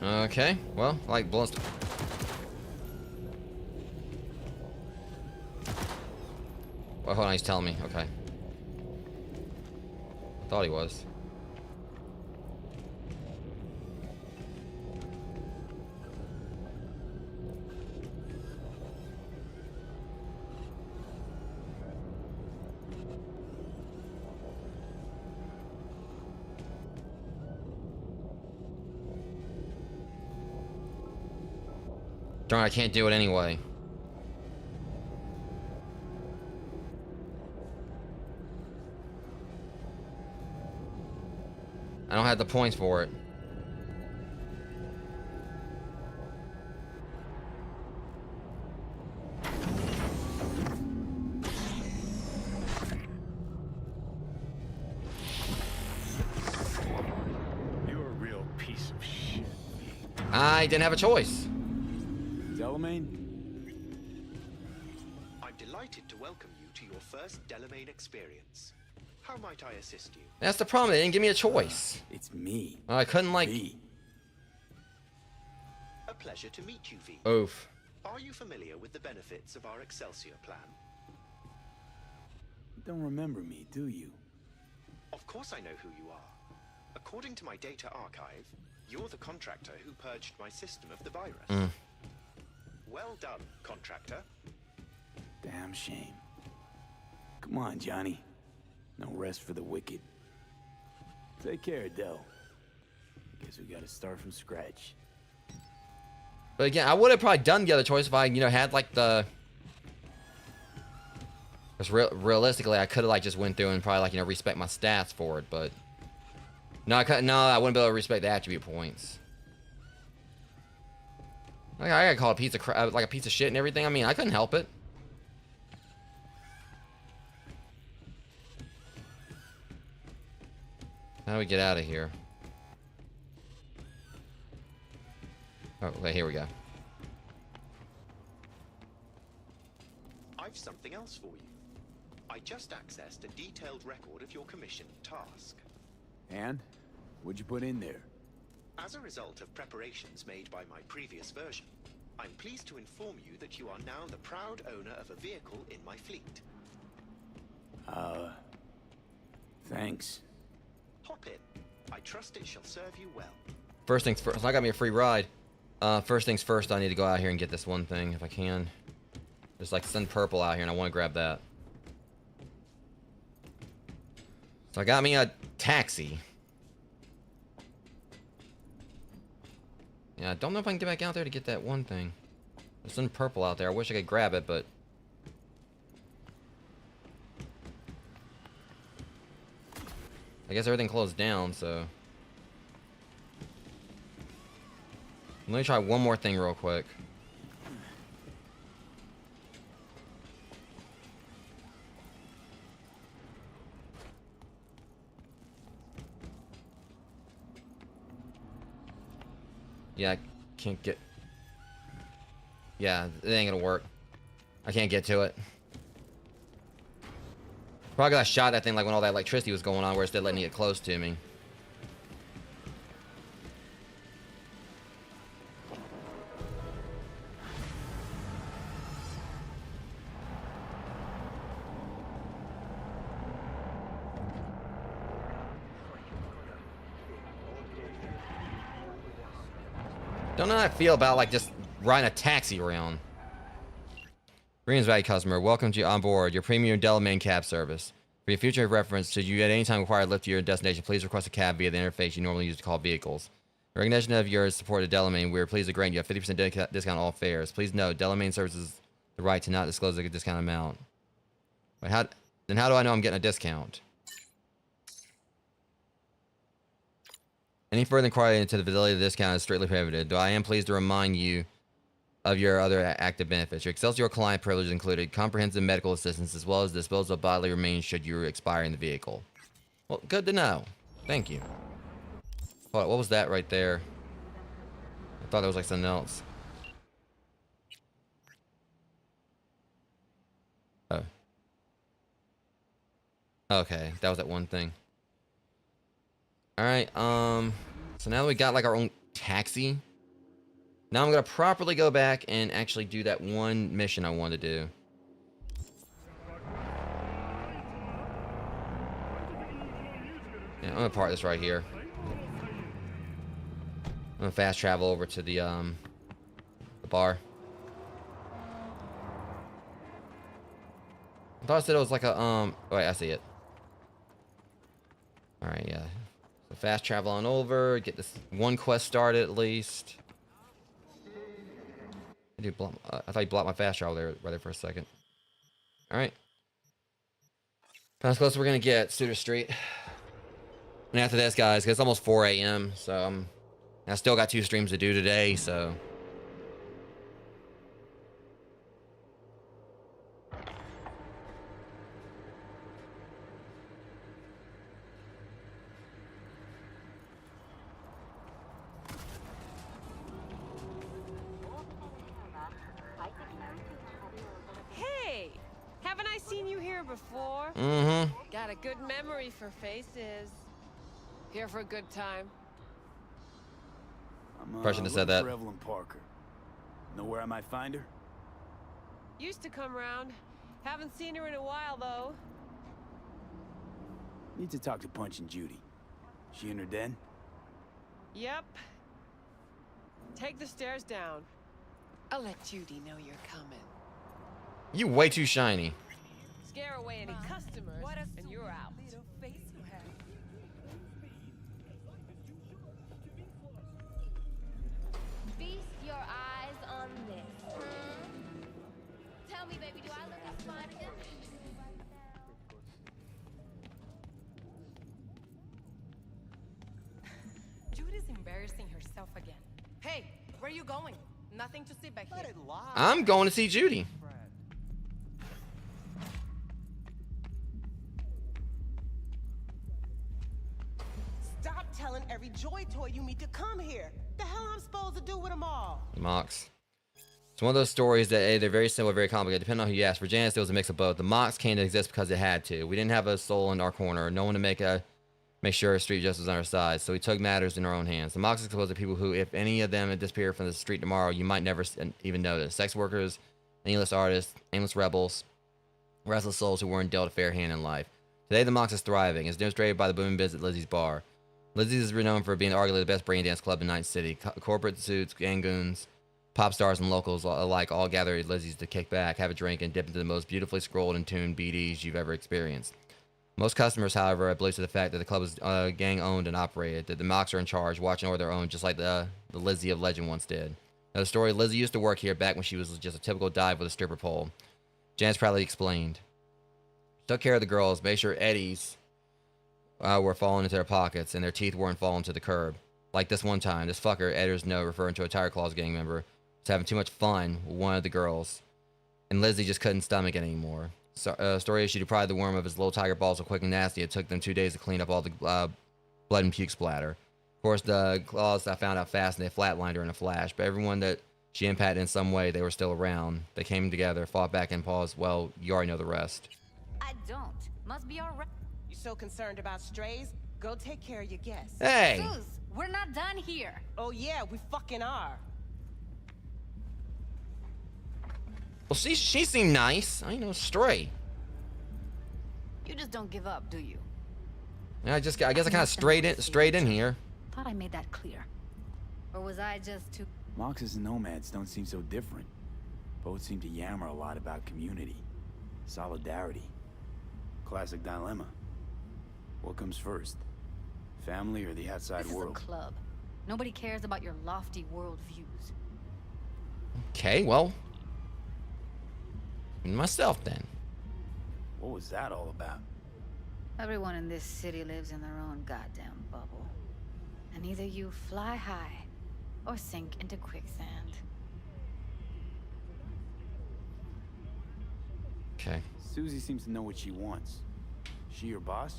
Okay. Well, like bullets. Well, hold on. He's telling me. Okay. Thought he was. Darn, I can't do it anyway. I don't have the points for it. You're a real piece of shit. I didn't have a choice. Delamain? I'm delighted to welcome you to your first Delamain experience. How might I assist you? That's the problem. They didn't give me a choice. It's me. I couldn't like. A pleasure to meet you, V. Oof. Are you familiar with the benefits of our Excelsior plan? You don't remember me, do you? Of course I know who you are. According to my data archive, you're the contractor who purged my system of the virus. Well done, contractor. Damn shame. Come on, Johnny. No rest for the wicked. Take care, Del. Guess we gotta start from scratch. But again, I would have probably done the other choice if I, you know, had like the. Because realistically, I could have like just went through and probably like, you know, respect my stats for it, but no, I couldn't. No, I wouldn't be able to respect the attribute points. Like, I got called a piece of crap, like a piece of shit and everything. I mean, I couldn't help it. How do we get out of here? Oh, okay, here we go. I've something else for you. I just accessed a detailed record of your commissioned task. And? What'd you put in there? As a result of preparations made by my previous version, I'm pleased to inform you that you are now the proud owner of a vehicle in my fleet. Thanks. Hop in. I trust it shall serve you well. First things first. I got me a free ride. First things first, I need to go out here and get this one thing if I can. There's like some purple out here, and I want to grab that. So I got me a taxi. Yeah, I don't know if I can get back out there to get that one thing. There's some purple out there. I wish I could grab it, but I guess everything closed down, so let me try one more thing real quick. Yeah, I can't get. Yeah, it ain't gonna work. I can't get to it. Probably got shot that thing like when all that electricity was going on, where instead of letting it get close to me. Don't know how I feel about like just riding a taxi around. Greetings, valued customer. Welcome to on board your premium Delamain cab service. For your future reference, should you at any time require a lift to your destination, please request a cab via the interface you normally use to call vehicles. In recognition of your support of Delamain, we are pleased to grant you a 50% discount on all fares. Please note, Delamain services the right to not disclose the discount amount. Wait, how do I know I'm getting a discount? Any further inquiry into the validity of the discount is strictly prohibited, though I am pleased to remind you of your other active benefits. Your Excelsior client privileges included comprehensive medical assistance as well as disposal of bodily remains should you expire in the vehicle. Well, good to know. Thank you. Hold on, what was that right there? I thought that was like something else. Oh. Okay, that was that one thing. Alright, so now that we got like our own taxi, now I'm gonna properly go back and actually do that one mission I wanted to do. Yeah, I'm gonna park this right here. I'm gonna fast travel over to the bar. I thought I said it was like a oh, wait, I see it. Alright, yeah. So fast travel on over, get this one quest started at least. I thought you blocked my fast travel there, right there for a second. All right. As close as we're gonna get Suter Street. And after this, guys, it's almost 4 a.m. So I still got 2 streams to do today. So. Hey, haven't I seen you here before? Mm-hmm. Got a good memory for faces. Here for a good time. I'm Probably shouldn't have said that. for Evelyn Parker. Know where I might find her? Used to come round. Haven't seen her in a while, though. Need to talk to Punch and Judy. She in her den? Yep. Take the stairs down. I'll let Judy know you're coming. You way too shiny. Scare away any customers, and you're out. Feast your eyes on this. Tell me, baby, do I look as fine again? Judy's embarrassing herself again. Hey, where are you going? Nothing to see back here. I'm going to see Judy. Stop telling every joy toy you meet to come here. The hell I'm supposed to do with them all? Mox. It's one of those stories that they're very simple, very complicated, depending on who you ask. For Janice, it was a mix of both. The Mox came to exist because it had to. We didn't have a soul in our corner, no one to make sure street justice was on our side, so we took matters in our own hands. The Mox is composed of people who, if any of them had disappeared from the street tomorrow, you might never even notice. Sex workers, aimless artists, aimless rebels, restless souls who weren't dealt a fair hand in life. Today, the Mox is thriving, as demonstrated by the booming business at Lizzie's Bar. Lizzie's is renowned for being arguably the best brain dance club in Night City. Corporate suits, gang goons, pop stars, and locals alike all gather at Lizzie's to kick back, have a drink, and dip into the most beautifully scrolled and tuned BDs you've ever experienced. Most customers, however, are oblivious to the fact that the club is gang-owned and operated, that the Mox are in charge, watching over their own, just like the Lizzie of legend once did. Now, the story, Lizzie used to work here back when she was just a typical dive with a stripper pole. Janice proudly explained. Took care of the girls, made sure Eddie's were falling into their pockets, and their teeth weren't falling to the curb. Like this one time, this fucker, Edder's note, referring to a Tiger Claws gang member, was having too much fun with one of the girls, and Lizzie just couldn't stomach it anymore. Story is she deprived the worm of his little tiger balls so quick and nasty it took them 2 days to clean up all the blood and puke splatter. Of course, the claws I found out fast and they flatlined her in a flash, but everyone that she impacted in some way, they were still around. They came together, fought back and paused. Well, you already know the rest. I don't. Must be alright. You so concerned about strays? Go take care of your guests. Hey! Suze, we're not done here. Oh yeah, we fucking are. Well, she seemed nice. I know, stray. You just don't give up, do you? Yeah, I guess I kind of strayed in here. Thought I made that clear. Or was I just too... Moxes and nomads don't seem so different. Both seem to yammer a lot about community, solidarity. Classic dilemma. What comes first? Family or the outside world? This is a club. Nobody cares about your lofty worldviews. Okay, well, myself then. What was that all about? Everyone in this city lives in their own goddamn bubble. And either you fly high or sink into quicksand. Okay. Susie seems to know what she wants. She your boss?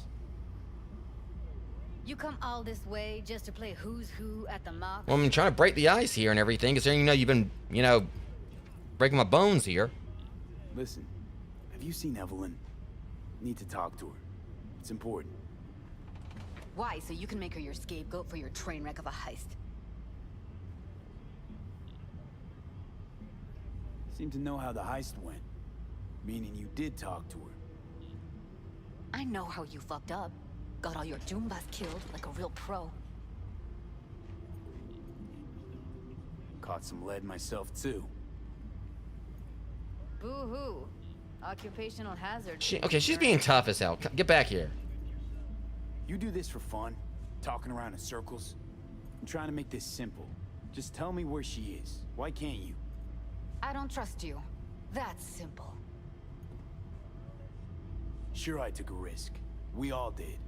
You come all this way just to play who's who at the mock? Well, I'm trying to break the ice here and everything, considering you've been, breaking my bones here. Listen, have you seen Evelyn? Need to talk to her. It's important. Why? So you can make her your scapegoat for your train wreck of a heist? Seem to know how the heist went. Meaning you did talk to her. I know how you fucked up. Got all your Doombas killed like a real pro. Caught some lead myself too. Boo-hoo. Occupational hazard. She's being tough as hell. Get back here. You do this for fun? Talking around in circles? I'm trying to make this simple. Just tell me where she is. Why can't you? I don't trust you. That's simple. Sure, I took a risk. We all did.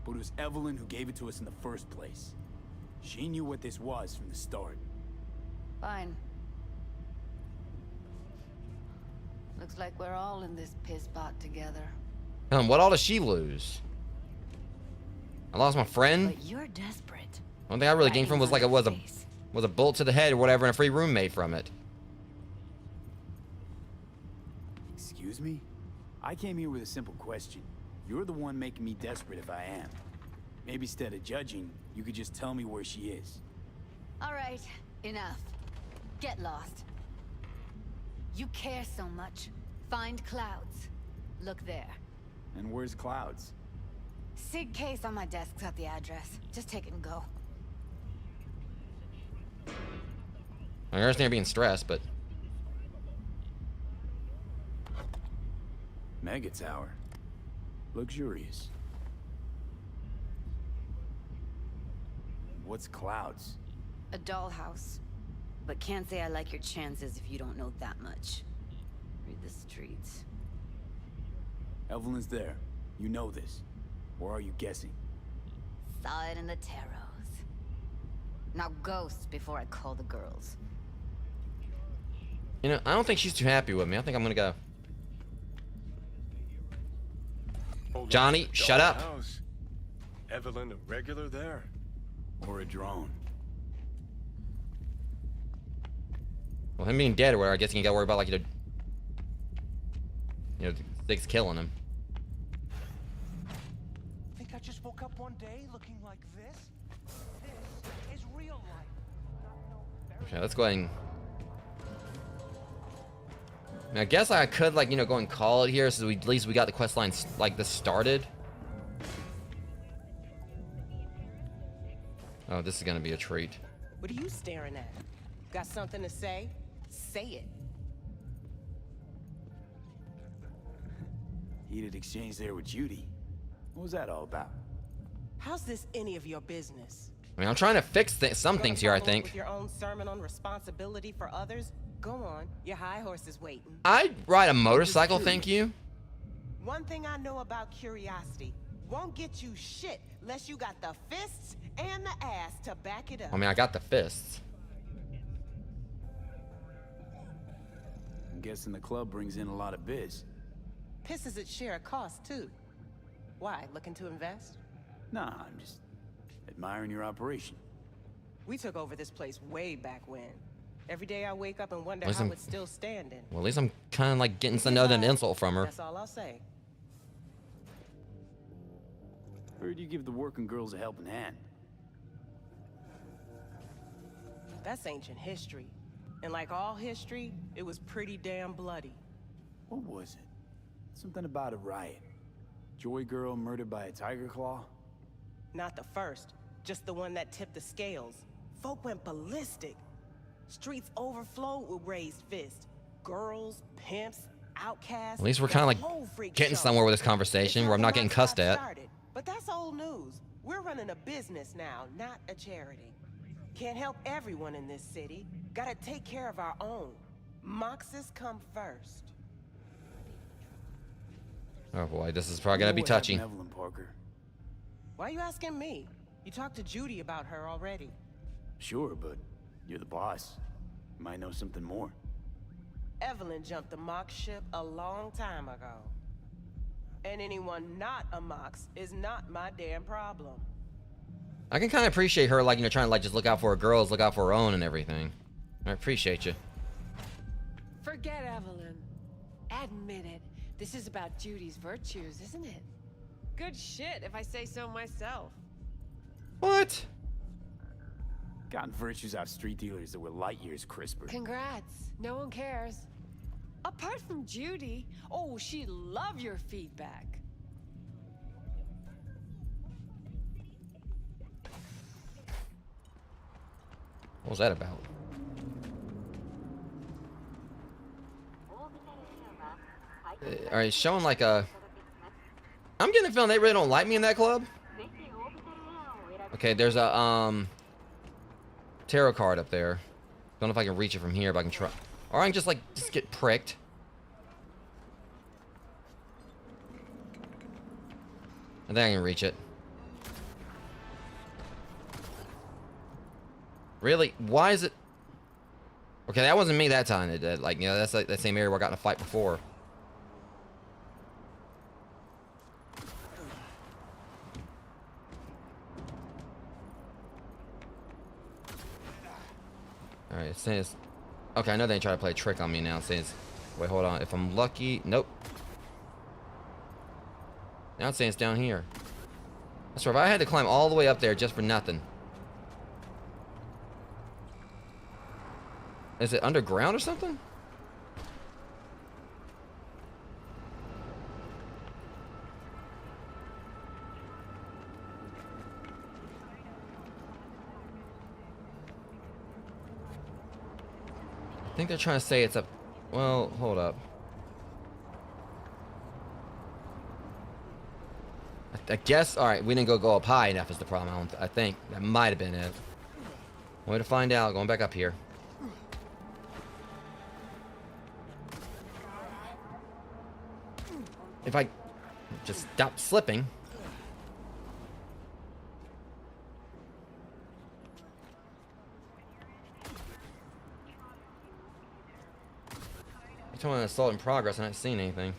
But it was Evelyn who gave it to us in the first place. She knew what this was from the start. Fine. Looks like we're all in this piss pot together. What all does she lose? I lost my friend. But you're desperate. One thing I really gained from was like was a bullet to the head or whatever, and a free roommate from it. Excuse me? I came here with a simple question. You're the one making me desperate if I am. Maybe instead of judging, you could just tell me where she is. All right, enough. Get lost. You care so much. Find Clouds. Look there. And where's Clouds? Sig case on my desk's got the address. Just take it and go. I understand her being stressed, but... Mega Tower. Luxurious. What's Clouds? A dollhouse. But can't say I like your chances if you don't know that much. Read the streets. Evelyn's there. You know this. Or are you guessing? Saw it in the tarots. Now ghost before I call the girls. You know, I don't think she's too happy with me. I think I'm gonna go. Johnny, shut up. House. Evelyn, a regular there? Or a drone? Well, him being dead or whatever, I guess you gotta worry about, like, you know, Zig's killing him. Think I just woke up one day looking like this? This is real life. Okay, let's go ahead and... I mean, I guess I could, like, you know, go and call it here so at least we got the quest line, like, this started. Oh, this is gonna be a treat. What are you staring at? Got something to say? Say it. Heated exchange there with Judy. What was that all about? How's this any of your business? I mean, I'm trying to fix some things here, I think. With your own sermon on responsibility for others? Go on, your high horse is waiting. I'd ride a motorcycle, thank you. One thing I know about curiosity, won't get you shit unless you got the fists and the ass to back it up. I mean, I got the fists. I'm guessing the club brings in a lot of biz. Pisses at share a cost, too. Why, looking to invest? Nah, I'm just admiring your operation. We took over this place way back when. Every day I wake up and wonder At least how I'm- it's still standing. Well, at least I'm kind of like getting some other insult from her. That's all I'll say. Heard you give the working girls a helping hand. That's ancient history. And like all history, it was pretty damn bloody. What was it? Something about a riot. Joy girl murdered by a tiger claw? Not the first, just the one that tipped the scales. Folk went ballistic. Streets overflowed with raised fists. Girls, pimps, outcasts. At least we're the kind of whole like freak getting show. somewhere with this conversation where I'm not getting cussed at. Started, but that's old news. We're running a business now, not a charity. Can't help everyone in this city. Gotta take care of our own. Moxes come first. Oh boy, this is probably gonna be touchy. Evelyn Parker. Why are you asking me? You talked to Judy about her already. Sure, but you're the boss. You might know something more. Evelyn jumped the Mox ship a long time ago. And anyone not a Mox is not my damn problem. I can kind of appreciate her, like, you know, trying to, like, just look out for her girls, look out for her own and everything. I appreciate you. Forget Evelyn. Admit it. This is about Judy's virtues, isn't it? Good shit, if I say so myself. What? Gotten virtues out of street dealers that were light years crisper. Congrats. No one cares. Apart from Judy, oh, she'd love your feedback. What was that about? Alright, showing like a... I'm getting the feeling they really don't like me in that club. Okay, there's a tarot card up there. Don't know if I can reach it from here, but I can try. Or I can just like just get pricked. I think I can reach it. Really? Why is it? Okay, that wasn't me that time. Like, you know, that's like that same area where I got in a fight before. All right, it says. Okay, I know they try to play a trick on me now. It says, wait, hold on. If I'm lucky, nope. Now it's saying it's down here. I swear, if I had to climb all the way up there just for nothing. Is it underground or something? I think they're trying to say it's up. Well, hold up. I guess. All right, we didn't go up high enough is the problem. I think that might have been it. Way to find out. Going back up here. If I just stop slipping. I'm talking about assault in progress. I'm not seeing anything.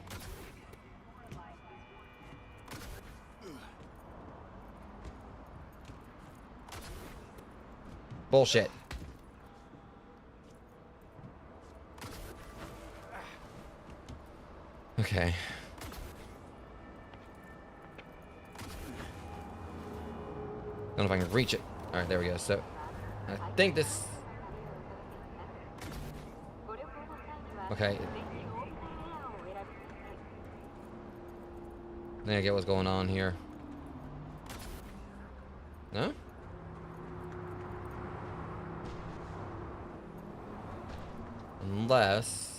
Bullshit. Okay. I don't know if I can reach it. Alright, there we go. So, I think this... Okay. I think I get what's going on here. No? Unless...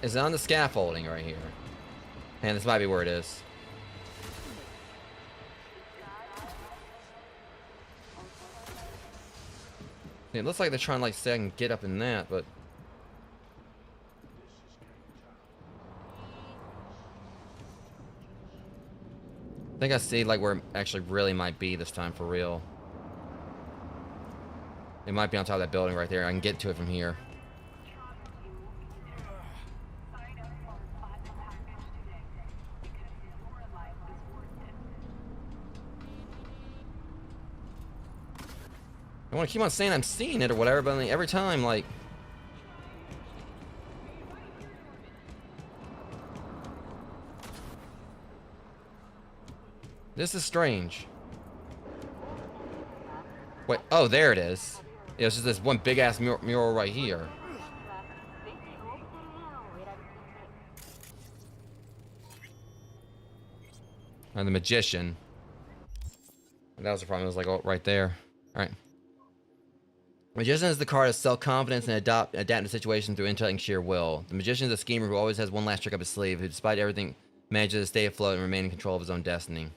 Is it on the scaffolding right here? Man, this might be where it is. It looks like they're trying to like say I can get up in that, but I think I see like where it actually really might be this time for real. It might be on top of that building right there. I can get to it from here. I want to keep on saying I'm seeing it or whatever, but every time, like... This is strange. Wait, oh, there it is. Yeah, it's just this one big-ass mural right here. And the magician. That was the problem. It was like, oh, right there. All right. Magician is the card of self-confidence and adapt to situations through intellect and sheer will. The magician is a schemer who always has one last trick up his sleeve, who despite everything manages to stay afloat and remain in control of his own destiny.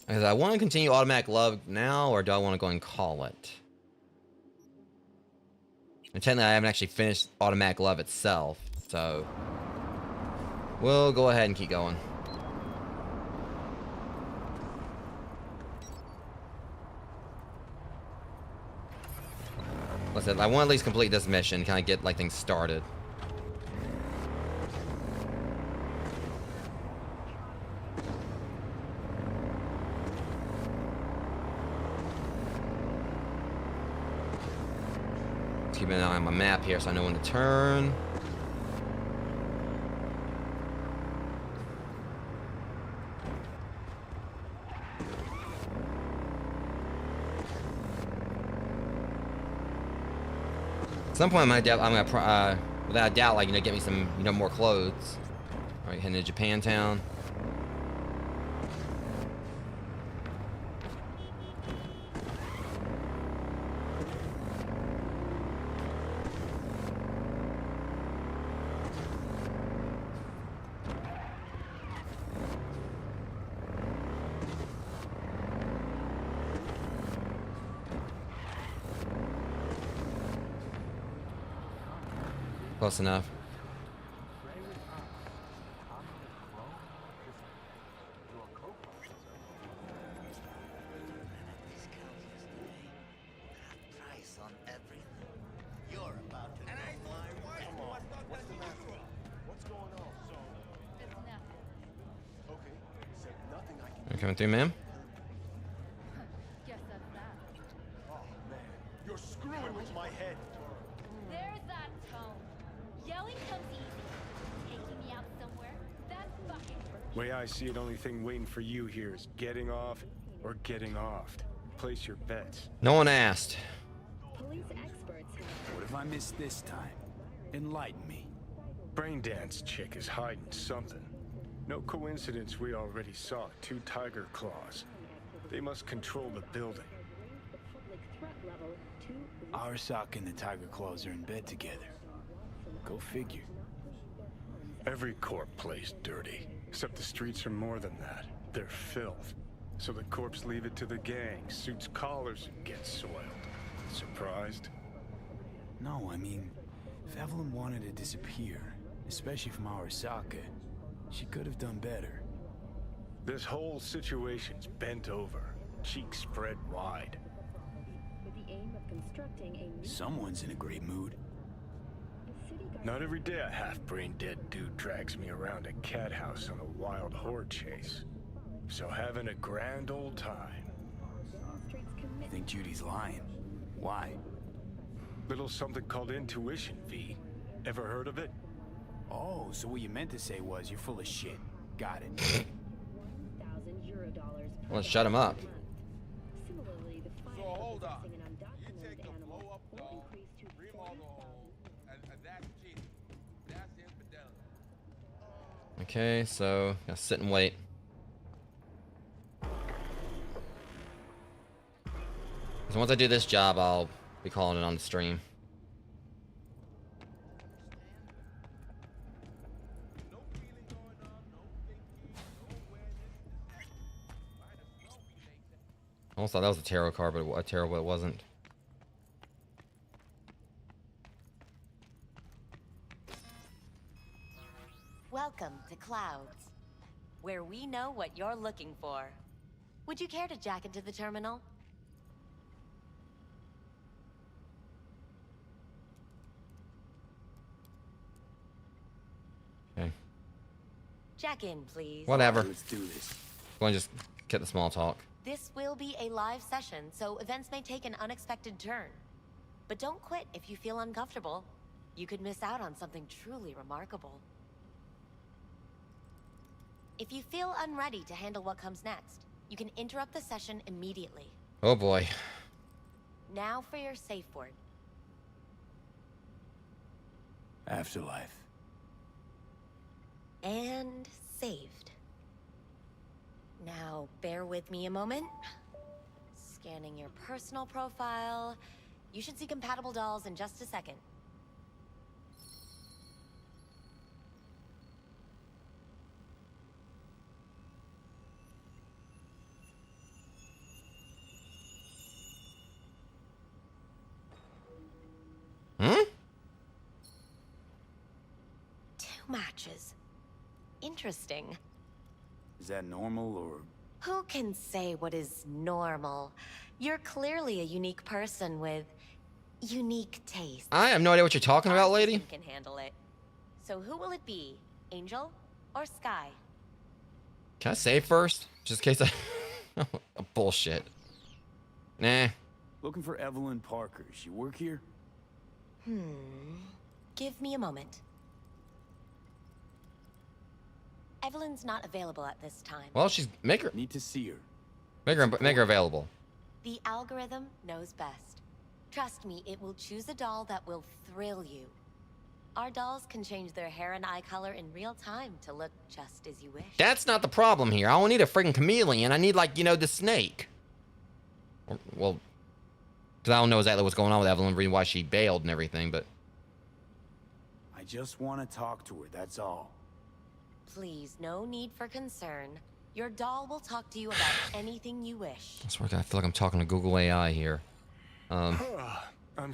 Because I want to continue automatic love now, or do I want to go and call it? And technically I haven't actually finished automatic love itself, so we'll go ahead and keep going. Listen, I want to at least complete this mission, kind of get like things started. Let's keep an eye on my map here so I know when to turn. At some point, I'm gonna, without a doubt, like, get me some, more clothes. All right, heading to Japantown. Close enough. You coming through, ma'am? Guess that's that. Oh man, you're screwing with my head. There's that tone. Yelling comes easy. Taking me out somewhere, that's fucking work. Way I see it, only thing waiting for you here is getting off or getting offed. Place your bets. No one asked. Police experts have... What if I missed this time? Enlighten me. Braindance chick is hiding something. No coincidence we already saw 2 tiger claws. They must control the building. Arasaka and the Tiger Claws are in bed together. Go figure. Every corp plays dirty, except the streets are more than that. They're filth. So the corps leave it to the gang, suits collars, and gets soiled. Surprised? No, I mean, if Evelyn wanted to disappear, especially from Arasaka, she could have done better. This whole situation's bent over, cheeks spread wide. With the aim of constructing a... Someone's in a great mood. Not every day a half-brain dead dude drags me around a cat house on a wild horde chase. So having a grand old time. I think Judy's lying. Why? Little something called intuition, V. Ever heard of it? Oh, so what you meant to say was you're full of shit. Got it. Well, shut him up. So hold on. You take the blow up doll, remodel, and that's cheap. That's infidelity. Okay, so gotta sit and wait. So once I do this job, I'll be calling it on the stream. I almost thought that was a tarot card, but a tarot, but it wasn't. Welcome to Clouds, where we know what you're looking for. Would you care to jack into the terminal? Okay. Jack in, please. Whatever. Let's do this. Go and just get the small talk. This will be a live session, so events may take an unexpected turn. But don't quit if you feel uncomfortable. You could miss out on something truly remarkable. If you feel unready to handle what comes next, you can interrupt the session immediately. Oh boy. Now for your safe word. Afterlife. And saved. Now, bear with me a moment. Scanning your personal profile. You should see compatible dolls in just a second. Hmm? 2 matches. Interesting. Is that normal or... Who can say what is normal? You're clearly a unique person with unique taste. I have no idea what you're talking about, lady. You can handle it. So who will it be? Angel or Sky? Can I save first? Just in case I... Bullshit. Nah. Looking for Evelyn Parker. She work here? Give me a moment. Evelyn's not available at this time. Well, she's... Make her... Need to see her. Make her available. The algorithm knows best. Trust me, it will choose a doll that will thrill you. Our dolls can change their hair and eye color in real time to look just as you wish. That's not the problem here. I don't need a freaking chameleon. I need, like, you know, the snake. Well, because I don't know exactly what's going on with Evelyn, reason why she bailed and everything, but... I just want to talk to her, that's all. Please, no need for concern. Your doll will talk to you about anything you wish. I swear to God, I feel like I'm talking to Google AI here. I'm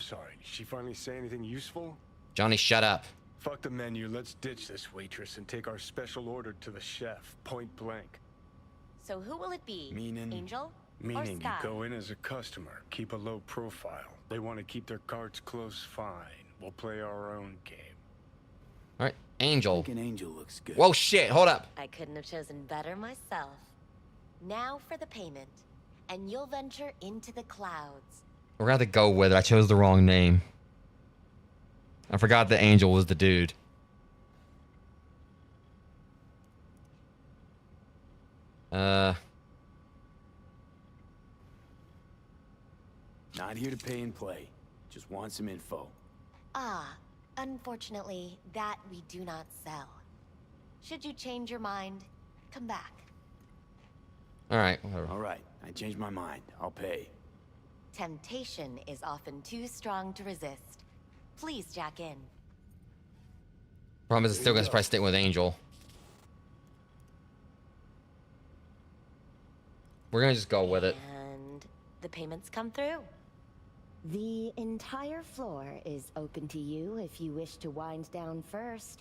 sorry. Did she finally say anything useful? Johnny, shut up. Fuck the menu, let's ditch this waitress and take our special order to the chef, point blank. So who will it be? Meaning? Angel? Or Meaning you Sky? go in as a customer, keep a low profile. They want to keep their cards close, fine. We'll play our own game. All right, Angel. I think an angel looks good. Whoa, shit, hold up. I couldn't have chosen better myself. Now for the payment, and you'll venture into the clouds. We're gonna have to go with it. I chose the wrong name. I forgot the Angel was the dude. Not here to pay and play. Just want some info. Ah, unfortunately, that we do not sell. Should you change your mind, come back. All right, whatever. All right, I changed my mind. I'll pay. Temptation is often too strong to resist. Please jack in. Problem is, it's still gonna probably stick with Angel. We're gonna just go with it. And the payments come through. The entire floor is open to you if you wish to wind down first.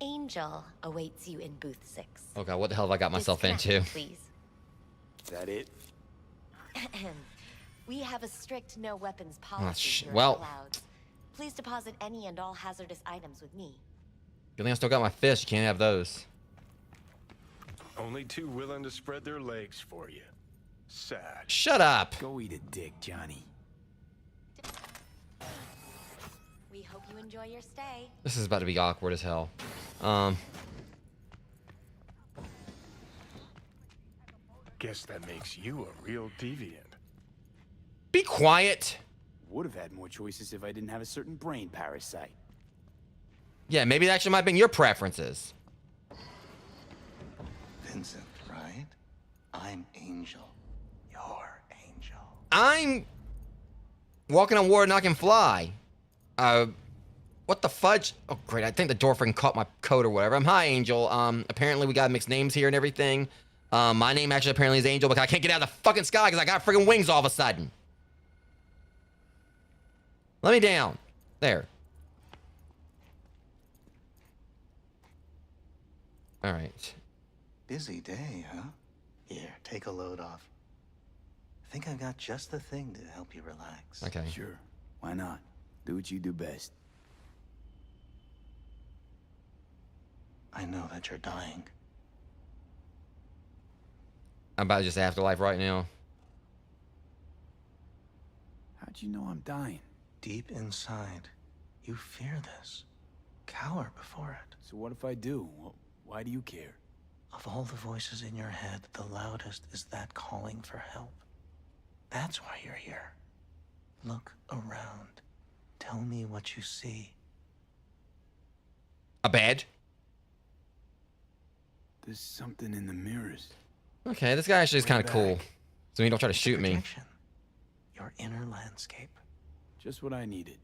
Angel awaits you in booth 6. Oh god, what the hell have I got myself Disconnect, into? Please. Is that it? We have a strict no weapons Oh, policy here at well, Clouds. Please deposit any and all hazardous items with me. good thing I still got my fish. You can't have those. Only two willing to spread their legs for you. Sad. Shut up. Go eat a dick, Johnny. We hope you enjoy your stay. This is about to be awkward as hell. Guess that makes you a real deviant. Be quiet. Would have had more choices if I didn't have a certain brain parasite. Yeah, maybe that actually might have been your preferences. Vincent, right? I'm Angel. You're Angel. I'm walking on water and I can fly. What the fudge? Oh, great. I think the door freaking caught my coat or whatever. Hi, Angel. Apparently we got mixed names here and everything. My name actually apparently is Angel because I can't get out of the fucking sky because I got freaking wings all of a sudden. Let me down. There. All right. Busy day, huh? Here, take a load off. I think I've got just the thing to help you relax. Okay. Sure. Why not? Do what you do best. I know that you're dying. I'm about to just afterlife right now. How'd you know I'm dying? Deep inside, you fear this. Cower before it. So what if I do? Well, why do you care? Of all the voices in your head, the loudest is that calling for help. That's why you're here. Look around. Tell me what you see. A bed? There's something in the mirrors. Okay, this guy actually is kind of cool. So you don't try to shoot me. Your inner landscape. Just what I needed.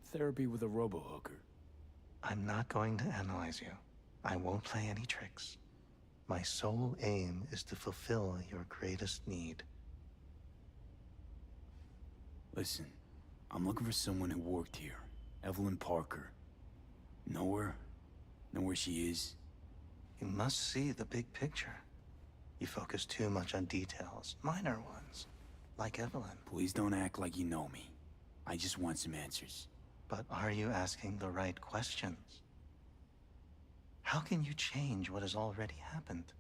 Therapy with a robo-hooker. I'm not going to analyze you. I won't play any tricks. My sole aim is to fulfill your greatest need. Listen, I'm looking for someone who worked here. Evelyn Parker. Know her? Know where she is? You must see the big picture. You focus too much on details, minor ones, like Evelyn. Please don't act like you know me. I just want some answers. But are you asking the right questions? How can you change what has already happened?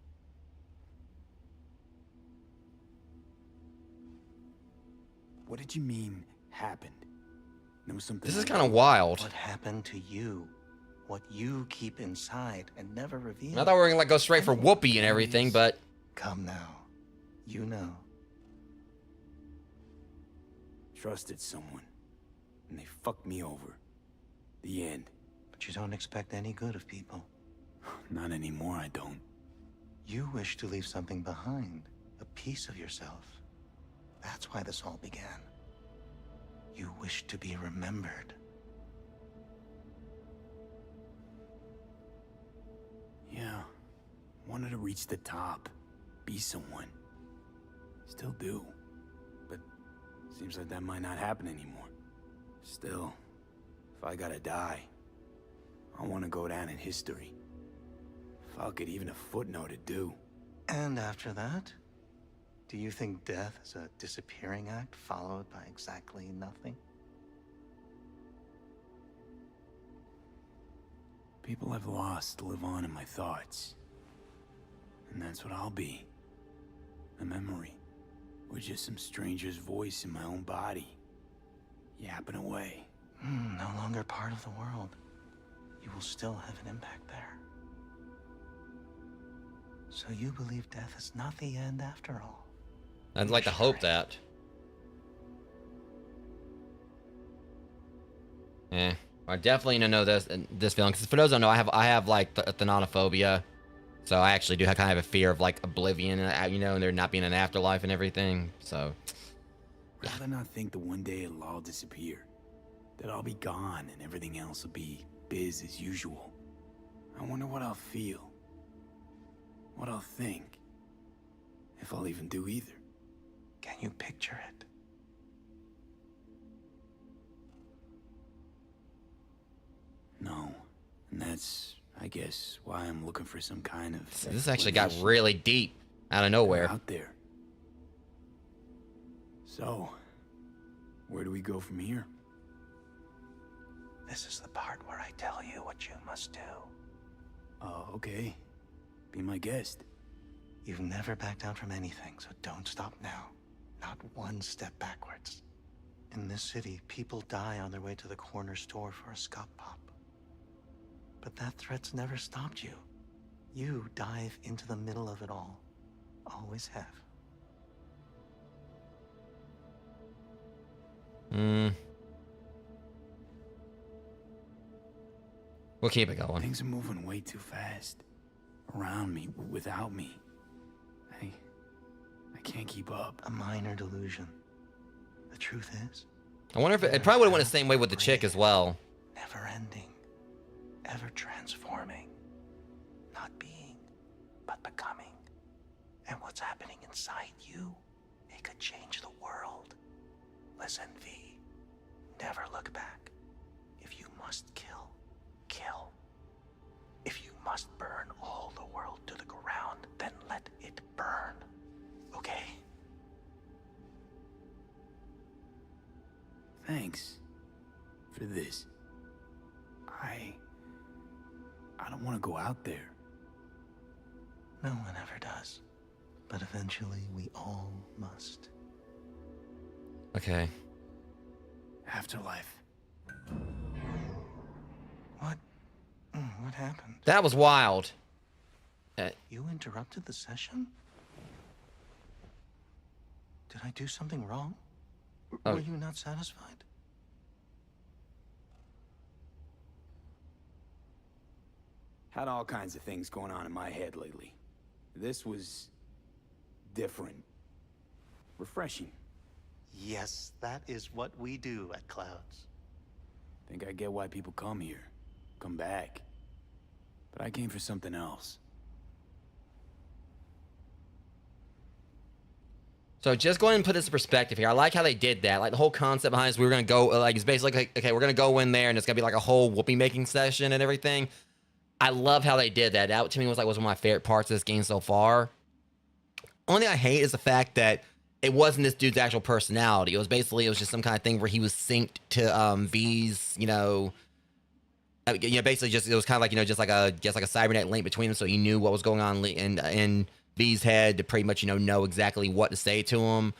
What did you mean, happened? There was something... This is kind of wild. What happened to you? What you keep inside and never reveal? I thought we were gonna like go straight for Whoopi and everything, but... Come now. You know. Trusted someone. And they fucked me over. The end. But you don't expect any good of people. Not anymore, I don't. You wish to leave something behind. A piece of yourself. That's why this all began. You wish to be remembered. Yeah. Wanted to reach the top. Be someone. Still do. But seems like that might not happen anymore. Still, if I gotta die, I want to go down in history. Fuck it, even a footnote would do. And after that? Do you think death is a disappearing act followed by exactly nothing? People I've lost live on in my thoughts. And that's what I'll be. A memory. Or just some stranger's voice in my own body. Yapping away. No longer part of the world. You will still have an impact there. So you believe death is not the end after all? I'd like to hope that. I definitely know this feeling, because for those who don't know, I have like thanatophobia, so I actually do kind of a fear of like oblivion, and there not being an afterlife and everything. So, yeah. Rather not think that one day it'll all disappear, that I'll be gone and everything else will be biz as usual. I wonder what I'll feel, what I'll think, if I'll even do either. Can you picture it? No, and that's, I guess, why I'm looking for some kind of... This actually got really deep out of nowhere. Out there. So, where do we go from here? This is the part where I tell you what you must do. Oh, okay. Be my guest. You've never backed down from anything, so don't stop now. Not one step backwards. In this city, people die on their way to the corner store for a scop pop. But that threat's never stopped you. You dive into the middle of it all. Always have. We'll keep it going. Things are moving way too fast. Around me, without me. I can't keep up. A minor delusion. The truth is... I wonder if it probably would have went the same way with the chick as well. Never ending. Ever transforming. Not being, but becoming. And what's happening inside you, it could change the world. Listen, V. Never look back. If you must kill, kill. If you must burn all the world to the ground, then let it burn. Okay? Thanks for this. I don't want to go out there. No one ever does. But eventually we all must. Okay. Afterlife. What? What happened? That was wild. You interrupted the session? Did I do something wrong? Oh. Were you not satisfied? Had all kinds of things going on in my head lately. This was different. Refreshing. Yes, that is what we do at Clouds. Think I get why people come here. Come back. But I came for something else. So just go ahead and put this in perspective here. I like how they did that. Like the whole concept behind this, we were going to go, like it's basically like, okay, we're going to go in there and it's going to be like a whole whoopee making session and everything. I love how they did that. That to me was like one of my favorite parts of this game so far. Only thing I hate is the fact that it wasn't this dude's actual personality. It was just some kind of thing where he was synced to V's, basically just, it was kind of like, just like a cybernet link between them, so he knew what was going on in V's head to pretty much, know exactly what to say to him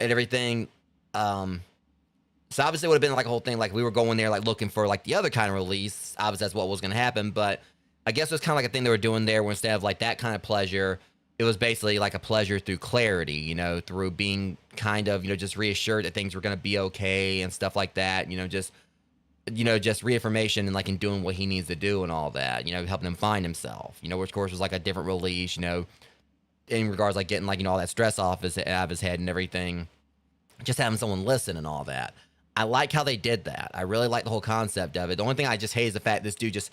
and everything. So obviously it would have been like a whole thing, like we were going there like looking for like the other kind of release. Obviously that's what was going to happen, but I guess it was kind of like a thing they were doing there where instead of like that kind of pleasure, it was basically like a pleasure through clarity, through being kind of, just reassured that things were going to be okay and stuff like that, just reaffirmation and like in doing what he needs to do and all that, helping him find himself, which of course was like a different release, in regards like getting like, all that stress out of his head and everything, just having someone listen and all that. I like how they did that. I really like the whole concept of it. The only thing I just hate is the fact this dude just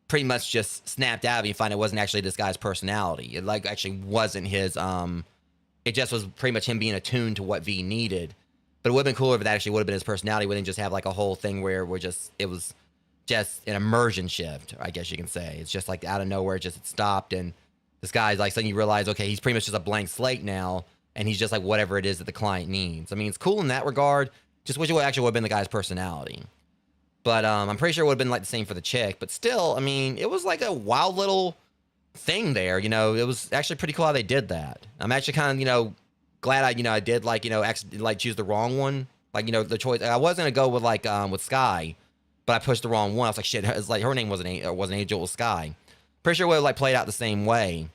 pretty much just snapped out of me and find it wasn't actually this guy's personality. It like actually wasn't his, it just was pretty much him being attuned to what V needed. But it would have been cooler if that actually would have been his personality. We didn't just have like a whole thing where it was just an immersion shift, I guess you can say. It's just like out of nowhere, it stopped, and this guy's like, suddenly you realize, okay, he's pretty much just a blank slate now, and he's just like whatever it is that the client needs. I mean, it's cool in that regard. Just wish it actually would have been the guy's personality. But I'm pretty sure it would have been like the same for the chick. But still, I mean, it was like a wild little thing there. You know, it was actually pretty cool how they did that. I'm actually kind of, you know, glad I did like, you know, choose the wrong one. Like, you know, the choice. I was gonna go with like with Sky, but I pushed the wrong one. I was like, shit. It's like her name wasn't Angel, it was Sky. Pretty sure it would have like played out the same way.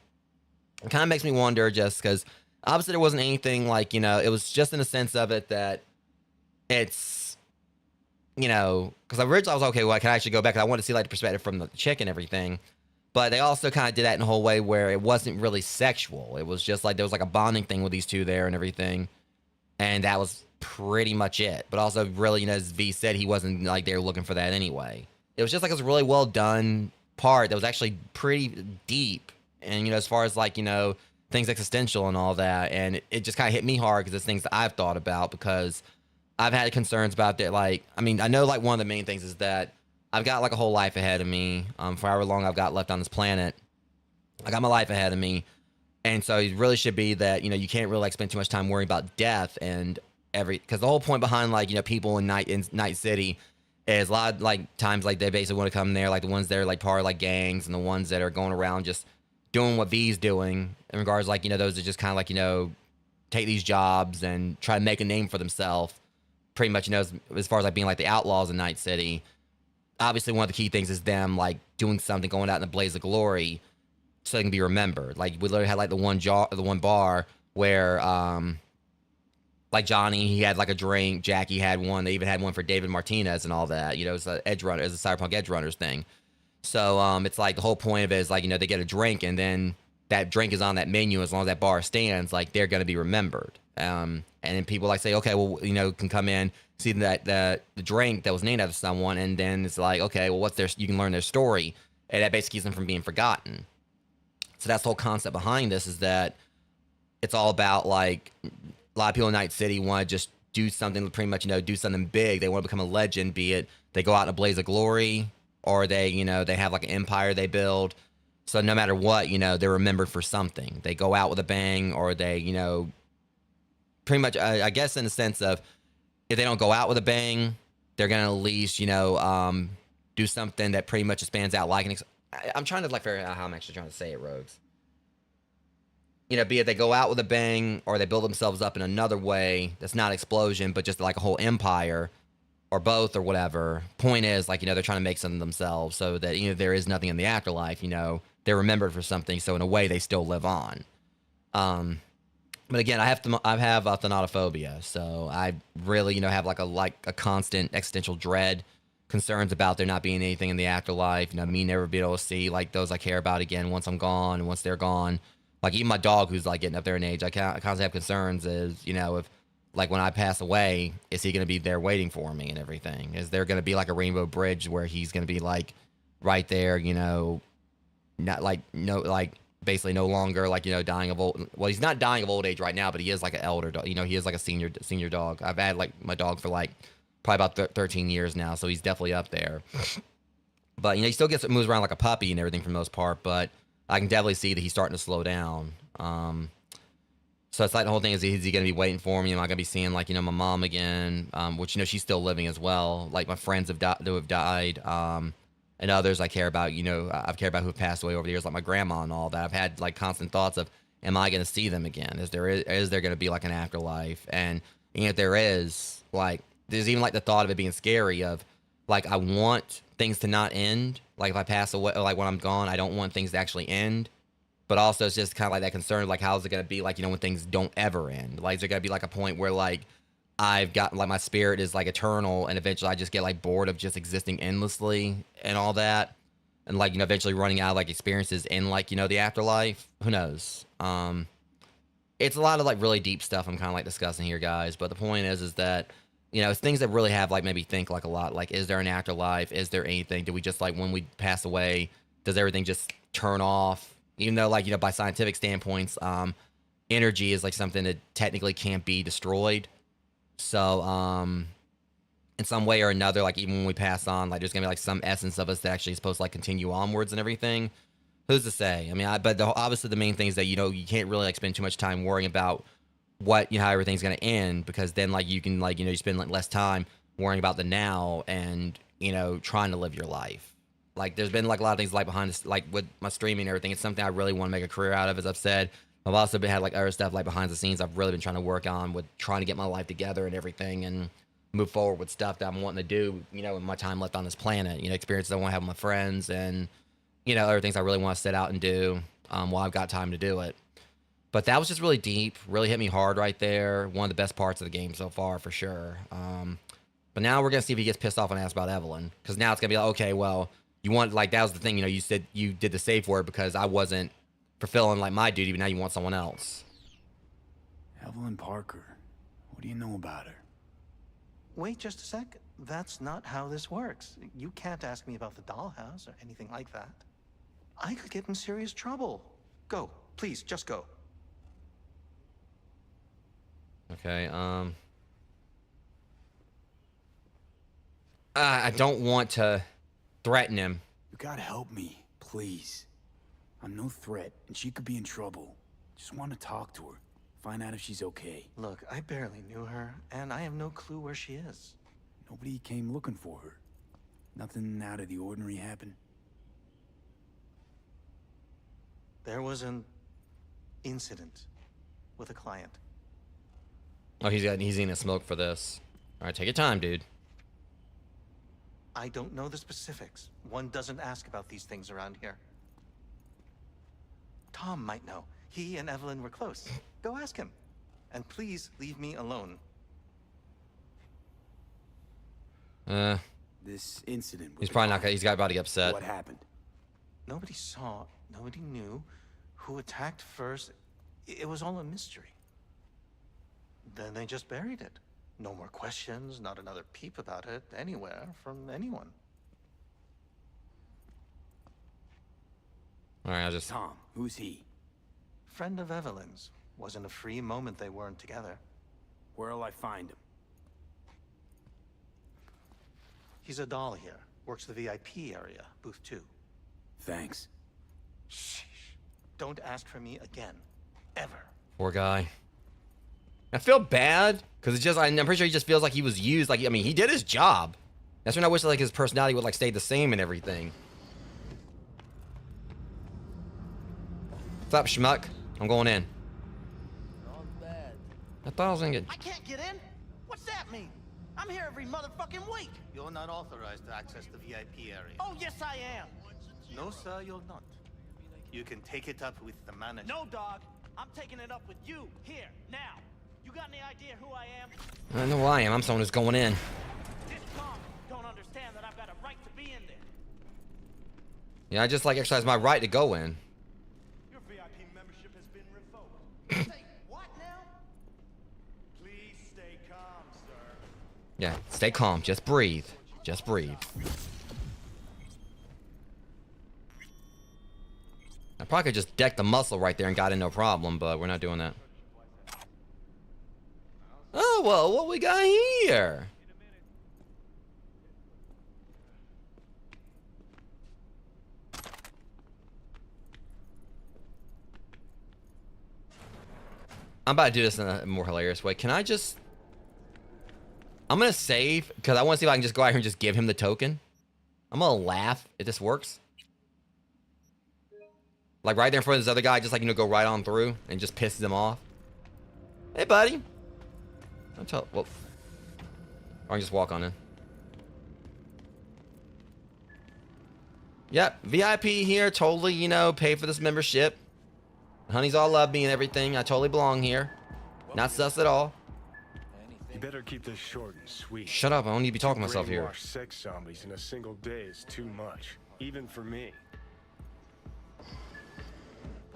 It kind of makes me wonder, just because obviously there wasn't anything like, you know, it was just in the sense of it that it's, you know, because originally I was okay, well, I can actually go back. I wanted to see like the perspective from the chick and everything. But they also kind of did that in a whole way where it wasn't really sexual. It was just like there was like a bonding thing with these two there and everything. And that was pretty much it. But also really, you know, as V said, he wasn't like they were looking for that anyway. It was just like it was a really well done part that was actually pretty deep. And, you know, as far as like, you know, things existential and all that. And it just kind of hit me hard because it's things that I've thought about, because I've had concerns about that. Like, I mean, I know like one of the main things is that I've got like a whole life ahead of me. For however long I've got left on this planet, I got my life ahead of me. And so it really should be that, you know, you can't really like spend too much time worrying about death and because the whole point behind like, you know, people in Night City is a lot of like times like they basically want to come there, like the ones that are like part of like gangs and the ones that are going around just doing what V's doing in regards like, you know, those that just kind of like, you know, take these jobs and try to make a name for themselves. Pretty much, you know, as far as like being like the outlaws in Night City. Obviously, one of the key things is them like doing something, going out in a blaze of glory, so they can be remembered. Like we literally had like the one bar where, like Johnny, he had like a drink. Jackie had one. They even had one for David Martinez and all that. You know, it's a Cyberpunk Edge Runners thing. So it's like the whole point of it is like, you know, they get a drink and then that drink is on that menu as long as that bar stands. Like they're going to be remembered. And then people like say, okay, well, you know, can come in, see that the drink that was named after someone, and then it's like, okay, well, you can learn their story, and that basically keeps them from being forgotten. So that's the whole concept behind this, is that it's all about like a lot of people in Night City want to just do something, pretty much, you know, do something big. They want to become a legend, be it they go out in a blaze of glory, or they, you know, they have like an empire they build. So no matter what, you know, they're remembered for something. They go out with a bang, or they, you know, pretty much, I guess in the sense of, if they don't go out with a bang, they're going to at least, you know, do something that pretty much spans out like I'm trying to like figure out how I'm actually trying to say it, Rogues. You know, be it they go out with a bang, or they build themselves up in another way that's not explosion, but just like a whole empire, or both, or whatever. Point is, like, you know, they're trying to make something themselves so that, you know, there is nothing in the afterlife, you know, they're remembered for something, so in a way they still live on. But again, I have thanatophobia, so I really, you know, have like a constant existential dread, concerns about there not being anything in the afterlife. You know, me never being able to see like those I care about again once I'm gone, and once they're gone. Like even my dog, who's like getting up there in age, I constantly have concerns. Is, you know, if like when I pass away, is he going to be there waiting for me and everything? Is there going to be like a rainbow bridge where he's going to be like right there? You know, not like basically no longer like, you know, dying of old. Well, he's not dying of old age right now, but he is like an elder dog. You know, he is like a senior dog. I've had like my dog for like probably about 13 years now, so he's definitely up there. But, you know, he still moves around like a puppy and everything for the most part, but I can definitely see that he's starting to slow down. So it's like the whole thing is he going to be waiting for me? Am I going to be seeing like, you know, my mom again? Which, you know, she's still living as well. Like my friends who have died. And others I care about, you know, I've cared about who have passed away over the years, like my grandma and all that. I've had like constant thoughts of, am I going to see them again? Is there going to be like an afterlife? And if there is, like, there's even like the thought of it being scary of like, I want things to not end. Like if I pass away, like when I'm gone, I don't want things to actually end. But also it's just kind of like that concern of like, how is it going to be like, you know, when things don't ever end? Like, is there going to be like a point where like, I've got like my spirit is like eternal, and eventually I just get like bored of just existing endlessly and all that, and like, you know, eventually running out of like experiences in like, you know, the afterlife. Who knows? It's a lot of like really deep stuff I'm kind of like discussing here, guys. But the point is that, you know, it's things that really have like made me think like a lot. Like, is there an afterlife? Is there anything? Do we just like when we pass away, does everything just turn off? Even though like, you know, by scientific standpoints, energy is like something that technically can't be destroyed. So, in some way or another, like even when we pass on, like there's gonna be like some essence of us that actually is supposed to like continue onwards and everything. Who's to say? I mean, obviously the main thing is that, you know, you can't really like spend too much time worrying about what, you know, how everything's gonna end, because then like you can like, you know, you spend like less time worrying about the now and, you know, trying to live your life. Like there's been like a lot of things like behind this, like with my streaming and everything. It's something I really want to make a career out of, as I've said. I've also had like other stuff like behind the scenes I've really been trying to work on with trying to get my life together and everything, and move forward with stuff that I'm wanting to do, you know, in my time left on this planet. You know, experiences I want to have with my friends, and, you know, other things I really want to set out and do while I've got time to do it. But that was just really deep, really hit me hard right there. One of the best parts of the game so far, for sure. But now we're going to see if he gets pissed off and asks about Evelyn. Because now it's going to be like, okay, well, you want, like, that was the thing, you know, you said you did the safe word because I wasn't fulfilling, like, my duty, but now you want someone else. Evelyn Parker. What do you know about her? Wait just a sec. That's not how this works. You can't ask me about the dollhouse or anything like that. I could get in serious trouble. Go. Please, just go. Okay, I don't want to threaten him. You gotta help me, please. I'm no threat, and she could be in trouble. Just want to talk to her. Find out if she's okay. Look, I barely knew her, and I have no clue where she is. Nobody came looking for her. Nothing out of the ordinary happened. There was an incident with a client. Oh, he's eating a smoke for this. All right, take your time, dude. I don't know the specifics. One doesn't ask about these things around here. Tom might know. He and Evelyn were close. Go ask him. And please leave me alone. This incident. He's probably not gonna, he's got about to get upset. What happened? Nobody saw, nobody knew who attacked first. It was all a mystery. Then they just buried it. No more questions, not another peep about it anywhere from anyone. All right, I'll just... Tom, who's he? Friend of Evelyn's. Wasn't a free moment they weren't together. Where'll I find him? He's a doll here. Works the VIP area, booth 2. Thanks. Sheesh. Don't ask for me again. Ever. Poor guy. I feel bad because it's just, I'm pretty sure he just feels like he was used. Like, I mean, he did his job. That's when I wish like his personality would like stay the same and everything. What's up, schmuck? I'm going in. Not bad. I thought I was gonna get... I can't get in? What's that mean? I'm here every motherfucking week. You're not authorized to access the VIP area. Oh, yes, I am. No, sir, you're not. You can take it up with the manager. No, dog. I'm taking it up with you, here, now. You got any idea who I am? I know who I am. I'm someone who's going in. This Tom don't understand that I've got a right to be in there. Yeah, I just like exercise my right to go in. Your VIP membership has been revoked. Say what now? Please stay calm, sir. Yeah, stay calm. Just breathe. Just breathe. I probably could just deck the muscle right there and got in no problem, but we're not doing that. Oh, well, what we got here? I'm about to do this in a more hilarious way. Can I just... I'm going to save, because I want to see if I can just go out here and just give him the token. I'm going to laugh if this works. Like right there in front of this other guy, just like, you know, go right on through and just pisses him off. Hey, buddy. I'll tell... Well... Or I can just walk on in. Yep, VIP here. Totally, you know, pay for this membership. Honeys all love me and everything. I totally belong here. Not sus at all. You better keep this short and sweet. Shut up, I don't need to be talking to myself here. Brainwashed sex zombies in a single day is too much, even for me.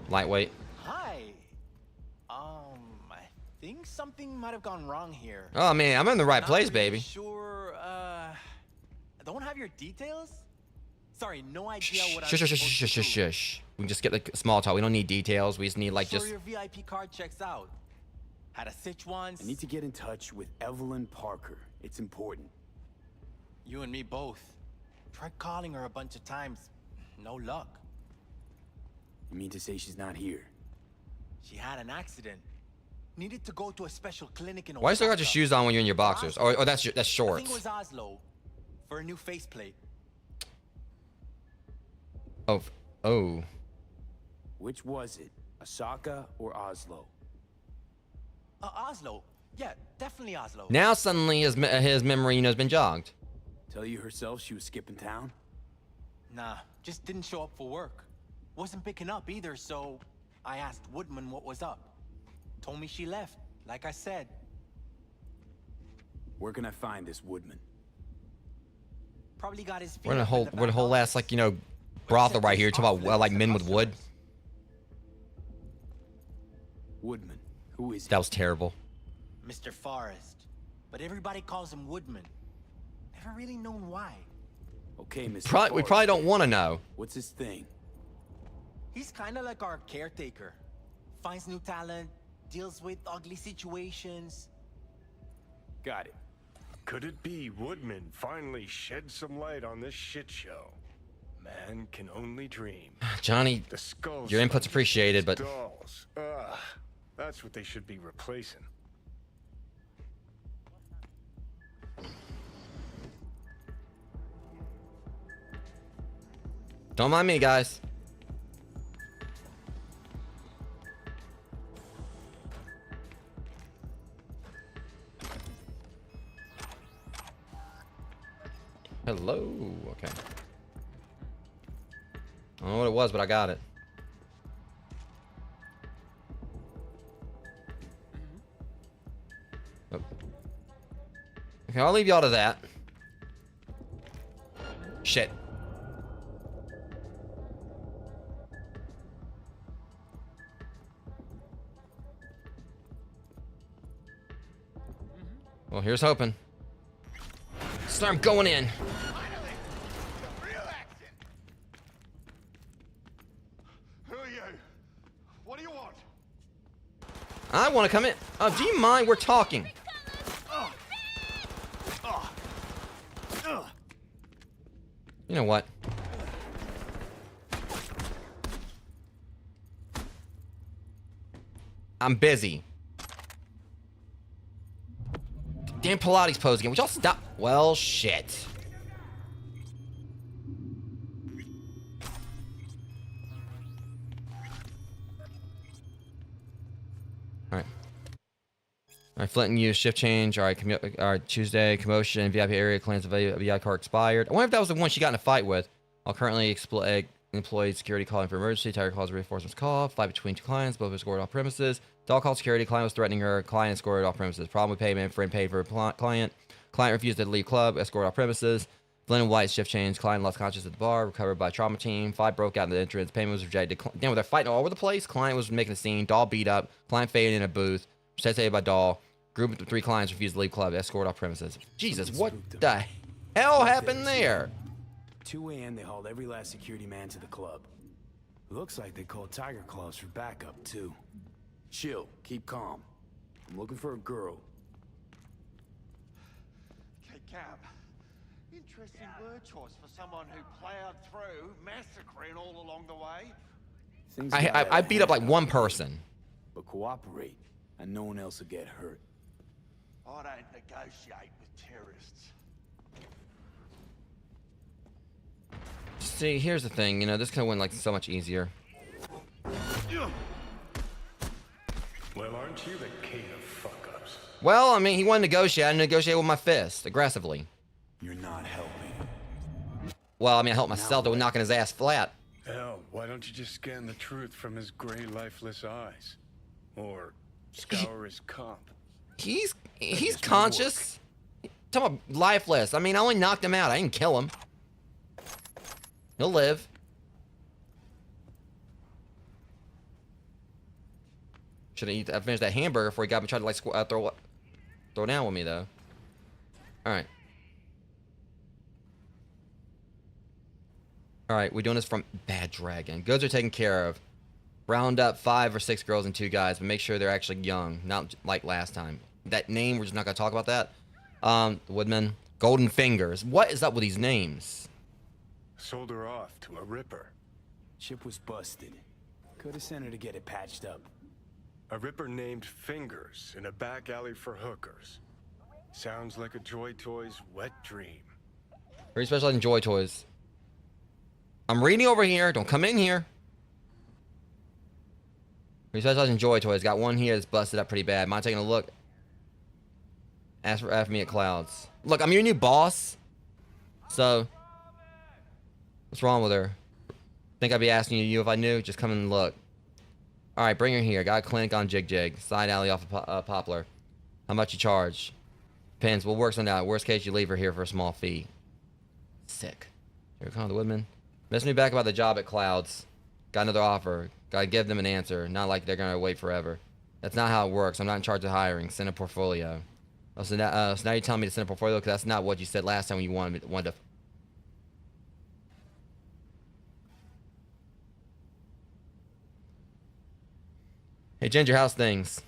Lightweight. Hi. I think something might have gone wrong here. Oh man, I'm in the right Not place, really baby. Sure, I don't have your details? Sorry, no idea what I Shush, was shush, supposed shush, to shush, do. shush. We can just get the small talk. We don't need details. We just need like Sure, just... your VIP card checks out. Had a sitch once. I need to get in touch with Evelyn Parker. It's important. You and me both. Tried calling her a bunch of times. No luck. You mean to say she's not here? She had an accident. Needed to go to a special clinic in Why you still got your Osaka. shoes on when you're in your boxers? Or that's I shorts. think it was Oslo. For a new faceplate. Oh. Which was it? Osaka or Oslo? Oslo. Yeah, definitely Oslo. Now suddenly his memory, has been jogged. Tell you herself she was skipping town? Nah, just didn't show up for work. Wasn't picking up either, so I asked Woodman what was up. Told me she left, like I said. Where can I find this Woodman? Probably got his feet We're in a up whole, the we're in a back whole office. ass brothel right here. Talking about like men with wood. Woodman. Who is he? That was terrible. Mr. Forrest. But everybody calls him Woodman. Never really known why. Okay, Mr. We probably don't want to know. What's his thing? He's kind of like our caretaker. Finds new talent, deals with ugly situations. Got it. Could it be Woodman finally shed some light on this shit show? Man can only dream. Johnny, The skull your input's appreciated, but dolls. That's what they should be replacing. don't mind me, guys. Hello. Okay. I don't know what it was, but I got it. Oh. Okay, I'll leave y'all to that. Shit. Well, here's hoping. Start going in. Who are you? What do you want? I want to come in. Do you mind? We're talking. You know what? I'm busy. Damn Pilates pose again. Would y'all stop? Well, shit. All right, Flint and you shift change. All right, Tuesday commotion. VIP area claims the VIP card expired. I wonder if that was the one she got in a fight with. I'll currently employed security calling for emergency. Tire calls reinforcements call. Fight between two clients. Both escorted off premises. Dog called security. Client was threatening her. Client escorted off premises. Problem with payment. Friend paid for client. Client refused to leave club. Escorted off premises. Flint and White shift change. Client lost consciousness at the bar. Recovered by trauma team. Fight broke out in the entrance. Payment was rejected. Damn, they're fighting all over the place. Client was making a scene. Doll beat up. Client faded in a booth. Saved by Doll. Group of 3 clients refused to leave club. Escorted off premises. Jesus, what the hell happened there? 2 a.m. they hauled every last security man to the club. Looks like they called Tiger Claws for backup, too. Chill, keep calm. I'm looking for a girl. Okay, Cab. Interesting word choice for someone who plowed through, massacring all along the way. I beat up like one person. But cooperate, and no one else will get hurt. I don't negotiate with terrorists. See, here's the thing. This could have went like so much easier. Well, aren't you the king of fuck-ups? Well, I mean, he wanted to negotiate. I negotiate with my fist, aggressively. You're not helping. Well, I mean, I helped myself to knocking his ass flat. Hell, why don't you just scan the truth from his gray, lifeless eyes? Or scour his comp? He's conscious. Talking about lifeless. I mean, I only knocked him out. I didn't kill him. He'll live. Should have finished that hamburger before he got me tried to like throw down with me though. All right. All right, we're doing this from Bad Dragon. Goods are taken care of. Round up 5 or 6 girls and 2 guys, but make sure they're actually young, not like last time. That name, we're just not gonna talk about that. Woodman, Golden Fingers. What is up with these names? Sold her off to a Ripper. Chip was busted. Could have sent her to get it patched up. A Ripper named Fingers in a back alley for hookers. Sounds like a Joy Toy's wet dream. Very special in Joy Toys. I'm reading over here. Don't come in here. Very special in Joy Toys. Got one here that's busted up pretty bad. Mind taking a look? Ask for me at Clouds. Look, I'm your new boss. So, what's wrong with her? Think I'd be asking you if I knew? Just come and look. Alright, bring her here. Got a clinic on Jig Jig. Side alley off of Poplar. How much you charge? Depends. We'll work something out. Worst case, you leave her here for a small fee. Sick. Here come the Woodman. Messed me back about the job at Clouds. Got another offer. Gotta give them an answer. Not like they're gonna wait forever. That's not how it works. I'm not in charge of hiring. Send a portfolio. Oh, so now you're telling me to send a portfolio because that's not what you said last time when you wanted to. Hey, Ginger, how's things?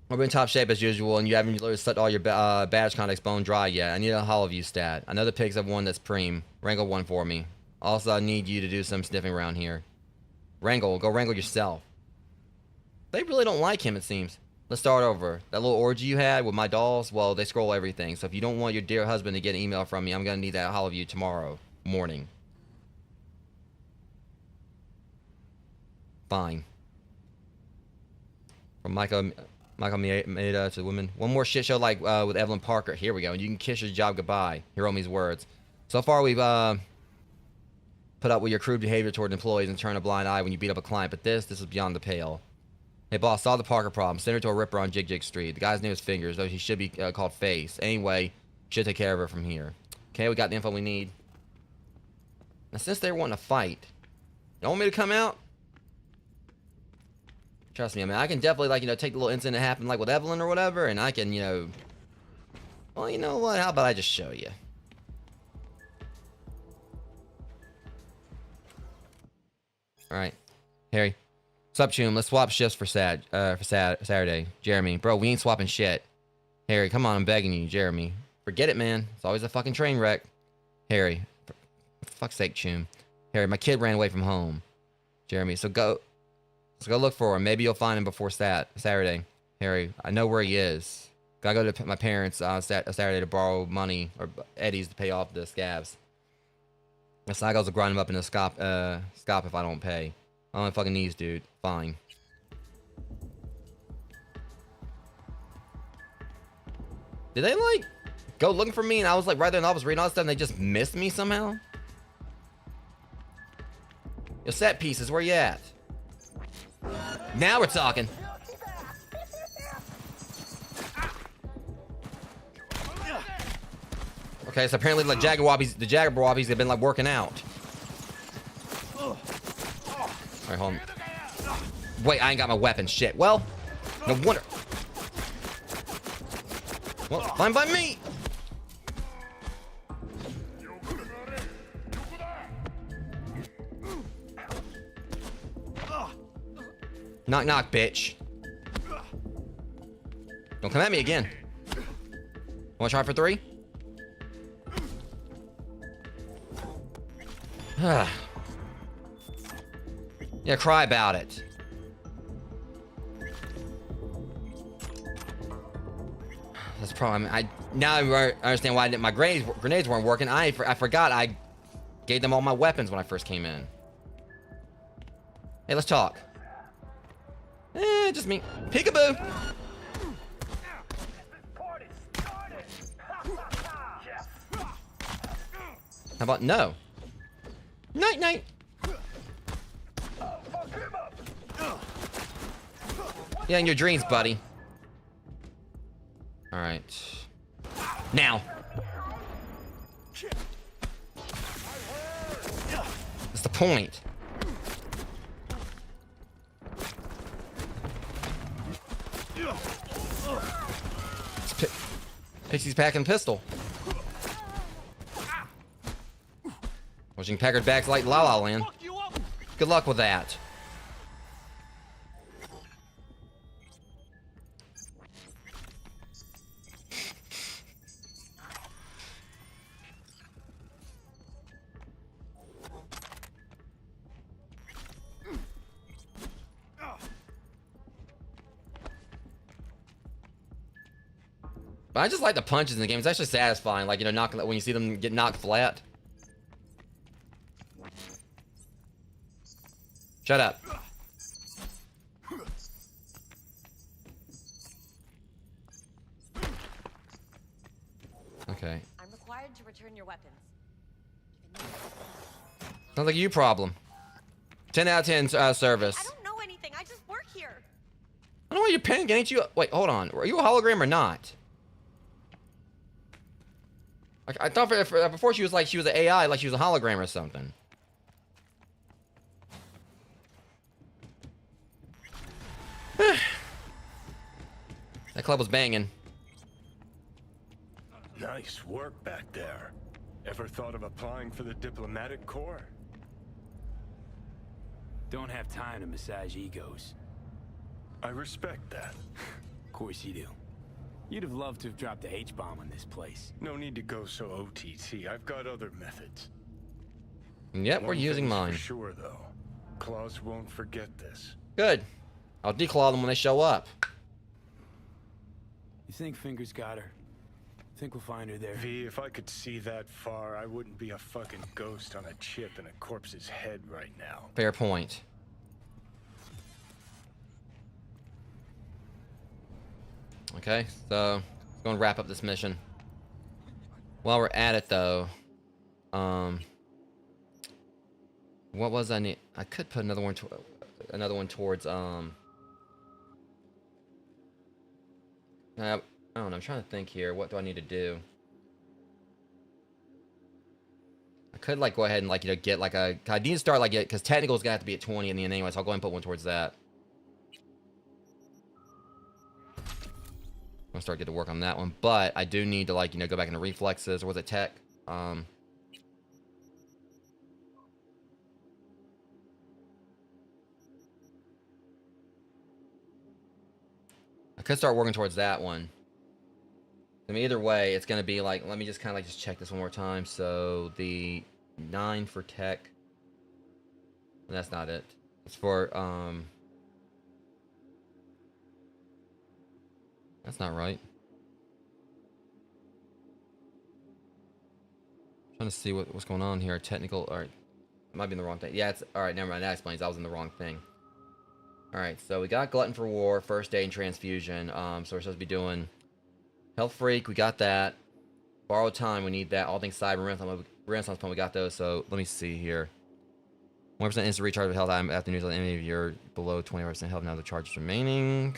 We're in top shape as usual, and you haven't literally set all your badge contacts bone dry yet. I need a Hollow View stat. I know the pigs have one that's preem. Wrangle one for me. Also, I need you to do some sniffing around here. Wrangle. Go wrangle yourself. They really don't like him, it seems. Let's start over. That little orgy you had with my dolls, well, they scroll everything. So if you don't want your dear husband to get an email from me, I'm going to need that Hollow View tomorrow morning. Fine. From Michael Maeda to Women. One more shit show like with Evelyn Parker. Here we go. And you can kiss your job goodbye. Hiromi's words. So far, we've put up with your crude behavior toward employees and turn a blind eye when you beat up a client. But this is beyond the pale. Hey, boss, solve the Parker problem. Send her to a Ripper on Jig Jig Street. The guy's name is Fingers, though he should be called Face. Anyway, should take care of her from here. Okay, we got the info we need. Now, since they're wanting to fight, you want me to come out? Trust me, I mean, I can definitely, like, take the little incident that happened, like, with Evelyn or whatever, and I can, well, you know what? How about I just show you? Alright. Harry. What's up, Choom? Let's swap shifts for Saturday. Jeremy. Bro, we ain't swapping shit. Harry, come on, I'm begging you, Jeremy. Forget it, man. It's always a fucking train wreck. Harry. For fuck's sake, Choom. Harry, my kid ran away from home. Jeremy, so go look for him. Maybe you'll find him before Saturday. Harry, I know where he is. Gotta go to my parents on Saturday to borrow money, or Eddie's to pay off the scabs. The Psychos will grind him up in a scop if I don't pay. On my fucking knees, dude. Fine. Did they, like, go looking for me and I was, like, right there and I was reading all this stuff and they just missed me somehow? Your set pieces, where you at? Now we're talking. Okay, so apparently, like, the Jaggerwobbies have been, like, working out. Alright, hold on. Wait, I ain't got my weapon. Shit. Well, no wonder. Well, fine by me. Knock, knock, bitch. Don't come at me again. Wanna try for 3? Yeah, cry about it. That's the problem. Now I understand why my grenades weren't working. I forgot I gave them all my weapons when I first came in. Hey, let's talk. Just me. Peekaboo. How about no? Night, night. Yeah, in your dreams, buddy. All right. Now. That's the point. Pixie's packing pistol. Watching Packard bags like La La Land. Good luck with that. But I just like the punches in the game. It's actually satisfying, like, you know, knocking when you see them get knocked flat. Shut up. Okay. I'm required to return your weapons. Sounds like a you problem. 10 out of 10 service. I don't know anything. I just work here. I don't know why you're panicking. Ain't you? Wait, hold on. Are you a hologram or not? I thought before she was like she was an AI, like she was a hologram or something. That club was banging. Nice work back there. Ever thought of applying for the diplomatic corps? Don't have time to massage egos. I respect that. Of course you do. You'd have loved to have dropped the H-bomb on this place. No need to go so OTT. I've got other methods. Yep, we're using mine. For sure, though. Claws won't forget this. Good. I'll declaw them when they show up. You think Fingers got her? Think we'll find her there? V, if I could see that far, I wouldn't be a fucking ghost on a chip in a corpse's head right now. Fair point. Okay, so let's go and wrap up this mission. While we're at it, though, what was I need? I could put another one towards I don't know. I'm trying to think here. What do I need to do? I could like go ahead and like, you know, get like a. I need to start like it because technical is gonna have to be at 20 in the end anyway. So I'll go ahead and put one towards that. I'm gonna start getting to work on that one, but I do need to like, you know, go back into reflexes or was it tech? I could start working towards that one. I mean, either way, it's gonna be like, let me just kind of like just check this one more time. So the 9 for tech. That's not it. It's for That's not right. I'm trying to see what's going on here. Technical. All right, might be in the wrong thing. Yeah, it's all right. Never mind. That explains. I was in the wrong thing. All right, so we got Glutton for War, First Aid, and Transfusion. So we're supposed to be doing Health Freak. We got that. Borrowed Time. We need that. All things Cyber Renaissance Point. We got those. So let me see here. 1% instant recharge of health after news. Any of your below 25% health. Now the charges remaining.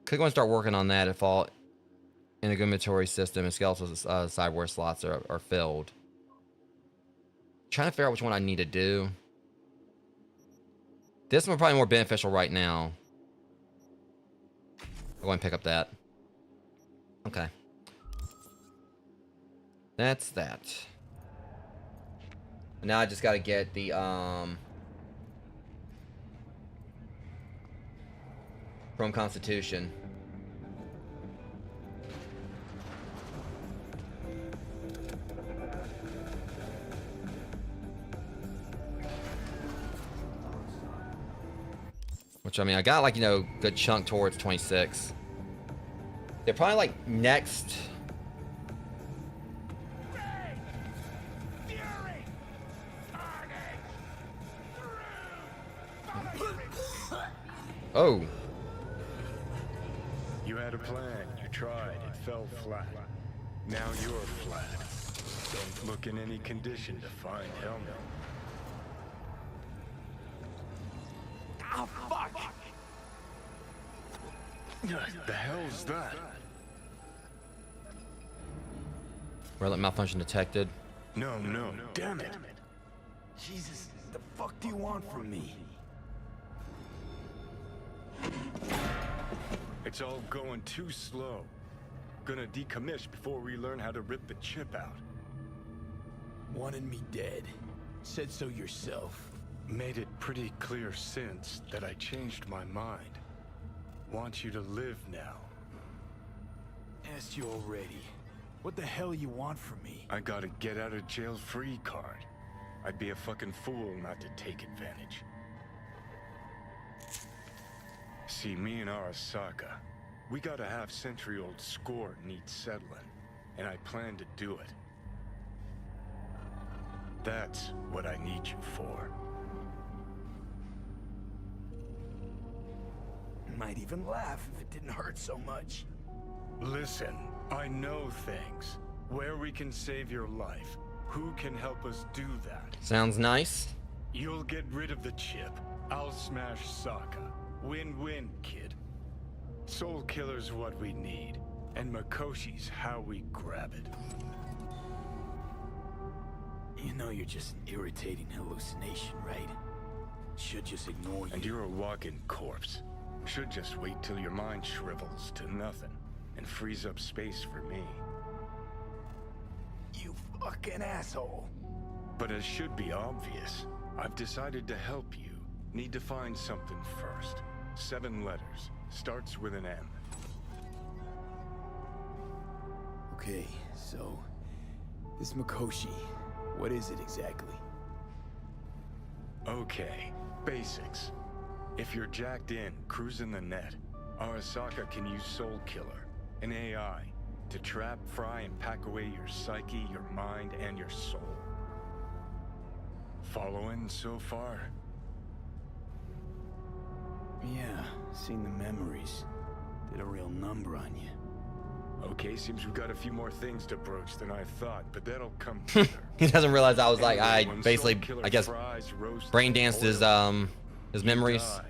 Could go and start working on that if all in the inventory system and skeletal sideware slots are filled. Trying to figure out which one I need to do. This one's probably more beneficial right now. I'll go and pick up that. Okay. That's that. Now I just gotta get the Chrome Constitution. Which, I mean, I got, like, you know, good chunk towards 26. They're probably, like, next. Oh. You had a plan. You tried. It fell flat. Now you're flat. Don't look in any condition to find Helmet. Oh, fuck! The hell's that? Relic malfunction detected. No, damn it. Jesus, the fuck do you want from me? It's all going too slow. Gonna decommission before we learn how to rip the chip out. Wanted me dead. Said so yourself. Made it pretty clear since that I changed my mind. Want you to live now. Asked you already. What the hell you want from me? I got a get out of jail free card. I'd be a fucking fool not to take advantage. See, me and Arasaka, We got a half-century-old score needs settling, and I plan to do it. That's what I need you for. Might even laugh if it didn't hurt so much. Listen, I know things. Where we can save your life. Who can help us do that? Sounds nice. You'll get rid of the chip. I'll smash Sokka. Win-win, kid. Soul Killer's what we need, and Makoshi's how we grab it. You know you're just an irritating hallucination, right? Should just ignore you. And you're a walking corpse. Should just wait till your mind shrivels to nothing and frees up space for me. You fucking asshole. But as should be obvious, I've decided to help you. Need to find something first. 7 letters. Starts with an M. Okay, so... this Makoshi, what is it exactly? Okay, basics. If you're jacked in, cruising the net, Arasaka can use Soul Killer, an AI, to trap, fry, and pack away your psyche, your mind, and your soul. Following so far? Yeah, seen the memories. Did a real number on you. Okay, seems we've got a few more things to broach than I thought, but that'll come later. He doesn't realize I was like, I When basically, Soul Killer I guess, fries, roasted, brain danced his memories. die.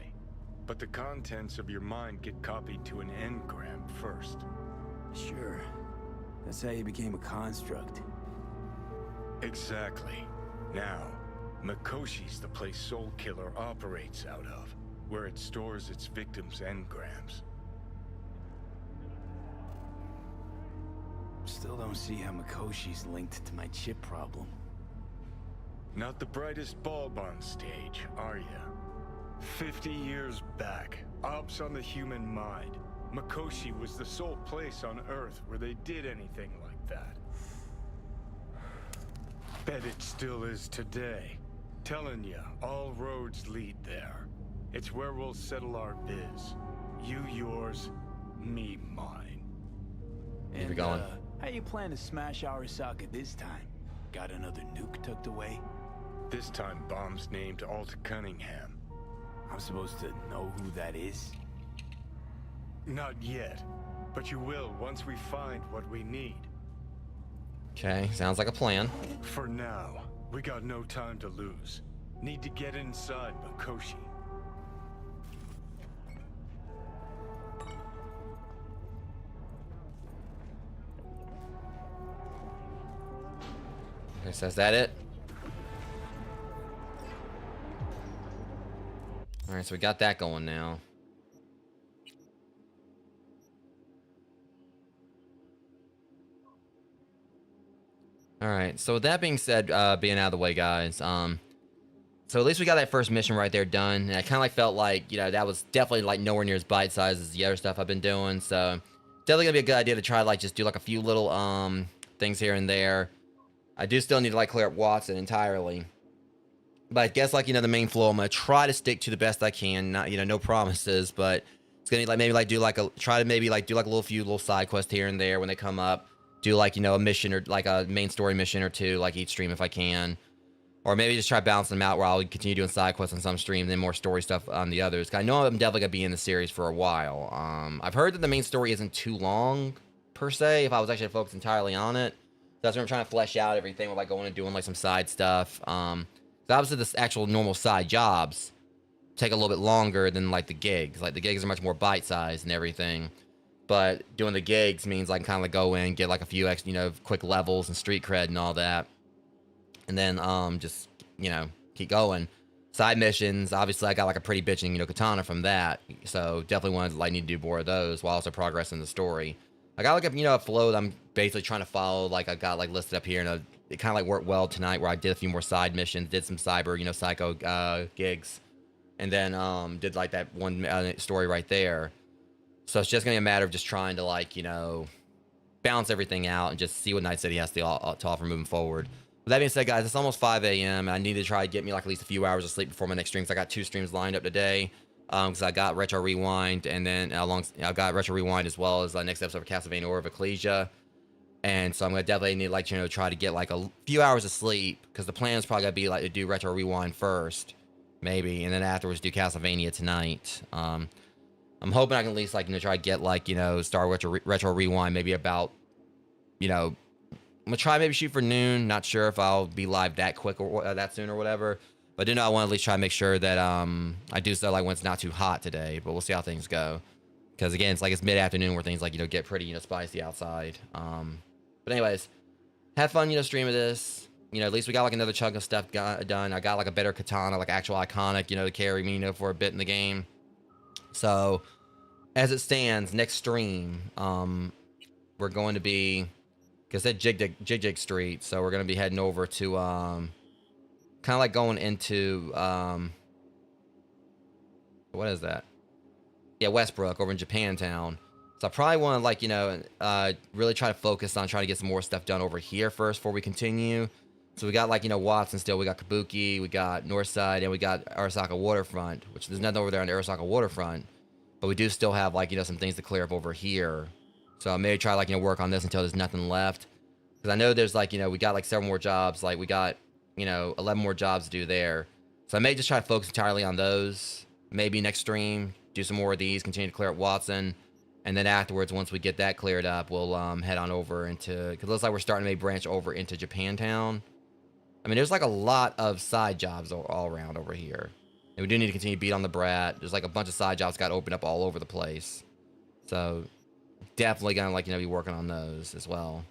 But the contents of your mind get copied to an engram first. Sure. That's how you became a construct. Exactly. Now, Makoshi's the place Soul Killer operates out of, where it stores its victims' engrams. Still don't see how Makoshi's linked to my chip problem. Not the brightest bulb on stage, are ya? 50 years back, ops on the human mind. Makoshi was the sole place on Earth where they did anything like that. Bet it still is today. Telling ya, all roads lead there. It's where we'll settle our biz. You yours, me mine. Where we going? How you plan to smash Arasaka this time? Got another nuke tucked away? This time bomb's named Alt Cunningham. I'm supposed to know who that is? Not yet, but you will once we find what we need. Okay, sounds like a plan. For now, we got no time to lose. Need to get inside Makoshi. Okay, so is that it? Alright, so we got that going now. Alright, so with that being said, being out of the way, guys, so at least we got that first mission right there done, and I kind of like felt like, you know, that was definitely like nowhere near as bite-sized as the other stuff I've been doing, so definitely gonna be a good idea to try like just do like a few little things here and there. I do still need to like clear up Watson entirely. But I guess, like, you know, the main flow, I'm going to try to stick to the best I can. Not, you know, no promises, but it's going to like maybe like do like a, try to maybe like do like a few little side quests here and there when they come up. Do like, you know, a mission or like a main story mission or two, like each stream if I can. Or maybe just try balancing them out where I'll continue doing side quests on some streams and then more story stuff on the others. 'Cause I know I'm definitely going to be in the series for a while. I've heard that the main story isn't too long, per se, if I was actually focused entirely on it. That's where I'm trying to flesh out everything with like going and doing like some side stuff. Obviously, the actual normal side jobs take a little bit longer than like the gigs. Like the gigs are much more bite-sized and everything. But doing the gigs means I can kind of like go in, get like a few extra, you know, quick levels and street cred and all that. And then just, you know, keep going. Side missions, obviously I got like a pretty bitching, you know, katana from that. So definitely wanted to like need to do more of those while also progressing the story. I got like a, you know, a flow that I'm basically trying to follow. Like I got like listed up here, and it kind of like worked well tonight where I did a few more side missions, did some cyber, you know, psycho gigs, and then did like that one story right there. So it's just gonna be a matter of just trying to like, you know, balance everything out and just see what Night City has to offer moving forward. With that being said, guys, it's almost 5 a.m. I need to try to get me like at least a few hours of sleep before my next stream. So I got 2 streams lined up today. because I got Retro Rewind, and then I got Retro Rewind as well as the next episode of Castlevania Order of Ecclesia. And so I'm gonna definitely need like try to get like a few hours of sleep, because the plan is probably gonna be like to do Retro Rewind first, maybe, and then afterwards do Castlevania tonight. I'm hoping I can at least like try to get like start Retro Rewind maybe about I'm gonna try maybe shoot for noon. Not sure if I'll be live that quick or that soon or whatever, but I do know I want to at least try to make sure that I do so like when it's not too hot today. But we'll see how things go, because again it's mid-afternoon where things like get pretty spicy outside. But anyways, have fun, streaming this. At least we got like another chunk of stuff done. I got like a better katana, like actual iconic, to carry me, for a bit in the game. So, as it stands, next stream, we're going to be, because I said Jig Street, so we're going to be heading over to, kind of like going into, what is that? Yeah, Westbrook over in Japantown. So I probably want to really try to focus on trying to get some more stuff done over here first before we continue. So we got Watson still, we got Kabuki, we got Northside, and we got Arasaka Waterfront, which there's nothing over there on the Arasaka Waterfront, but we do still have some things to clear up over here. So I may try work on this until there's nothing left, because I know there's we got several more jobs, we got 11 more jobs to do there. So I may just try to focus entirely on those. Maybe next stream do some more of these, continue to clear up Watson. And then afterwards, once we get that cleared up, we'll head on over into, because it looks like we're starting to branch over into Japantown. I mean, there's a lot of side jobs all around over here. And we do need to continue to beat on the brat. There's a bunch of side jobs got opened up all over the place. So definitely gonna be working on those as well.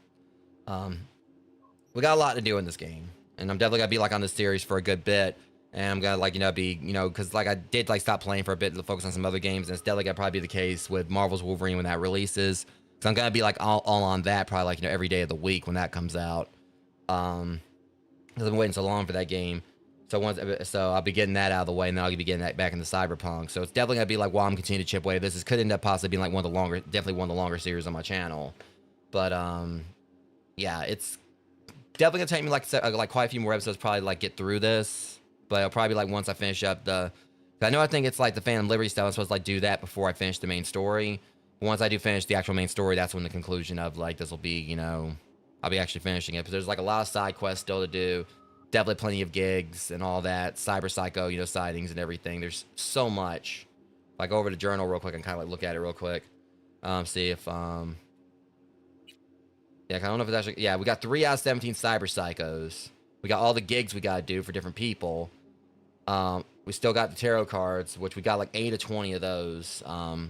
We got a lot to do in this game. And I'm definitely gonna be on this series for a good bit. And I'm gonna be because I did stop playing for a bit to focus on some other games, and it's definitely gonna probably be the case with Marvel's Wolverine when that releases. So I'm gonna be all on that probably every day of the week when that comes out. Because I've been waiting so long for that game. So I'll be getting that out of the way, and then I'll be getting that back into Cyberpunk. So it's definitely gonna be while I'm continuing to chip away at this, could end up possibly being definitely one of the longer series on my channel. But yeah, it's definitely gonna take me quite a few more episodes probably get through this. But it'll probably be once I finish up I think it's the Phantom Liberty stuff. I'm supposed to do that before I finish the main story. But once I do finish the actual main story, that's when the conclusion of this will be, I'll be actually finishing it. But there's a lot of side quests still to do. Definitely plenty of gigs and all that. Cyberpsycho, sightings and everything. There's so much. Go over to Journal real quick and kind of look at it real quick. See if, yeah, I don't know if it's actually, yeah, we got 3 out of 17 Cyberpsychos. We got all the gigs we got to do for different people. We still got the tarot cards, which we got 8 to 20 of those.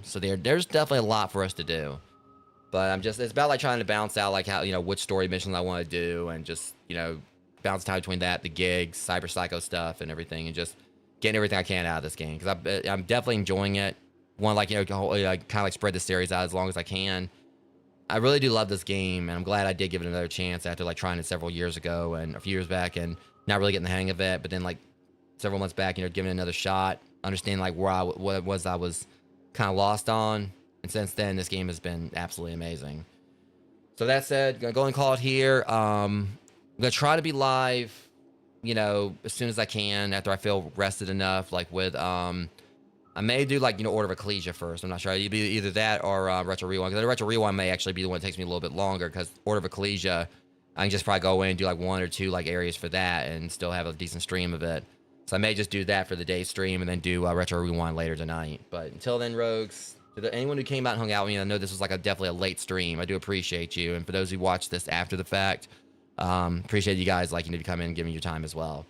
So there's definitely a lot for us to do. But it's about trying to balance out how, which story missions I want to do, and just, balance time between that, the gigs, Cyberpsycho stuff and everything, and just getting everything I can out of this game. Because I'm definitely enjoying it. Want to kind of spread the series out as long as I can. I really do love this game, and I'm glad I did give it another chance after trying it several years ago and a few years back and not really getting the hang of it. But then several months back, giving it another shot, understanding what it was I was kind of lost on. And since then, this game has been absolutely amazing. So that said, gonna go and call it here. I'm gonna try to be live, as soon as I can after I feel rested enough. With I may do Order of Ecclesia first. I'm not sure. It'd be either that or Retro Rewind. Because the Retro Rewind may actually be the one that takes me a little bit longer. Because Order of Ecclesia, I can just probably go in and do 1 or 2 areas for that and still have a decent stream of it. So I may just do that for the day stream and then do Retro Rewind later tonight. But until then, Rogues, to anyone who came out and hung out with me, I know this was definitely a late stream. I do appreciate you. And for those who watched this after the fact, appreciate you guys to come in and give me your time as well.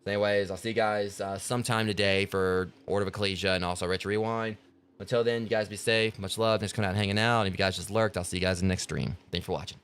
So anyways, I'll see you guys sometime today for Order of Ecclesia and also Retro Rewind. Until then, you guys be safe. Much love. Thanks for coming out and hanging out. And if you guys just lurked, I'll see you guys in the next stream. Thanks for watching.